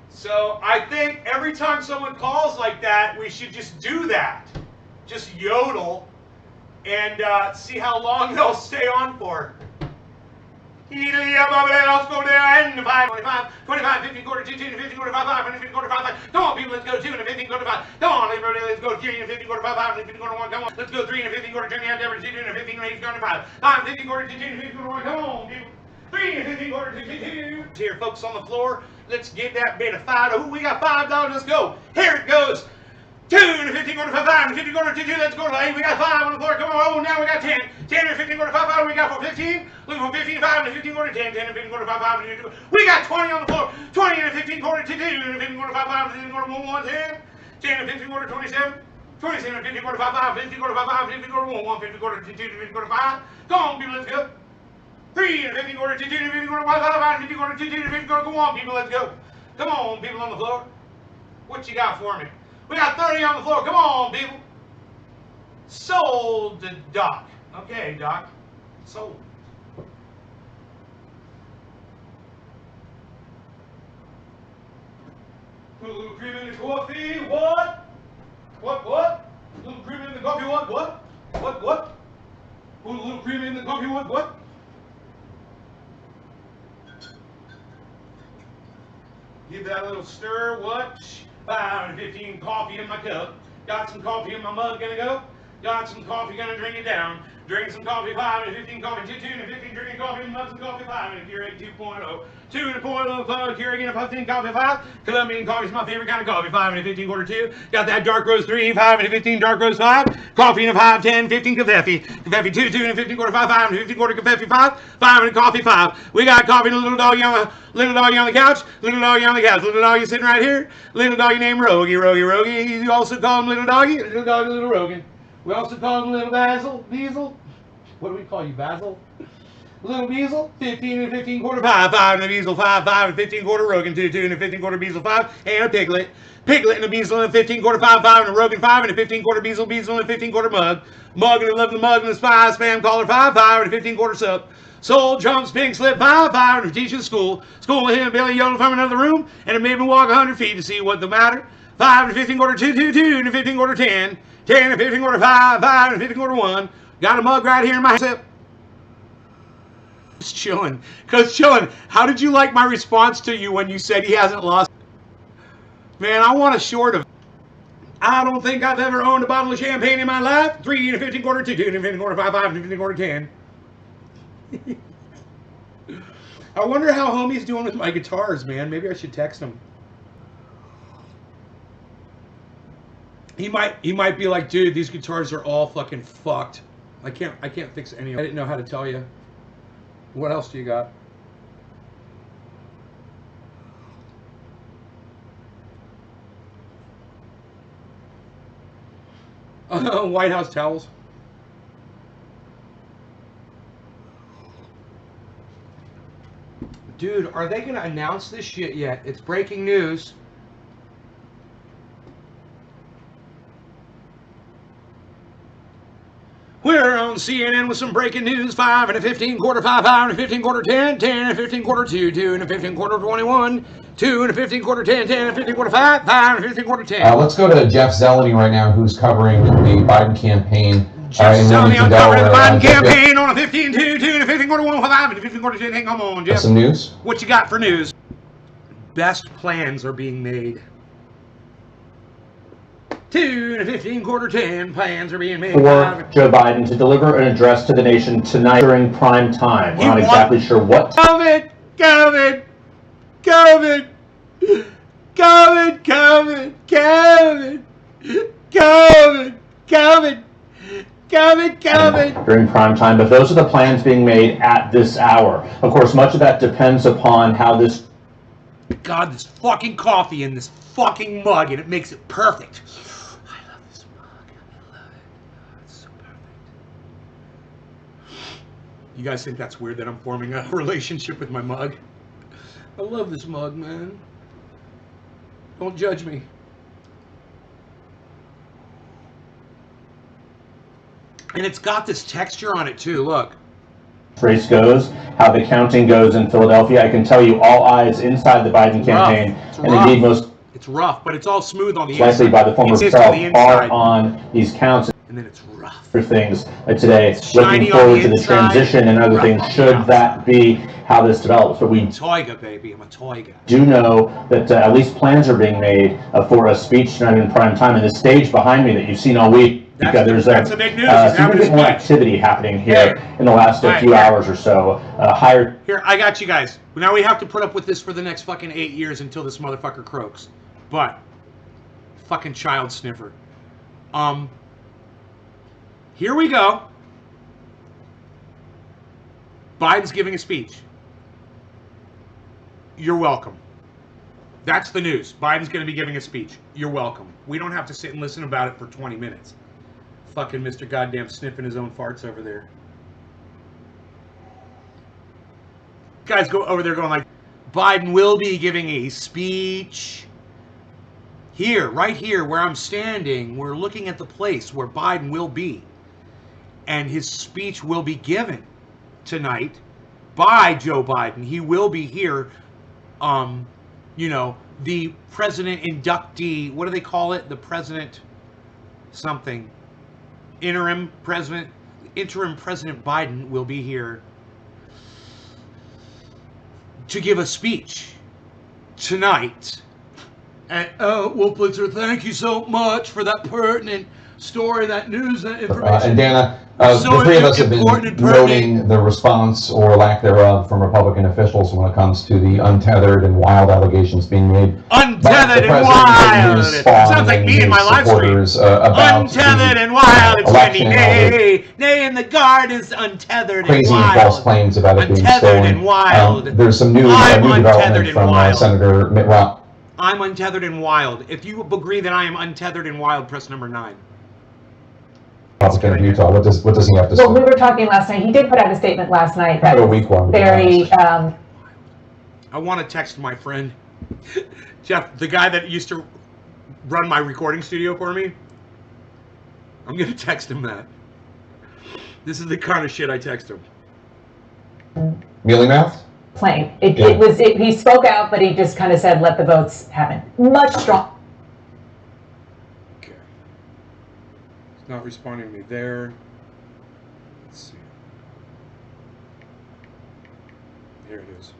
Speaker 1: So I think every time someone calls like that, we should just do that. Just yodel and see how long they'll stay on for. Let's go there, 25, 50, quarter, 2, 50, quarter, 5, 50, quarter, 5. Come on, people, let's go 2 and 50, quarter, 5. Come on, everybody, let's go 3 and 50, quarter, 5, 50, quarter, 1. Come on, let's go 3 and 50, quarter, 2 and 50, 2 and 50, quarter, 5. 5, 50, quarter, 2 and 50, quarter, 1. Come on, people. 3 and 50, quarter, 2. Here, folks on the floor, let's get that bit of $5. Ooh, we got $5. Let's go. Here it goes. 2 and 50, quarter, 5, 5 and 50, quarter, 2. Let's go. Hey, we got 5 on the floor. Come on. Oh, now we got 10. 10 and 50, quarter, 5, 5. We got for 15. Looking for 15, 5 and 15, quarter, 10. 10 and 15, quarter, 5, 5 and 15. We got 20 on the floor. 20 and 15, quarter, 2. 2 and 15, quarter, 5, 5 and 15, quarter, 1, 1, 10. 10 and 15, quarter, 27. 27 and 50, quarter, 5, 5, 50, quarter, 5, 5, 50, quarter, 1, 1, 50, quarter, 2, 2, 50, quarter, 5. Come on, people, let's go. 3 and 50, quarter, 2, 2 and 50, quarter, 5, 5 and 50, quarter, 2, 2 and 50, quarter, come on, people, let's go. Come on, people on the floor. What you got for me? We got 30 on the floor. Come on, people. Sold to Doc. Okay, Doc. Sold. Put a little cream in the coffee. What? What? A little cream in the coffee. What? What? Put a little cream in the coffee. What? Give that a little stir. What? 5 and 15 coffee in my cup. Got some coffee in my mug. Gonna go. Got some coffee. Gonna drink it down. Drink some coffee. 5 and 15 coffee. 2 and 15 drinking coffee. Mug some coffee. 5 and Keurig 2.0. 2 and a 0.0 Keurig and a 15 coffee. 5. Colombian coffee is my favorite kind of coffee. 5 and a 15 quarter 2. Got that dark roast 3. 5 and a 15 dark roast 5. Coffee and a 5, 10, 15 Covfefe. Covfefe 2. 2 and a 15 quarter 5. 5 and a 15 quarter Covfefe 5. 5 and a coffee 5. We got coffee and a little doggy on the couch. Little doggy on the couch. Little doggy sitting right here. Little doggy named Rogie. You also call him Little Doggy. Little doggy, Little Rogan. We also call him Little Basil. What do we call you, Basil? Little Beazle, 15 and 15 quarter 5, 5 and a Beazle 5, 5 and 15 quarter Rogan 2, 2 and a 15 quarter Beazle 5, and a Piglet. Piglet and a Beazle and a 15 quarter 5, 5 and a Rogan 5 and a 15 quarter Beazle and a 15 quarter Mug. Mug and a lovely mug and a spy spam caller 5, 5 and a 15 quarter Sup. Soul jumps pink slip 5, 5 and a teacher school. School with him Billy yodel from another room, and it made me walk 100 feet to see what the matter. 5 and a 15 quarter 2, 2 and a 15 quarter 10, 10 and a 15 quarter 5, 5 and a 15 quarter 1. Got a mug right here in my sip. Just chilling. How did you like my response to you when you said he hasn't lost? Man, I want a short of. I don't think I've ever owned a bottle of champagne in my life. 3 and a 15 quarter 2, 2 and a 15 quarter 5, 5 and a 15 quarter 10. I wonder how homie's doing with my guitars, man. Maybe I should text him. He might be like, dude, these guitars are all fucking fucked. I can't fix any of them. I didn't know how to tell you. What else do you got? White House towels. Dude, are they gonna announce this shit yet? It's breaking news. We're on CNN with some breaking news. 5 and a 15 quarter, 5 and a 15 quarter, 10, 10 and a 15 quarter, 2, 2 and a 15 quarter, 21, 2 and a 15 quarter, 10, 10 and a 15 quarter, 5, 5 and a 15 quarter, 10.
Speaker 14: Let's go to Jeff Zeleny right now, who's covering the Biden campaign.
Speaker 1: Jeff Zeleny on covering the Biden campaign on a 15, 2, 2 and a 15 quarter, 1, 5 and a 15 quarter, 10, 10. Come on, Jeff.
Speaker 14: Some news?
Speaker 1: What you got for news? Best plans are being made. 2 and a 15 quarter, 10 plans are being made.
Speaker 15: For Joe Biden to deliver an address to the nation tonight during prime time. We're not exactly sure what.
Speaker 1: COVID, COVID, COVID, COVID, COVID, COVID, COVID, COVID, COVID, COVID.
Speaker 15: During prime time, but those are the plans being made at this hour. Of course, much of that depends upon how this.
Speaker 1: God, this fucking coffee in this fucking mug, and it makes it perfect. I love this mug. I love it. Oh, it's so perfect. You guys think that's weird that I'm forming a relationship with my mug? I love this mug, man. Don't judge me. And it's got this texture on it too, look.
Speaker 15: Race goes, how the counting goes in Philadelphia. I can tell you all eyes inside the Biden campaign, and indeed most.
Speaker 1: It's rough, but it's all smooth on the
Speaker 15: likely
Speaker 1: inside.
Speaker 15: by the former
Speaker 1: It's
Speaker 15: self are on these counts.
Speaker 1: And then it's rough.
Speaker 15: For things today,
Speaker 1: shiny
Speaker 15: looking
Speaker 1: on
Speaker 15: forward
Speaker 1: the
Speaker 15: to the
Speaker 1: inside,
Speaker 15: transition and other
Speaker 1: rough
Speaker 15: things.
Speaker 1: on the
Speaker 15: Should
Speaker 1: outside.
Speaker 15: that be how this develops? But we
Speaker 1: Toyga, baby. I'm a Toyga.
Speaker 15: do know that at least plans are being made for a speech tonight in prime time. And the stage behind me that you've seen all week. Because there's
Speaker 1: that's the big news. He's having
Speaker 15: significant
Speaker 1: his
Speaker 15: more
Speaker 1: speech.
Speaker 15: activity happening here in the last
Speaker 1: Right,
Speaker 15: few
Speaker 1: here.
Speaker 15: hours or so. Higher.
Speaker 1: Here, I got you guys. Now we have to put up with this for the next fucking 8 years until this motherfucker croaks. But, fucking child sniffer. Here we go. Biden's giving a speech. You're welcome. That's the news. Biden's going to be giving a speech. You're welcome. We don't have to sit and listen about it for 20 minutes. Fucking Mr. Goddamn sniffing his own farts over there. Guys go over there going like, Biden will be giving a speech. Here, right here where I'm standing, we're looking at the place where Biden will be. And his speech will be given tonight by Joe Biden. He will be here. You know, the president inductee, what do they call it? The president something. Interim President Biden will be here to give a speech tonight. And, well, Blitzer, thank you so much for that pertinent story, that news, that information.
Speaker 14: And Dana,
Speaker 1: So
Speaker 14: the three of us have been
Speaker 1: important and pertinent.
Speaker 14: noting the response or lack thereof from Republican officials when it comes to the untethered and wild allegations being made.
Speaker 1: Untethered and wild. Sounds like me in my live stream.
Speaker 14: About
Speaker 1: Untethered
Speaker 14: the
Speaker 1: and wild. It's
Speaker 14: election
Speaker 1: Wendy.
Speaker 14: and all the
Speaker 1: Nay, in the gardens, untethered and
Speaker 14: crazy and
Speaker 1: wild.
Speaker 14: false claims about it being
Speaker 1: Untethered
Speaker 14: stolen.
Speaker 1: and wild.
Speaker 14: There's some new
Speaker 1: I'm
Speaker 14: new
Speaker 1: untethered
Speaker 14: development
Speaker 1: and
Speaker 14: from
Speaker 1: wild.
Speaker 14: Senator Mitt Romney.
Speaker 1: I'm untethered and wild. If you agree that I am untethered and wild, press number 9.
Speaker 14: Republican of Utah. What does he have to say?
Speaker 10: Well, we were talking last night. He did put out a statement last night that
Speaker 14: Had a weak one, to be
Speaker 10: very.
Speaker 1: I want to text my friend Jeff, the guy that used to run my recording studio for me. I'm gonna text him that. This is the kind of shit I text him.
Speaker 14: Mealy mouth?
Speaker 10: Plain. He spoke out, but he just kind of said, "Let the votes happen." Much strong.
Speaker 1: Okay. He's not responding to me there. Let's see. Here it is.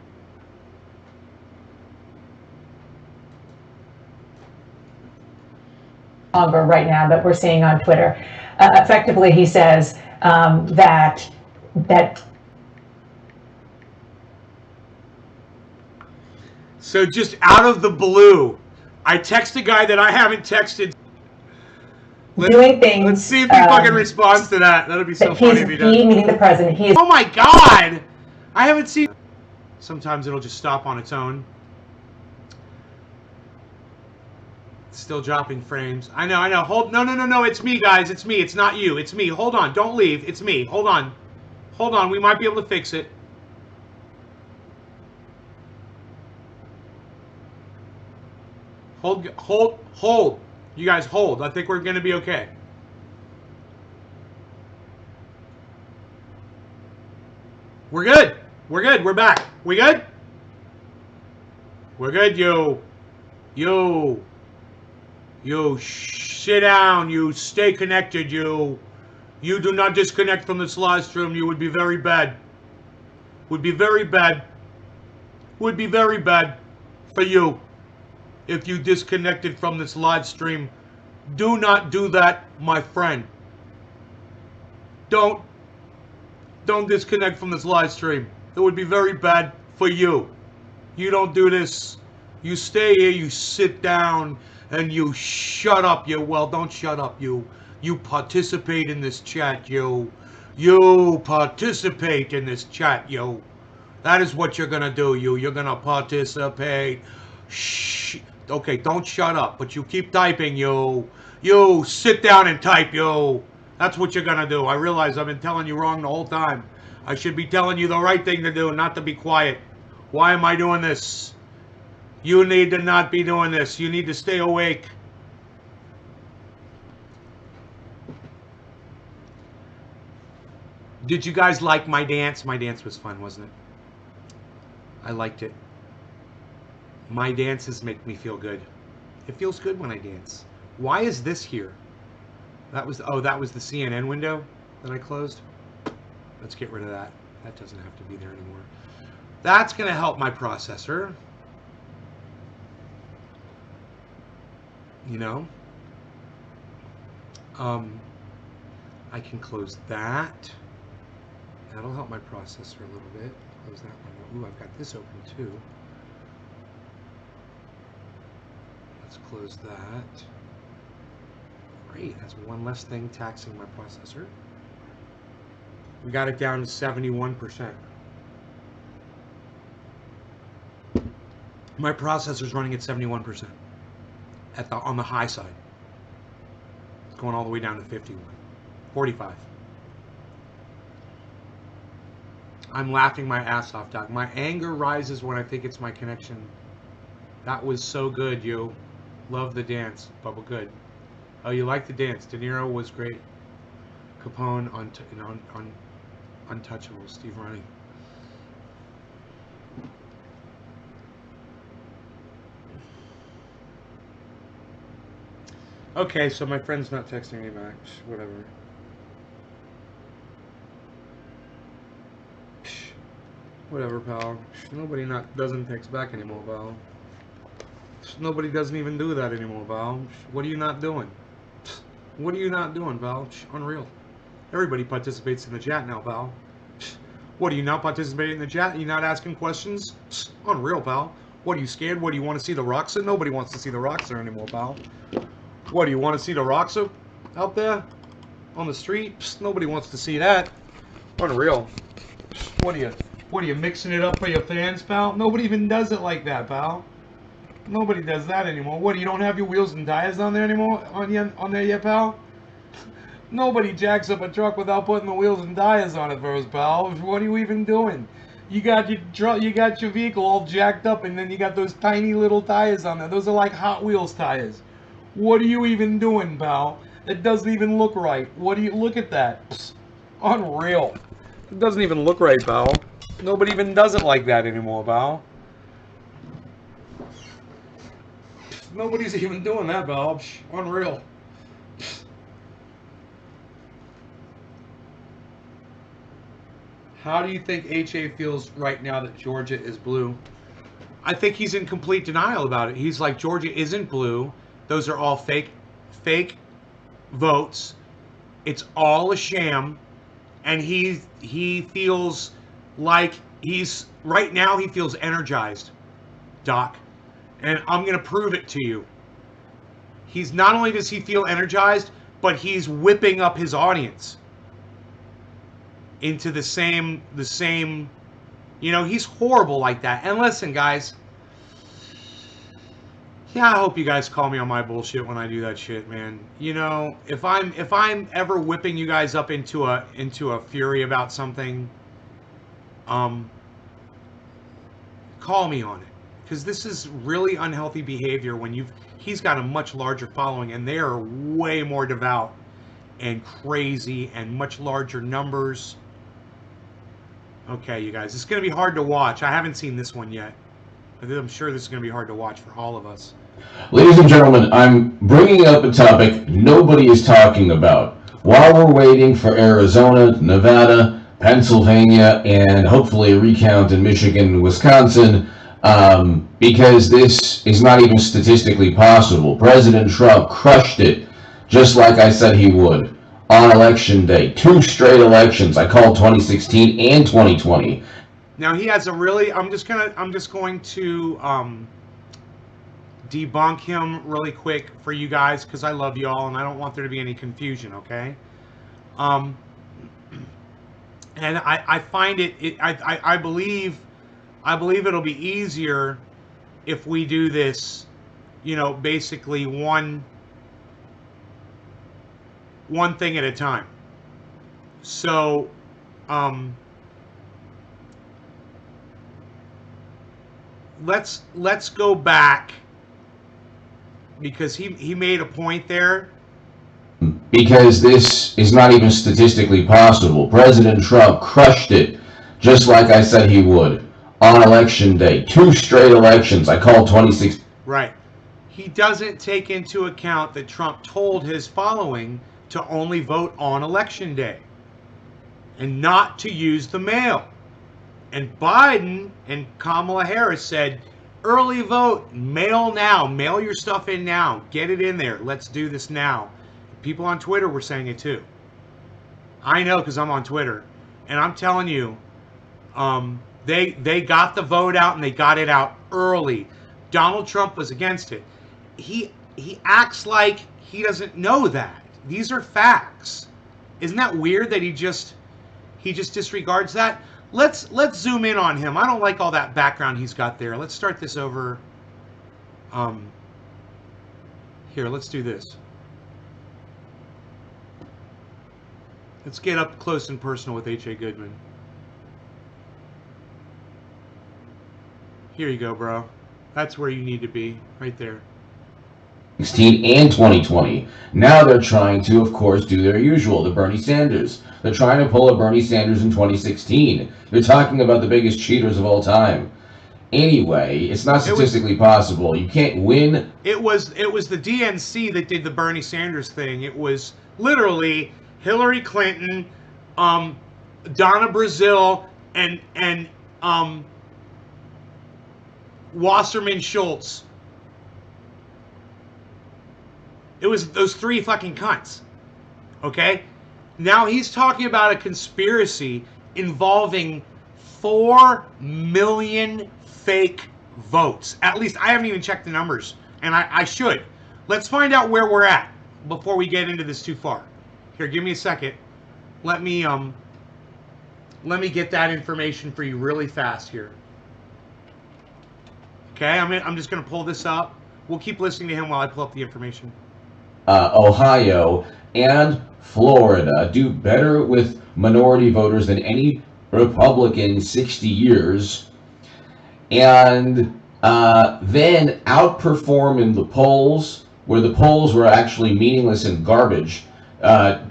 Speaker 10: Stronger right now that we're seeing on Twitter. Effectively, he says that
Speaker 1: So just out of the blue, I text a guy that I haven't texted.
Speaker 16: Doing things.
Speaker 1: Let's see if he fucking responds to that. That'll be so funny if he does.
Speaker 16: Meeting the president. He is.
Speaker 1: Oh my God! I haven't seen. Sometimes it'll just stop on its own. It's still dropping frames. I know. Hold. No. It's me, guys. It's me. It's not you. It's me. Hold on. Don't leave. It's me. Hold on. Hold on. We might be able to fix it. Hold. You guys hold. I think we're going to be okay. We're good. We're good. We're back. We good? We're good, yo. Sit down. You stay connected, you. You do not disconnect from this live stream. You would be very bad. Would be very bad. Would be very bad for you if you disconnected from this live stream. Do not do that, my friend. Don't disconnect from this live stream. It would be very bad for you. You don't do this. You stay here, you sit down, and you shut up, you. Well, don't shut up, you. You participate in this chat, you. You participate in this chat, you. That is what you're gonna do, you. You're gonna participate. Shh. Okay, don't shut up, but you keep typing, you. You sit down and type, you. That's what you're gonna do. I realize I've been telling you wrong the whole time. I should be telling you the right thing to do, not to be quiet. Why am I doing this? You need to not be doing this. You need to stay awake. Did you guys like my dance? My dance was fun, wasn't it? I liked it. My dances make me feel good. It feels good when I dance. Why is this here? That was the CNN window that I closed. Let's get rid of that. That doesn't have to be there anymore. That's going to help my processor. You know? I can close that. That'll help my processor a little bit. Close that one. Ooh, I've got this open too. Let's close that. Great, that's one less thing taxing my processor. We got it down to 71%. My processor's running at 71% on the high side. It's going all the way down to 45. I'm laughing my ass off, Doc. My anger rises when I think it's my connection. That was so good, you. Love the dance, Bubba. Good. Oh, you like the dance. De Niro was great. Capone on Untouchable. Steve Ronnie. Okay, so my friend's not texting me back. Whatever. Whatever, pal. Nobody doesn't text back anymore, pal. Nobody doesn't even do that anymore, pal. What are you not doing? What are you not doing, pal? Unreal. Everybody participates in the chat now, pal. What, are you not participating in the chat? Are you not asking questions? Unreal, pal. What, are you scared? What, do you want to see the Roxa? Nobody wants to see the Roxa anymore, pal. What, do you want to see the Roxa out there on the street? Nobody wants to see that. Unreal. What are you mixing it up for your fans, pal? Nobody even does it like that, pal. Nobody does that anymore. What, you don't have your wheels and tires on there anymore? On there yet, pal? Nobody jacks up a truck without putting the wheels and tires on it first, pal. What are you even doing? You got your vehicle all jacked up, and then you got those tiny little tires on there. Those are like Hot Wheels tires. What are you even doing, pal? It doesn't even look right. What do you look at that? Psst. Unreal. It doesn't even look right, pal. Nobody even does it like that anymore, pal. Nobody's even doing that, pal. Unreal. How do you think HA feels right now that Georgia is blue? I think he's in complete denial about it. He's like, Georgia isn't blue. Those are all fake votes. It's all a sham. And he feels like right now he feels energized. Doc, and I'm going to prove it to you. He's not only does he feel energized, but he's whipping up his audience into the same, you know, he's horrible like that. And listen, guys, yeah, I hope you guys call me on my bullshit when I do that shit, man. You know, if I'm ever whipping you guys up into a fury about something, call me on it, because this is really unhealthy behavior when he's got a much larger following, and they are way more devout and crazy and much larger numbers. Okay, you guys, it's going to be hard to watch. I haven't seen this one yet. I'm sure this is going to be hard to watch for all of us.
Speaker 17: Ladies and gentlemen, I'm bringing up a topic nobody is talking about. While we're waiting for Arizona, Nevada, Pennsylvania, and hopefully a recount in Michigan and Wisconsin, because this is not even statistically possible. President Trump crushed it, just like I said he would, on election day. 2 straight elections. I called 2016 and 2020.
Speaker 1: Now he has a really, I'm just going to debunk him really quick for you guys, because I love you all and I don't want there to be any confusion, okay? And I find I believe it'll be easier if we do this, you know, basically one thing at a time. So, let's go back, because he made a point there.
Speaker 17: Because this is not even statistically possible. President Trump crushed it, just like I said he would, on election day. 2 straight elections. I called 2016.
Speaker 1: Right. He doesn't take into account that Trump told his following to only vote on election day and not to use the mail. And Biden and Kamala Harris said, early vote, mail now, mail your stuff in now, get it in there, let's do this now. People on Twitter were saying it too. I know, because I'm on Twitter, and I'm telling you, they got the vote out, and they got it out early. Donald Trump was against it. He acts like he doesn't know that. These are facts. Isn't that weird that he just disregards that? Let's zoom in on him. I don't like all that background he's got there. Let's start this over. Here, let's do this. Let's get up close and personal with H.A. Goodman. Here you go, bro. That's where you need to be, right there.
Speaker 17: 2016 and 2020. Now they're trying to, of course, do their usual, the Bernie Sanders. They're trying to pull a Bernie Sanders in 2016. They're talking about the biggest cheaters of all time. Anyway, it's not statistically possible. You can't win.
Speaker 1: It was the DNC that did the Bernie Sanders thing. It was literally Hillary Clinton, Donna Brazile, and Wasserman Schultz. It was those 3 fucking cunts. Okay? Now he's talking about a conspiracy involving 4 million fake votes. At least I haven't even checked the numbers, and I should. Let's find out where we're at before we get into this too far. Here, give me a second. Let me get that information for you really fast here. Okay, I'm just going to pull this up. We'll keep listening to him while I pull up the information.
Speaker 17: Ohio and Florida do better with minority voters than any Republican in 60 years, and then outperform in the polls, where the polls were actually meaningless and garbage.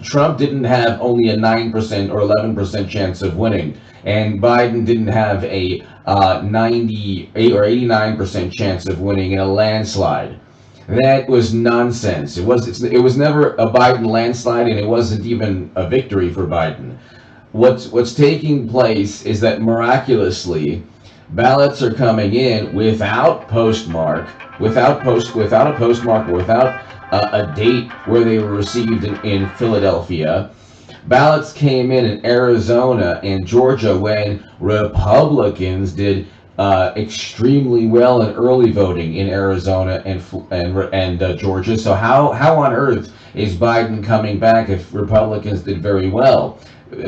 Speaker 17: Trump didn't have only a 9% or 11% chance of winning, and Biden didn't have a 98 or 89% chance of winning in a landslide. That was nonsense. It was never a Biden landslide, and it wasn't even a victory for Biden. What's taking place is that miraculously, ballots are coming in without a postmark, without a date where they were received in Philadelphia. Ballots came in Arizona and Georgia when Republicans did extremely well in early voting in Arizona and Georgia. So how on earth is Biden coming back if Republicans did very well?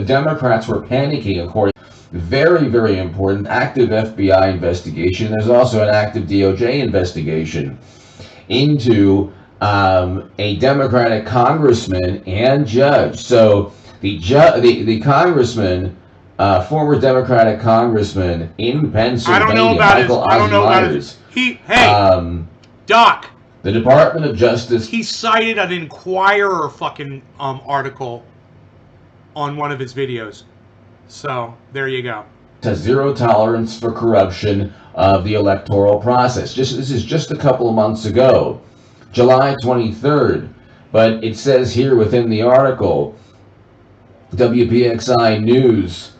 Speaker 17: Democrats were panicking, according. Very, very important active FBI investigation. There's also an active DOJ investigation into a Democratic congressman and judge. So the congressman, former Democratic congressman in Pennsylvania,
Speaker 1: I don't know about
Speaker 17: Michael
Speaker 1: I don't know about
Speaker 17: Myers,
Speaker 1: Doc.
Speaker 17: the Department of Justice.
Speaker 1: He cited an Inquirer fucking article on one of his videos. So there you go.
Speaker 17: Has zero tolerance for corruption of the electoral process. This is just a couple of months ago, July 23rd. But it says here within the article, WPXI News,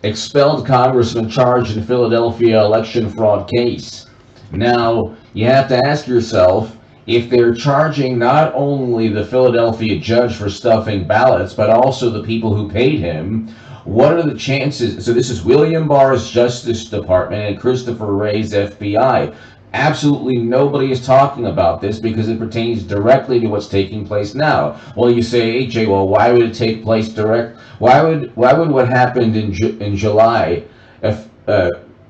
Speaker 17: expelled congressman charged in Philadelphia election fraud case. Now, you have to ask yourself, if they're charging not only the Philadelphia judge for stuffing ballots, but also the people who paid him, what are the chances? So this is William Barr's Justice Department and Christopher Wray's FBI. Absolutely nobody is talking about this because it pertains directly to what's taking place now. Well, you say, AJ, well, why would it take place direct? Why would what happened in July,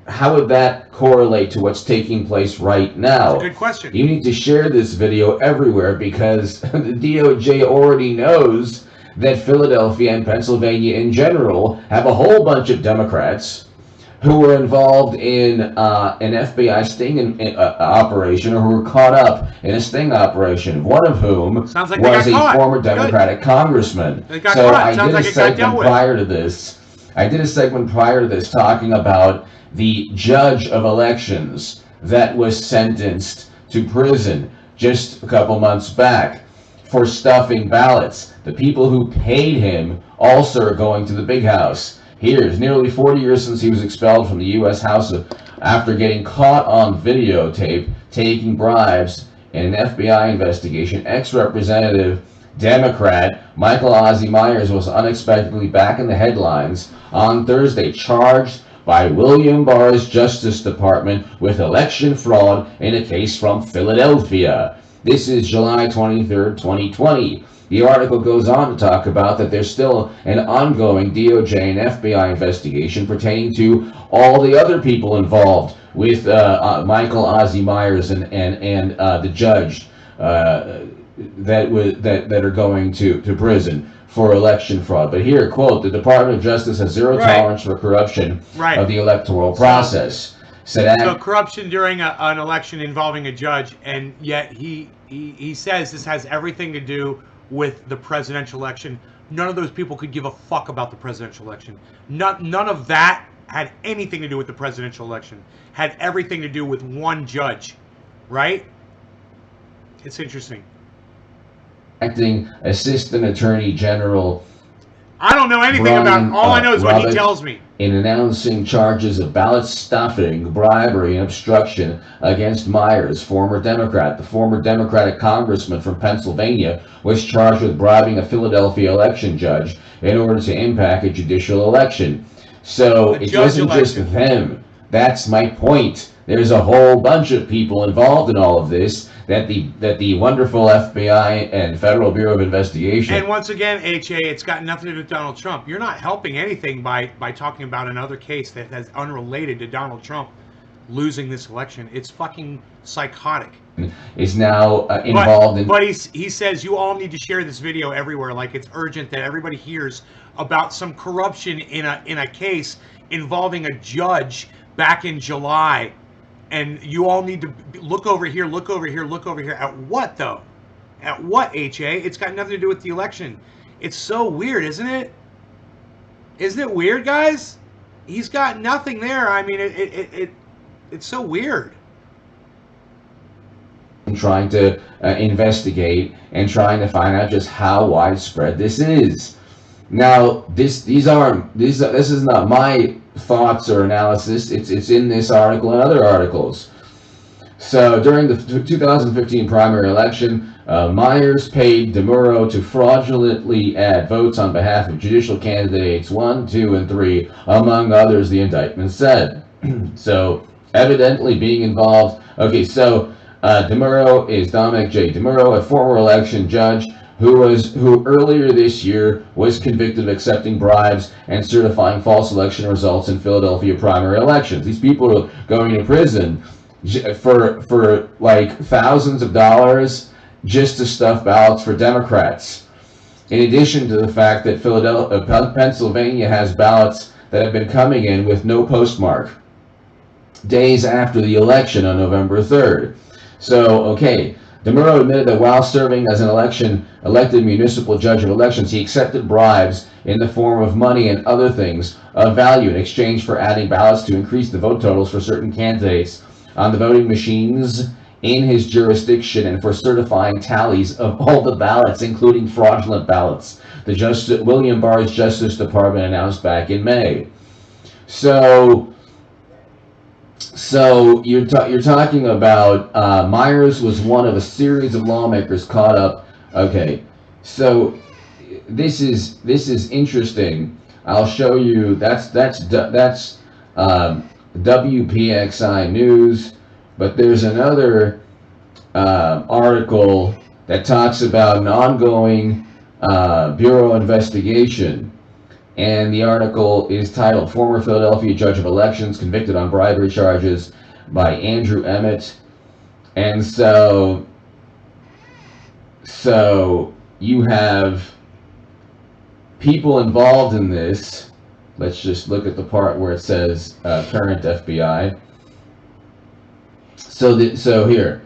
Speaker 17: how would that correlate to what's taking place right now?
Speaker 1: That's a good question.
Speaker 17: You need to share this video everywhere because the DOJ already knows that Philadelphia and Pennsylvania in general have a whole bunch of Democrats who were involved in an FBI sting operation, or who were caught up in a sting operation, one of whom was a former Democratic congressman. So I did a segment prior to this. I did a segment prior to this talking about the judge of elections that was sentenced to prison just a couple months back for stuffing ballots. The people who paid him also are going to the big house. Here's nearly 40 years since he was expelled from the U.S. House after getting caught on videotape taking bribes in an FBI investigation. Ex-Representative Democrat Michael Ozzie Myers was unexpectedly back in the headlines on Thursday, charged by William Barr's Justice Department with election fraud in a case from Philadelphia. This is July 23rd, 2020. The article goes on to talk about that there's still an ongoing DOJ and FBI investigation pertaining to all the other people involved with Michael Ozzie Myers and the judge that are going to prison for election fraud. But here, quote, the Department of Justice has zero tolerance for corruption of the electoral process.
Speaker 1: So corruption during an election involving a judge, and yet he says this has everything to do with the presidential election. None of those people could give a fuck about the presidential election. None of that had anything to do with the presidential election. Had everything to do with one judge, right? It's interesting.
Speaker 17: Acting Assistant Attorney General.
Speaker 1: I don't know anything about it. All I know is what he tells me.
Speaker 17: In announcing charges of ballot stuffing, bribery, and obstruction against Myers, former Democrat. The former Democratic congressman from Pennsylvania was charged with bribing a Philadelphia election judge in order to impact a judicial election. So it wasn't just them. That's my point. There's a whole bunch of people involved in all of this that the wonderful FBI and Federal Bureau of Investigation.
Speaker 1: And once again, HA, it's got nothing to do with Donald Trump. You're not helping anything by talking about another case that's unrelated to Donald Trump losing this election. It's fucking psychotic.
Speaker 17: Is now involved in.
Speaker 1: But he says you all need to share this video everywhere. Like it's urgent that everybody hears about some corruption in a case involving a judge back in July. And you all need to look over here, look over here, look over here. At what, though? At what, HA? It's got nothing to do with the election. It's so weird, isn't it? Isn't it weird, guys? He's got nothing there. I mean, it's so weird.
Speaker 17: Trying to investigate and trying to find out just how widespread this is. Now, this is not my thoughts or analysis. It's in this article and other articles. So during the 2015 primary election, Myers paid DeMuro to fraudulently add votes on behalf of judicial candidates 1, 2, and 3, among others, the indictment said. So evidently being involved. Okay, so DeMuro is Dominic J. DeMuro, a former election judge who earlier this year was convicted of accepting bribes and certifying false election results in Philadelphia primary elections. These people are going to prison for like thousands of dollars just to stuff ballots for Democrats. In addition to the fact that Pennsylvania has ballots that have been coming in with no postmark days after the election on November 3rd. So, okay, DeMuro admitted that while serving as an elected municipal judge of elections, he accepted bribes in the form of money and other things of value in exchange for adding ballots to increase the vote totals for certain candidates on the voting machines in his jurisdiction and for certifying tallies of all the ballots, including fraudulent ballots, the William Barr's Justice Department announced back in May. So you're talking about Myers was one of a series of lawmakers caught up. Okay, so this is interesting. I'll show you. That's WPXI News, but there's another article that talks about an ongoing Bureau investigation. And the article is titled Former Philadelphia Judge of Elections Convicted on Bribery Charges by Andrew Emmett. And so you have people involved in this. Let's just look at the part where it says current FBI. So here.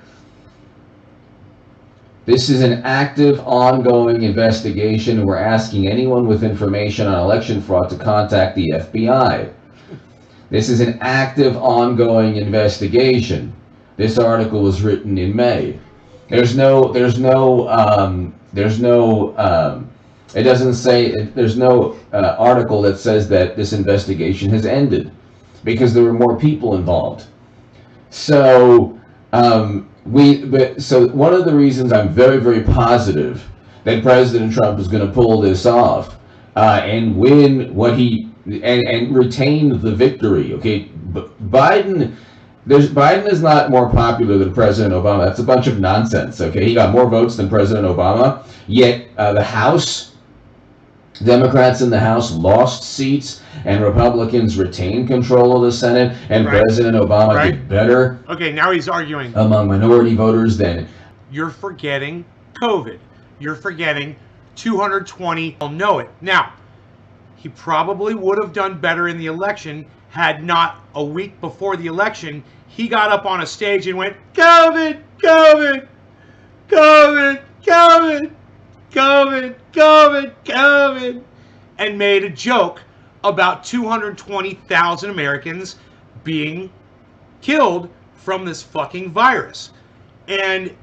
Speaker 17: This is an active, ongoing investigation. We're asking anyone with information on election fraud to contact the FBI. This is an active, ongoing investigation. This article was written in May. It doesn't say, there's no article that says that this investigation has ended because there were more people involved. So, so one of the reasons I'm very, very positive that President Trump is going to pull this off and win what he and retain the victory. Okay, Biden is not more popular than President Obama. That's a bunch of nonsense. Okay, he got more votes than President Obama. Yet the House, Democrats in the House lost seats, and Republicans retained control of the Senate, and President Obama did better.
Speaker 1: Okay, now he's arguing
Speaker 17: among minority voters than.
Speaker 1: You're forgetting COVID. You're forgetting 220. I'll know it. Now, he probably would have done better in the election had not a week before the election, he got up on a stage and went, COVID, COVID, COVID, COVID, COVID, COVID, COVID, and made a joke about 220,000 Americans being killed from this fucking virus. And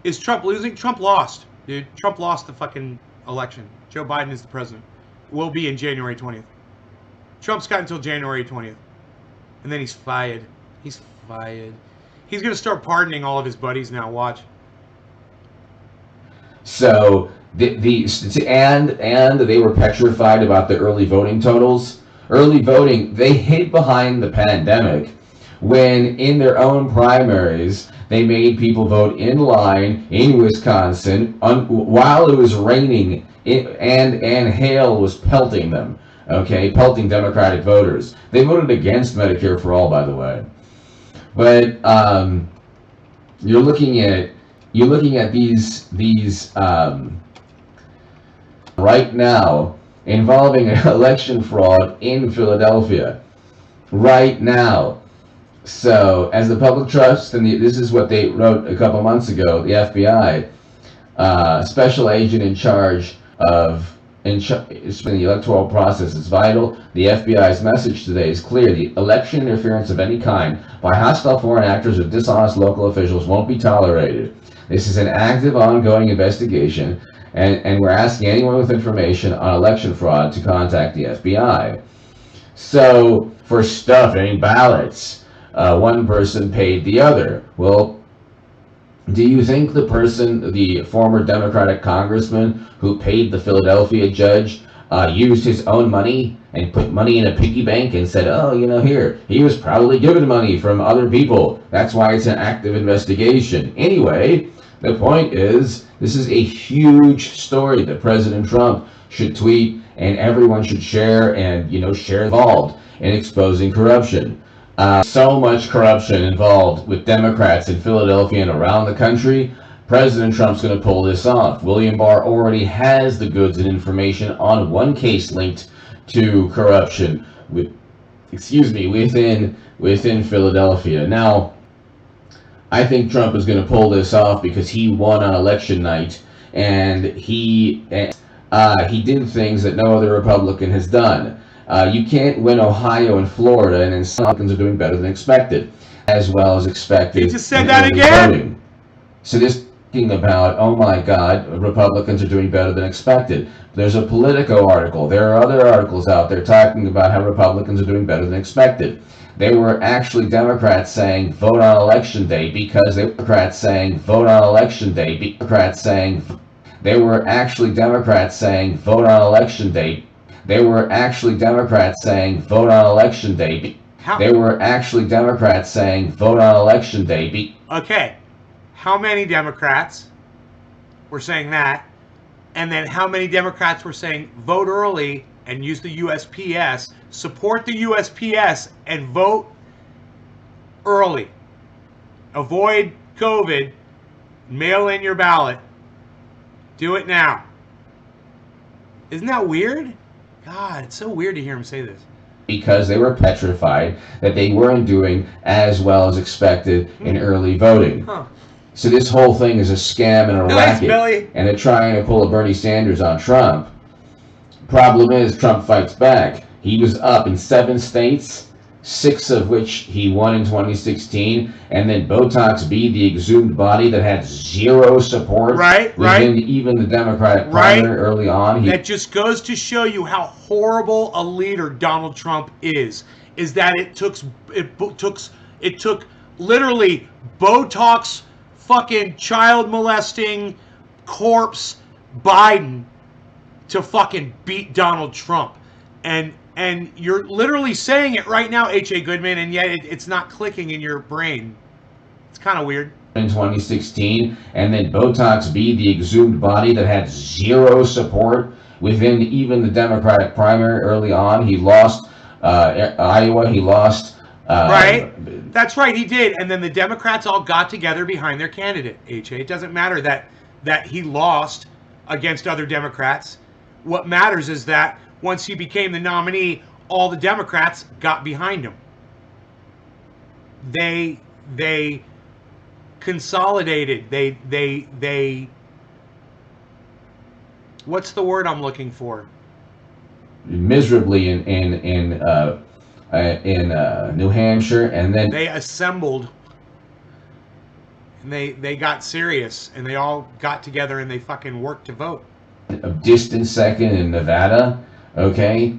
Speaker 1: is Trump losing? Trump lost, dude. Trump lost the fucking election. Joe Biden is the president. Will be in January 20th. Trump's got until January 20th. And then he's fired. He's fired. He's going to start pardoning all of his buddies now. Watch.
Speaker 17: So and they were petrified about the early voting totals. Early voting, they hid behind the pandemic when in their own primaries they made people vote in line in Wisconsin while it was raining and hail was pelting them. Okay, pelting Democratic voters. They voted against Medicare for All, by the way. But you're looking at these right now involving election fraud in Philadelphia right now. So as the public trust, and this is what they wrote a couple months ago, the FBI special agent in charge of in the electoral process is vital. The FBI's message today is clear. The election interference of any kind by hostile foreign actors or dishonest local officials won't be tolerated. This is an active, ongoing investigation, and we're asking anyone with information on election fraud to contact the FBI. So, for stuffing ballots, one person paid the other. Well, do you think the former Democratic congressman who paid the Philadelphia judge used his own money and put money in a piggy bank and said, oh, you know, here, he was probably given money from other people. That's why it's an active investigation. Anyway, the point is, this is a huge story that President Trump should tweet and everyone should share and, you know, share involved in exposing corruption. So much corruption involved with Democrats in Philadelphia and around the country. President Trump's going to pull this off. William Barr already has the goods and information on one case linked to corruption within Philadelphia. Now, I think Trump is going to pull this off because he won on election night, and he did things that no other Republican has done. You can't win Ohio and Florida, and then Republicans are doing better than expected, as well as expected.
Speaker 1: You just said that again?
Speaker 17: Voting. So this talking about, oh my God, Republicans are doing better than expected. There's a Politico article. There are other articles out there talking about how Republicans are doing better than expected. They were actually Democrats saying vote on election day because they were Democrats saying vote on election day. Democrats saying they were actually Democrats saying vote on election day. They were actually Democrats saying vote on election day. They were actually Democrats saying vote on election day.
Speaker 1: Okay, how many Democrats were saying that? And then how many Democrats were saying vote early and use the USPS, support the USPS and vote early. Avoid COVID, mail in your ballot. Do it now. Isn't that weird? God, it's so weird to hear him say this.
Speaker 17: Because they were petrified that they weren't doing as well as expected in early voting.
Speaker 1: Huh.
Speaker 17: So this whole thing is a scam and a racket.
Speaker 1: Billy.
Speaker 17: And they're trying to pull a Bernie Sanders on Trump. Problem is, Trump fights back. He was up in 7 states, 6 of which he won in 2016, and then Botox B, the exhumed body that had 0 support within even the Democratic primary early on.
Speaker 1: That just goes to show you how horrible a leader Donald Trump is that it took literally Botox fucking child molesting corpse Biden to fucking beat Donald Trump. And you're literally saying it right now, H.A. Goodman, and yet it's not clicking in your brain. It's kind of weird.
Speaker 17: In 2016, and then Botox B, the exhumed body that had 0 support within even the Democratic primary early on. He lost Iowa, he lost...
Speaker 1: right, that's right, he did. And then the Democrats all got together behind their candidate, H.A. It doesn't matter that he lost against other Democrats. What matters is that once he became the nominee, all the Democrats got behind him. They consolidated. They what's the word I'm looking for?
Speaker 17: Miserably in New Hampshire, and then
Speaker 1: they assembled. And they got serious, and they all got together and they fucking worked to vote.
Speaker 17: A distant second in Nevada. Okay,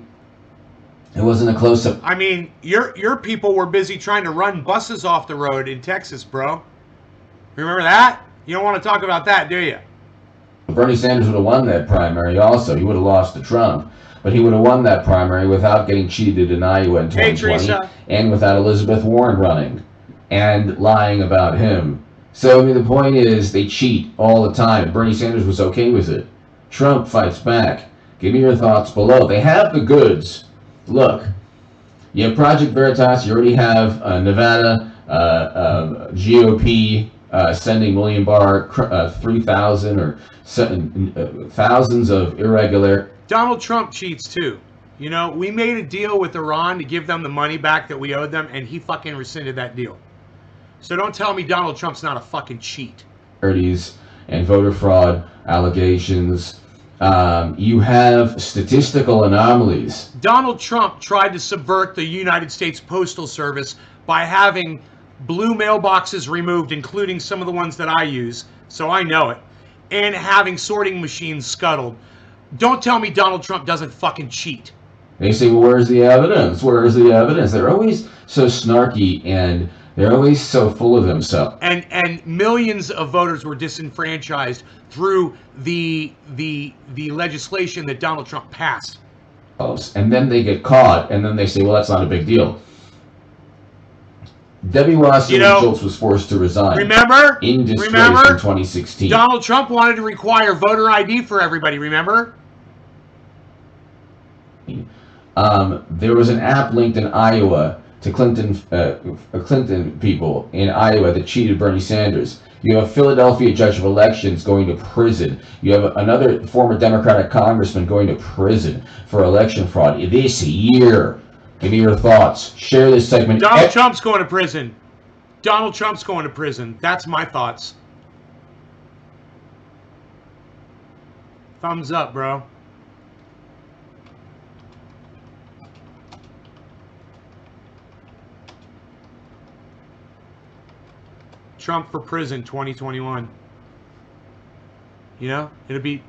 Speaker 17: it wasn't a close-up.
Speaker 1: I mean, your people were busy trying to run buses off the road in Texas, bro. Remember that? You don't want to talk about that, do you?
Speaker 17: Bernie Sanders would have won that primary also. He would have lost to Trump, but he would have won that primary without getting cheated in Iowa in 2020 and without Elizabeth Warren running and lying about him. So, I mean, the point is they cheat all the time. Bernie Sanders was okay with it. Trump fights back. Give me your thoughts below. They have the goods. Look, you have Project Veritas. You already have Nevada GOP sending William Barr 3,000 or thousands of irregular.
Speaker 1: Donald Trump cheats too. You know, we made a deal with Iran to give them the money back that we owed them, and he fucking rescinded that deal. So don't tell me Donald Trump's not a fucking cheat.
Speaker 17: And voter fraud allegations. You have statistical anomalies.
Speaker 1: Donald Trump tried to subvert the United States Postal Service by having blue mailboxes removed, including some of the ones that I use, so I know it, and having sorting machines scuttled. Don't tell me Donald Trump doesn't fucking cheat.
Speaker 17: They say, well, where's the evidence? Where's the evidence? They're always so snarky and They're always so full of themselves.
Speaker 1: And millions of voters were disenfranchised through the legislation that Donald Trump passed.
Speaker 17: And then they get caught, and then they say, well, that's not a big deal. Debbie Wasserman Schultz was forced to resign.
Speaker 1: Remember?
Speaker 17: In disgrace
Speaker 1: Remember?
Speaker 17: in 2016.
Speaker 1: Donald Trump wanted to require voter ID for everybody, remember?
Speaker 17: There was an app linked in Iowa to Clinton people in Iowa that cheated Bernie Sanders. You have a Philadelphia judge of elections going to prison. You have another former Democratic congressman going to prison for election fraud this year. Give me your thoughts. Share this segment.
Speaker 1: Donald Trump's going to prison. Donald Trump's going to prison. That's my thoughts. Thumbs up, bro. Trump for prison 2021. You know, it'll be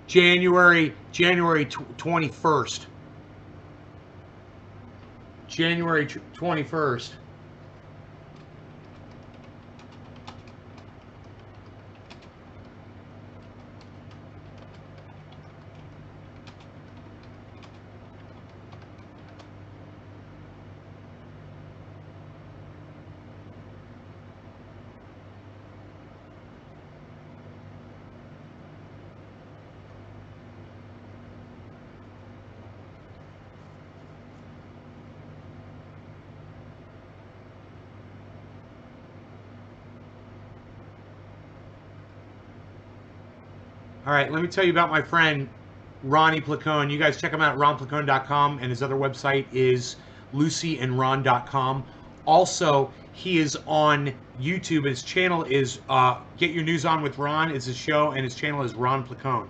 Speaker 1: January 21st. January 21st. All right, let me tell you about my friend Ronnie Placone. You guys check him out at ronplacone.com, and his other website is lucyandron.com. Also, he is on YouTube. His channel is Get Your News On with Ron is his show, and his channel is Ron Placone.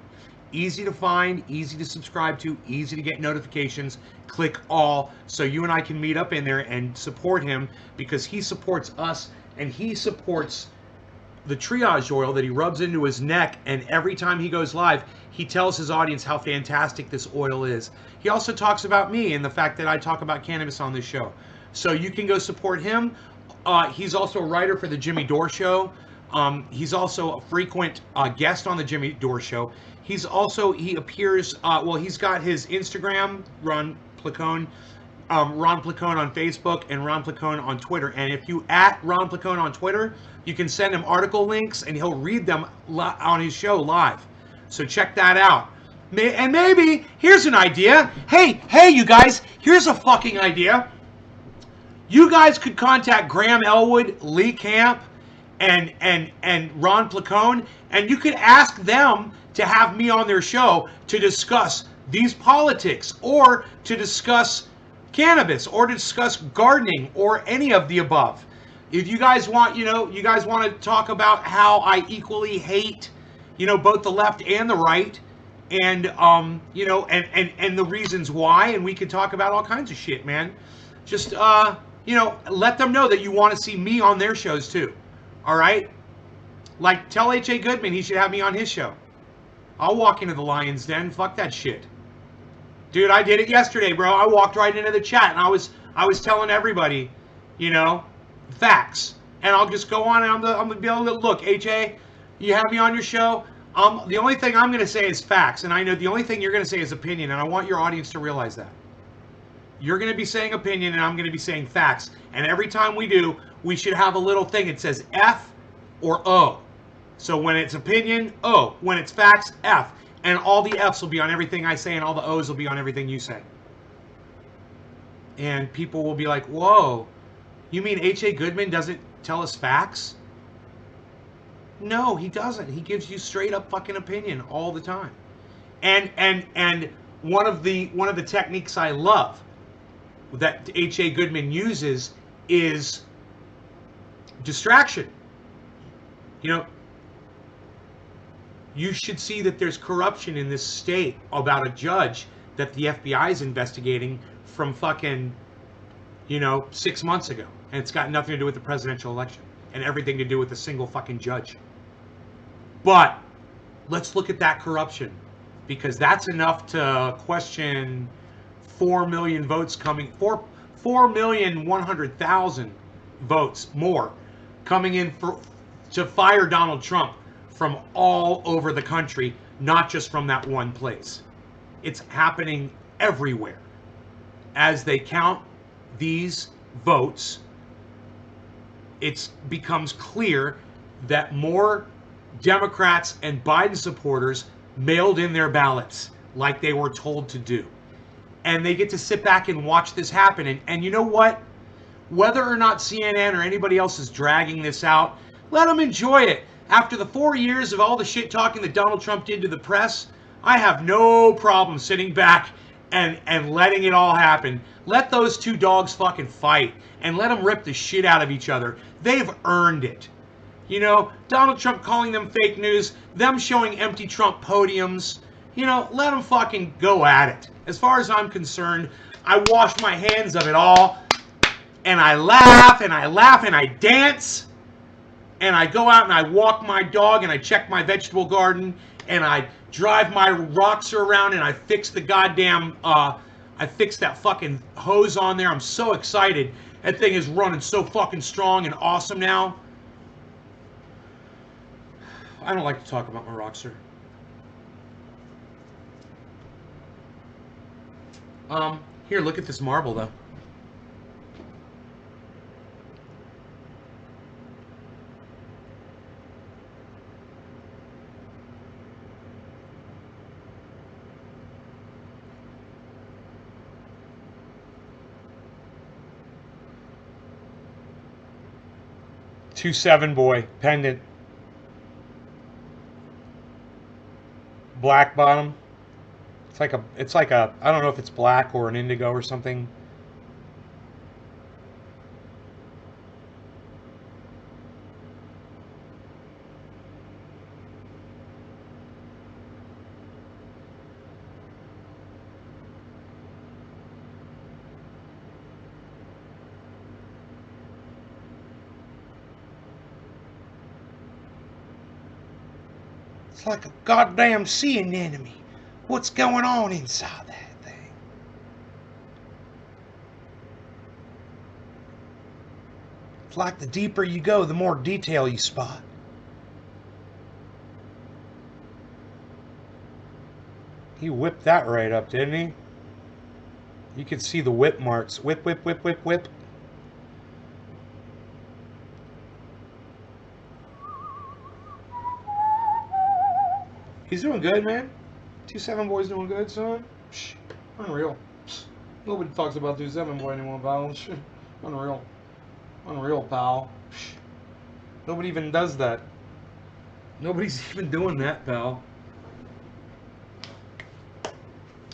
Speaker 1: Easy to find, easy to subscribe to, easy to get notifications. Click all so you and I can meet up in there and support him, because he supports us and he supports the triage oil that he rubs into his neck, and every time he goes live, he tells his audience how fantastic this oil is. He also talks about me and the fact that I talk about cannabis on this show. So you can go support him. He's also a writer for the Jimmy Dore Show. He's also a frequent guest on the Jimmy Dore Show. He appears, well, he's got his Instagram, Ron Placone on Facebook, and Ron Placone on Twitter. And if you @ Ron Placone on Twitter, you can send him article links and he'll read them on his show live. So check that out. And maybe, here's an idea. Hey, you guys, here's a fucking idea. You guys could contact Graham Elwood, Lee Camp, and Ron Placone, and you could ask them to have me on their show to discuss these politics, or to discuss cannabis, or to discuss gardening, or any of the above. If you guys want, you guys want to talk about how I equally hate, both the left and the right, and and the reasons why, and we could talk about all kinds of shit, man. Just let them know that you want to see me on their shows too. All right? Like, tell H.A. Goodman he should have me on his show. I'll walk into the Lion's Den. Fuck that shit. Dude, I did it yesterday, bro. I walked right into the chat and I was telling everybody, facts. And I'll just go on and I'm gonna be able to look, H.A., you have me on your show. The only thing I'm gonna say is facts, and I know the only thing you're gonna say is opinion, and I want your audience to realize that. You're gonna be saying opinion and I'm gonna be saying facts. And every time we do, we should have a little thing. It says F or O. So when it's opinion, O. When it's facts, F. And all the F's will be on everything I say, and all the O's will be on everything you say. And people will be like, whoa, you mean H.A. Goodman doesn't tell us facts? No, he doesn't. He gives you straight up fucking opinion all the time. And one of the techniques I love that H.A. Goodman uses is distraction. You should see that there's corruption in this state about a judge that the FBI is investigating from fucking, 6 months ago. And it's got nothing to do with the presidential election and everything to do with a single fucking judge. But let's look at that corruption, because that's enough to question 4 million votes coming, 4,100,000 votes, more, coming in to fire Donald Trump from all over the country, not just from that one place. It's happening everywhere. As they count these votes, it becomes clear that more Democrats and Biden supporters mailed in their ballots like they were told to do. And they get to sit back and watch this happen. And you know what? Whether or not CNN or anybody else is dragging this out, let them enjoy it. After the 4 years of all the shit talking that Donald Trump did to the press, I have no problem sitting back and letting it all happen. Let those two dogs fucking fight and let them rip the shit out of each other. They've earned it. You know, Donald Trump calling them fake news, them showing empty Trump podiums. You know, let them fucking go at it. As far as I'm concerned, I wash my hands of it all, and I laugh, and I laugh, and I dance, and I go out and I walk my dog, and I check my vegetable garden, and I drive my Roxor around, and I fix the goddamn, I fix that fucking hose on there. I'm so excited. That thing is running so fucking strong and awesome now. I don't like to talk about my Roxor. Here, look at this marble, though. .27 boy pendant. Black bottom. It's like a I don't know if it's black or an indigo or something. It's like a goddamn sea anemone. What's going on inside that thing? It's like the deeper you go, the more detail you spot. He whipped that right up, didn't he? You could see the whip marks. Whip, whip, whip, whip, whip. He's doing good, man. 27 boy's doing good, son. Psh, unreal. Psh, nobody talks about 27 boy anymore, pal. Psh, unreal. Unreal, pal. Psh, nobody even does that. Nobody's even doing that, pal.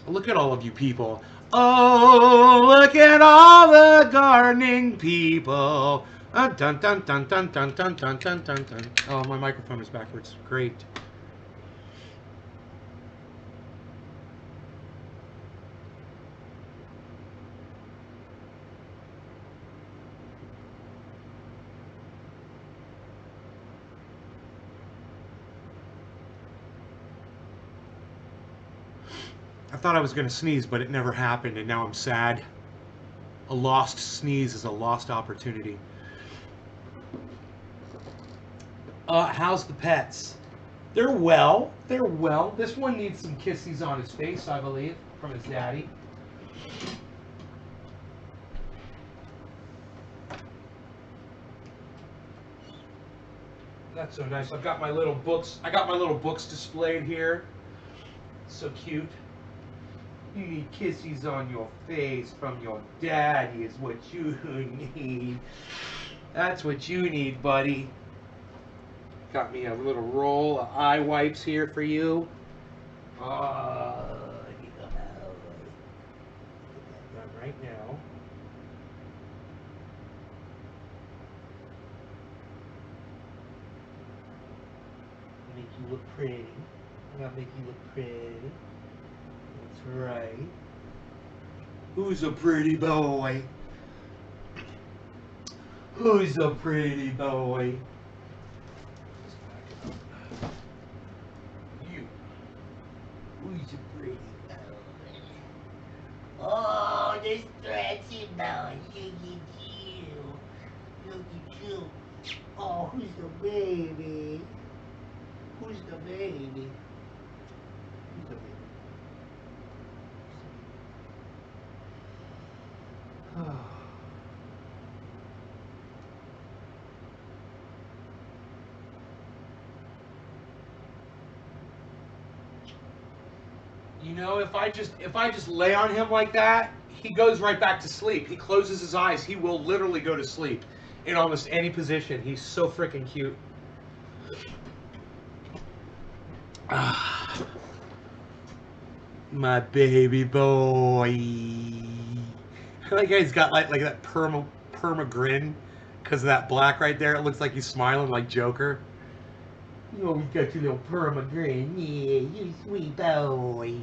Speaker 1: Look at all of you people. Oh, look at all the gardening people. Dun dun dun dun dun dun dun dun dun dun. Oh, my microphone is backwards. Great. I thought I was going to sneeze, but it never happened, and now I'm sad. A lost sneeze is a lost opportunity. How's the pets? They're well. They're well. This one needs some kisses on his face, I believe, from his daddy. That's so nice. I've got my little books. I got my little books displayed here. So cute. You need kisses on your face from your daddy is what you need. That's what you need, buddy. Got me a little roll of eye wipes here for you. Right now. Make you look pretty. I gotta make you look pretty. That's right. Who's a pretty boy? Who's a pretty boy? You. Who's a pretty boy? Oh, the stretchy boy. Look at you. Look baby? Who's the baby? Who's the baby? You know, if I just lay on him like that, he goes right back to sleep. He closes his eyes. He will literally go to sleep in almost any position. He's so freaking cute. My baby boy. I like how he's got like that perma grin because of that black right there. It looks like he's smiling like Joker. You always got your little perma grin. Yeah, you sweet boy.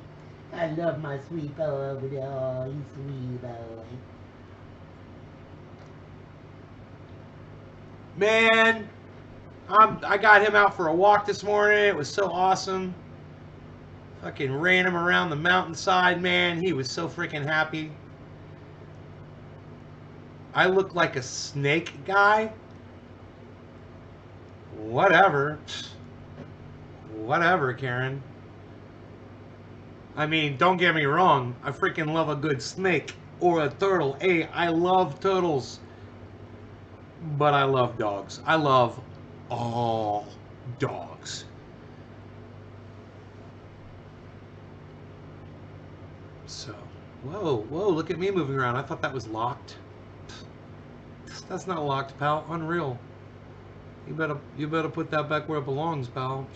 Speaker 1: I love my sweet boy. Oh, you sweet boy. Man, I got him out for a walk this morning. It was so awesome. Fucking ran him around the mountainside, man. He was so freaking happy. I look like a snake guy. Whatever. Whatever, Karen. I mean, don't get me wrong. I freaking love a good snake or a turtle. Hey, I love turtles. But I love dogs. I love all dogs. So, whoa, look at me moving around. I thought that was locked. That's not locked, pal. Unreal. You better put that back where it belongs, pal.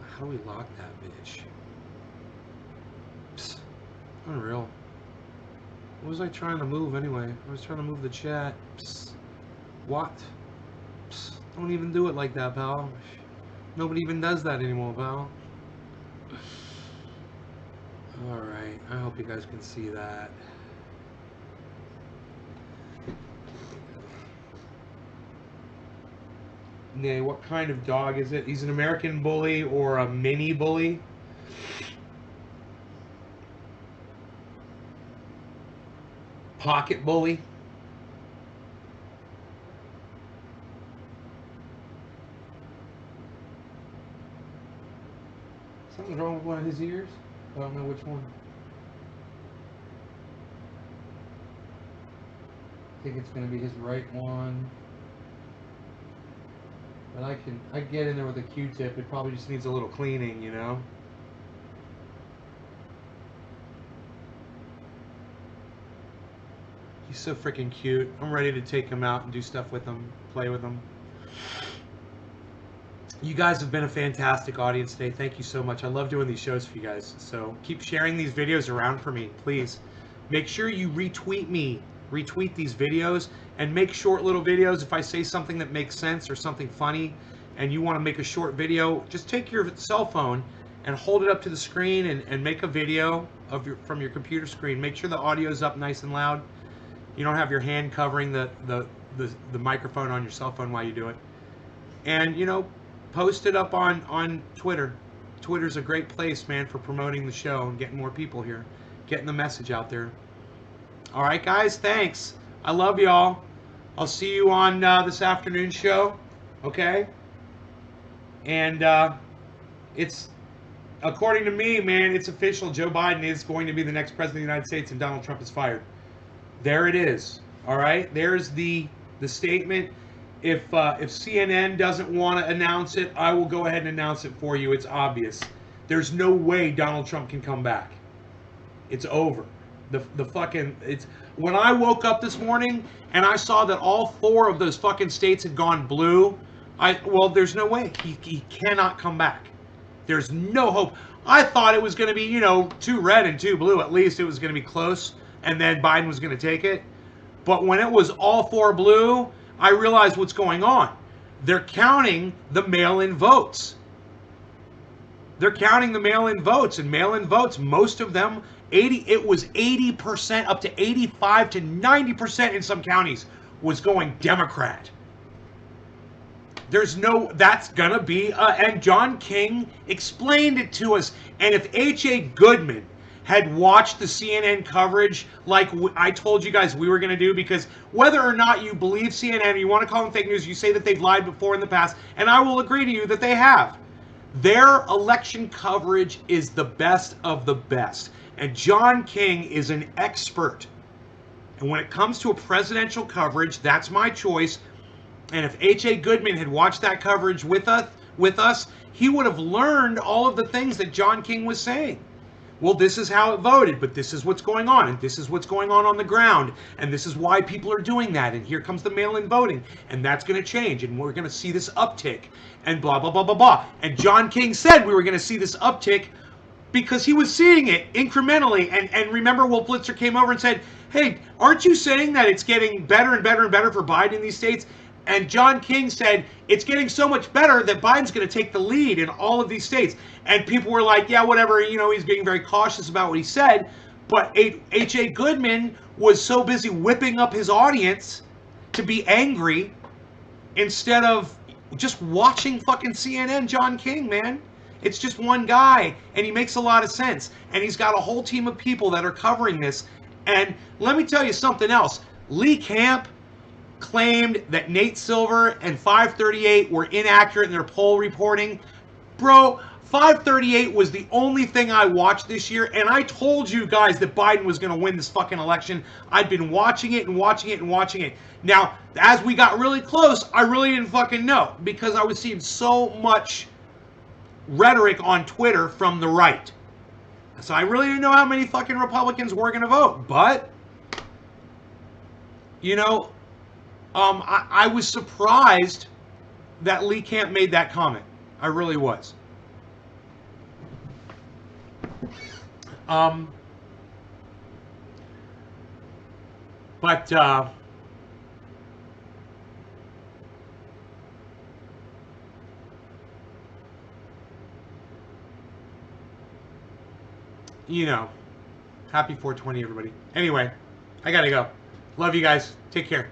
Speaker 1: How do we lock that bitch? Psst. Unreal. What was I trying to move anyway? I was trying to move the chat. Psst. What? Psst. Don't even do it like that, pal. Nobody even does that anymore, pal. Alright, I hope you guys can see that. Nay, what kind of dog is it? He's an American bully or a mini bully? Pocket bully? Something's wrong with one of his ears? I don't know which one. I think it's going to be his right one. But I get in there with a Q-tip. It probably just needs a little cleaning, you know? He's so freaking cute. I'm ready to take him out and do stuff with him, play with him. You guys have been a fantastic audience today. Thank you so much. I love doing these shows for you guys. So keep sharing these videos around for me, please. Make sure you retweet me. Retweet these videos and make short little videos. If I say something that makes sense or something funny and you want to make a short video, just take your cell phone and hold it up to the screen and make a video of from your computer screen. Make sure the audio is up nice and loud. You don't have your hand covering the microphone on your cell phone while you do it. And, you know, post it up on Twitter. Twitter's a great place, man, for promoting the show and getting more people here, getting the message out there. All right, guys, thanks. I love y'all. I'll see you on this afternoon show, okay? And it's, according to me, man, it's official. Joe Biden is going to be the next president of the United States and Donald Trump is fired. There it is. All right, there's the statement. If CNN doesn't want to announce it, I will go ahead and announce it for you. It's obvious. There's no way Donald Trump can come back. It's over. The fucking, it's, when I woke up this morning and I saw that all 4 of those fucking states had gone blue, well, there's no way. He cannot come back. There's no hope. I thought it was going to be, you know, 2 red and 2 blue. At least it was going to be close, and then Biden was going to take it. But when it was all 4 blue, I realized what's going on. They're counting the mail-in votes. They're counting the mail-in votes, and mail-in votes, most of them, it was 80%, up to 85 to 90% in some counties was going Democrat. There's no, that's gonna be, and John King explained it to us. And if H.A. Goodman had watched the CNN coverage like I told you guys we were going to do, because whether or not you believe CNN, you want to call them fake news, you say that they've lied before in the past, and I will agree to you that they have. Their election coverage is the best of the best. And John King is an expert. And when it comes to a presidential coverage, that's my choice. And if H.A. Goodman had watched that coverage with us, he would have learned all of the things that John King was saying. Well, this is how it voted, but this is what's going on, and this is what's going on the ground, and this is why people are doing that, and here comes the mail-in voting, and that's going to change, and we're going to see this uptick, and blah, blah, blah, blah, blah. And John King said we were going to see this uptick because he was seeing it incrementally. And remember, Wolf Blitzer came over and said, hey, aren't you saying that it's getting better and better and better for Biden in these states? And John King said, it's getting so much better that Biden's going to take the lead in all of these states. And people were like, yeah, whatever, you know, he's being very cautious about what he said. But H.A. Goodman was so busy whipping up his audience to be angry instead of just watching fucking CNN. John King, man. It's just one guy, and he makes a lot of sense. And he's got a whole team of people that are covering this. And let me tell you something else. Lee Camp claimed that Nate Silver and 538 were inaccurate in their poll reporting. Bro, 538 was the only thing I watched this year, and I told you guys that Biden was going to win this fucking election. I'd been watching it and watching it and watching it. Now, as we got really close, I really didn't fucking know, because I was seeing so much rhetoric on Twitter from the right. So I really didn't know how many fucking Republicans were going to vote. But, you know, I was surprised that Lee Camp made that comment. I really was. You know, happy 420, everybody. Anyway, I gotta go. Love you guys. Take care.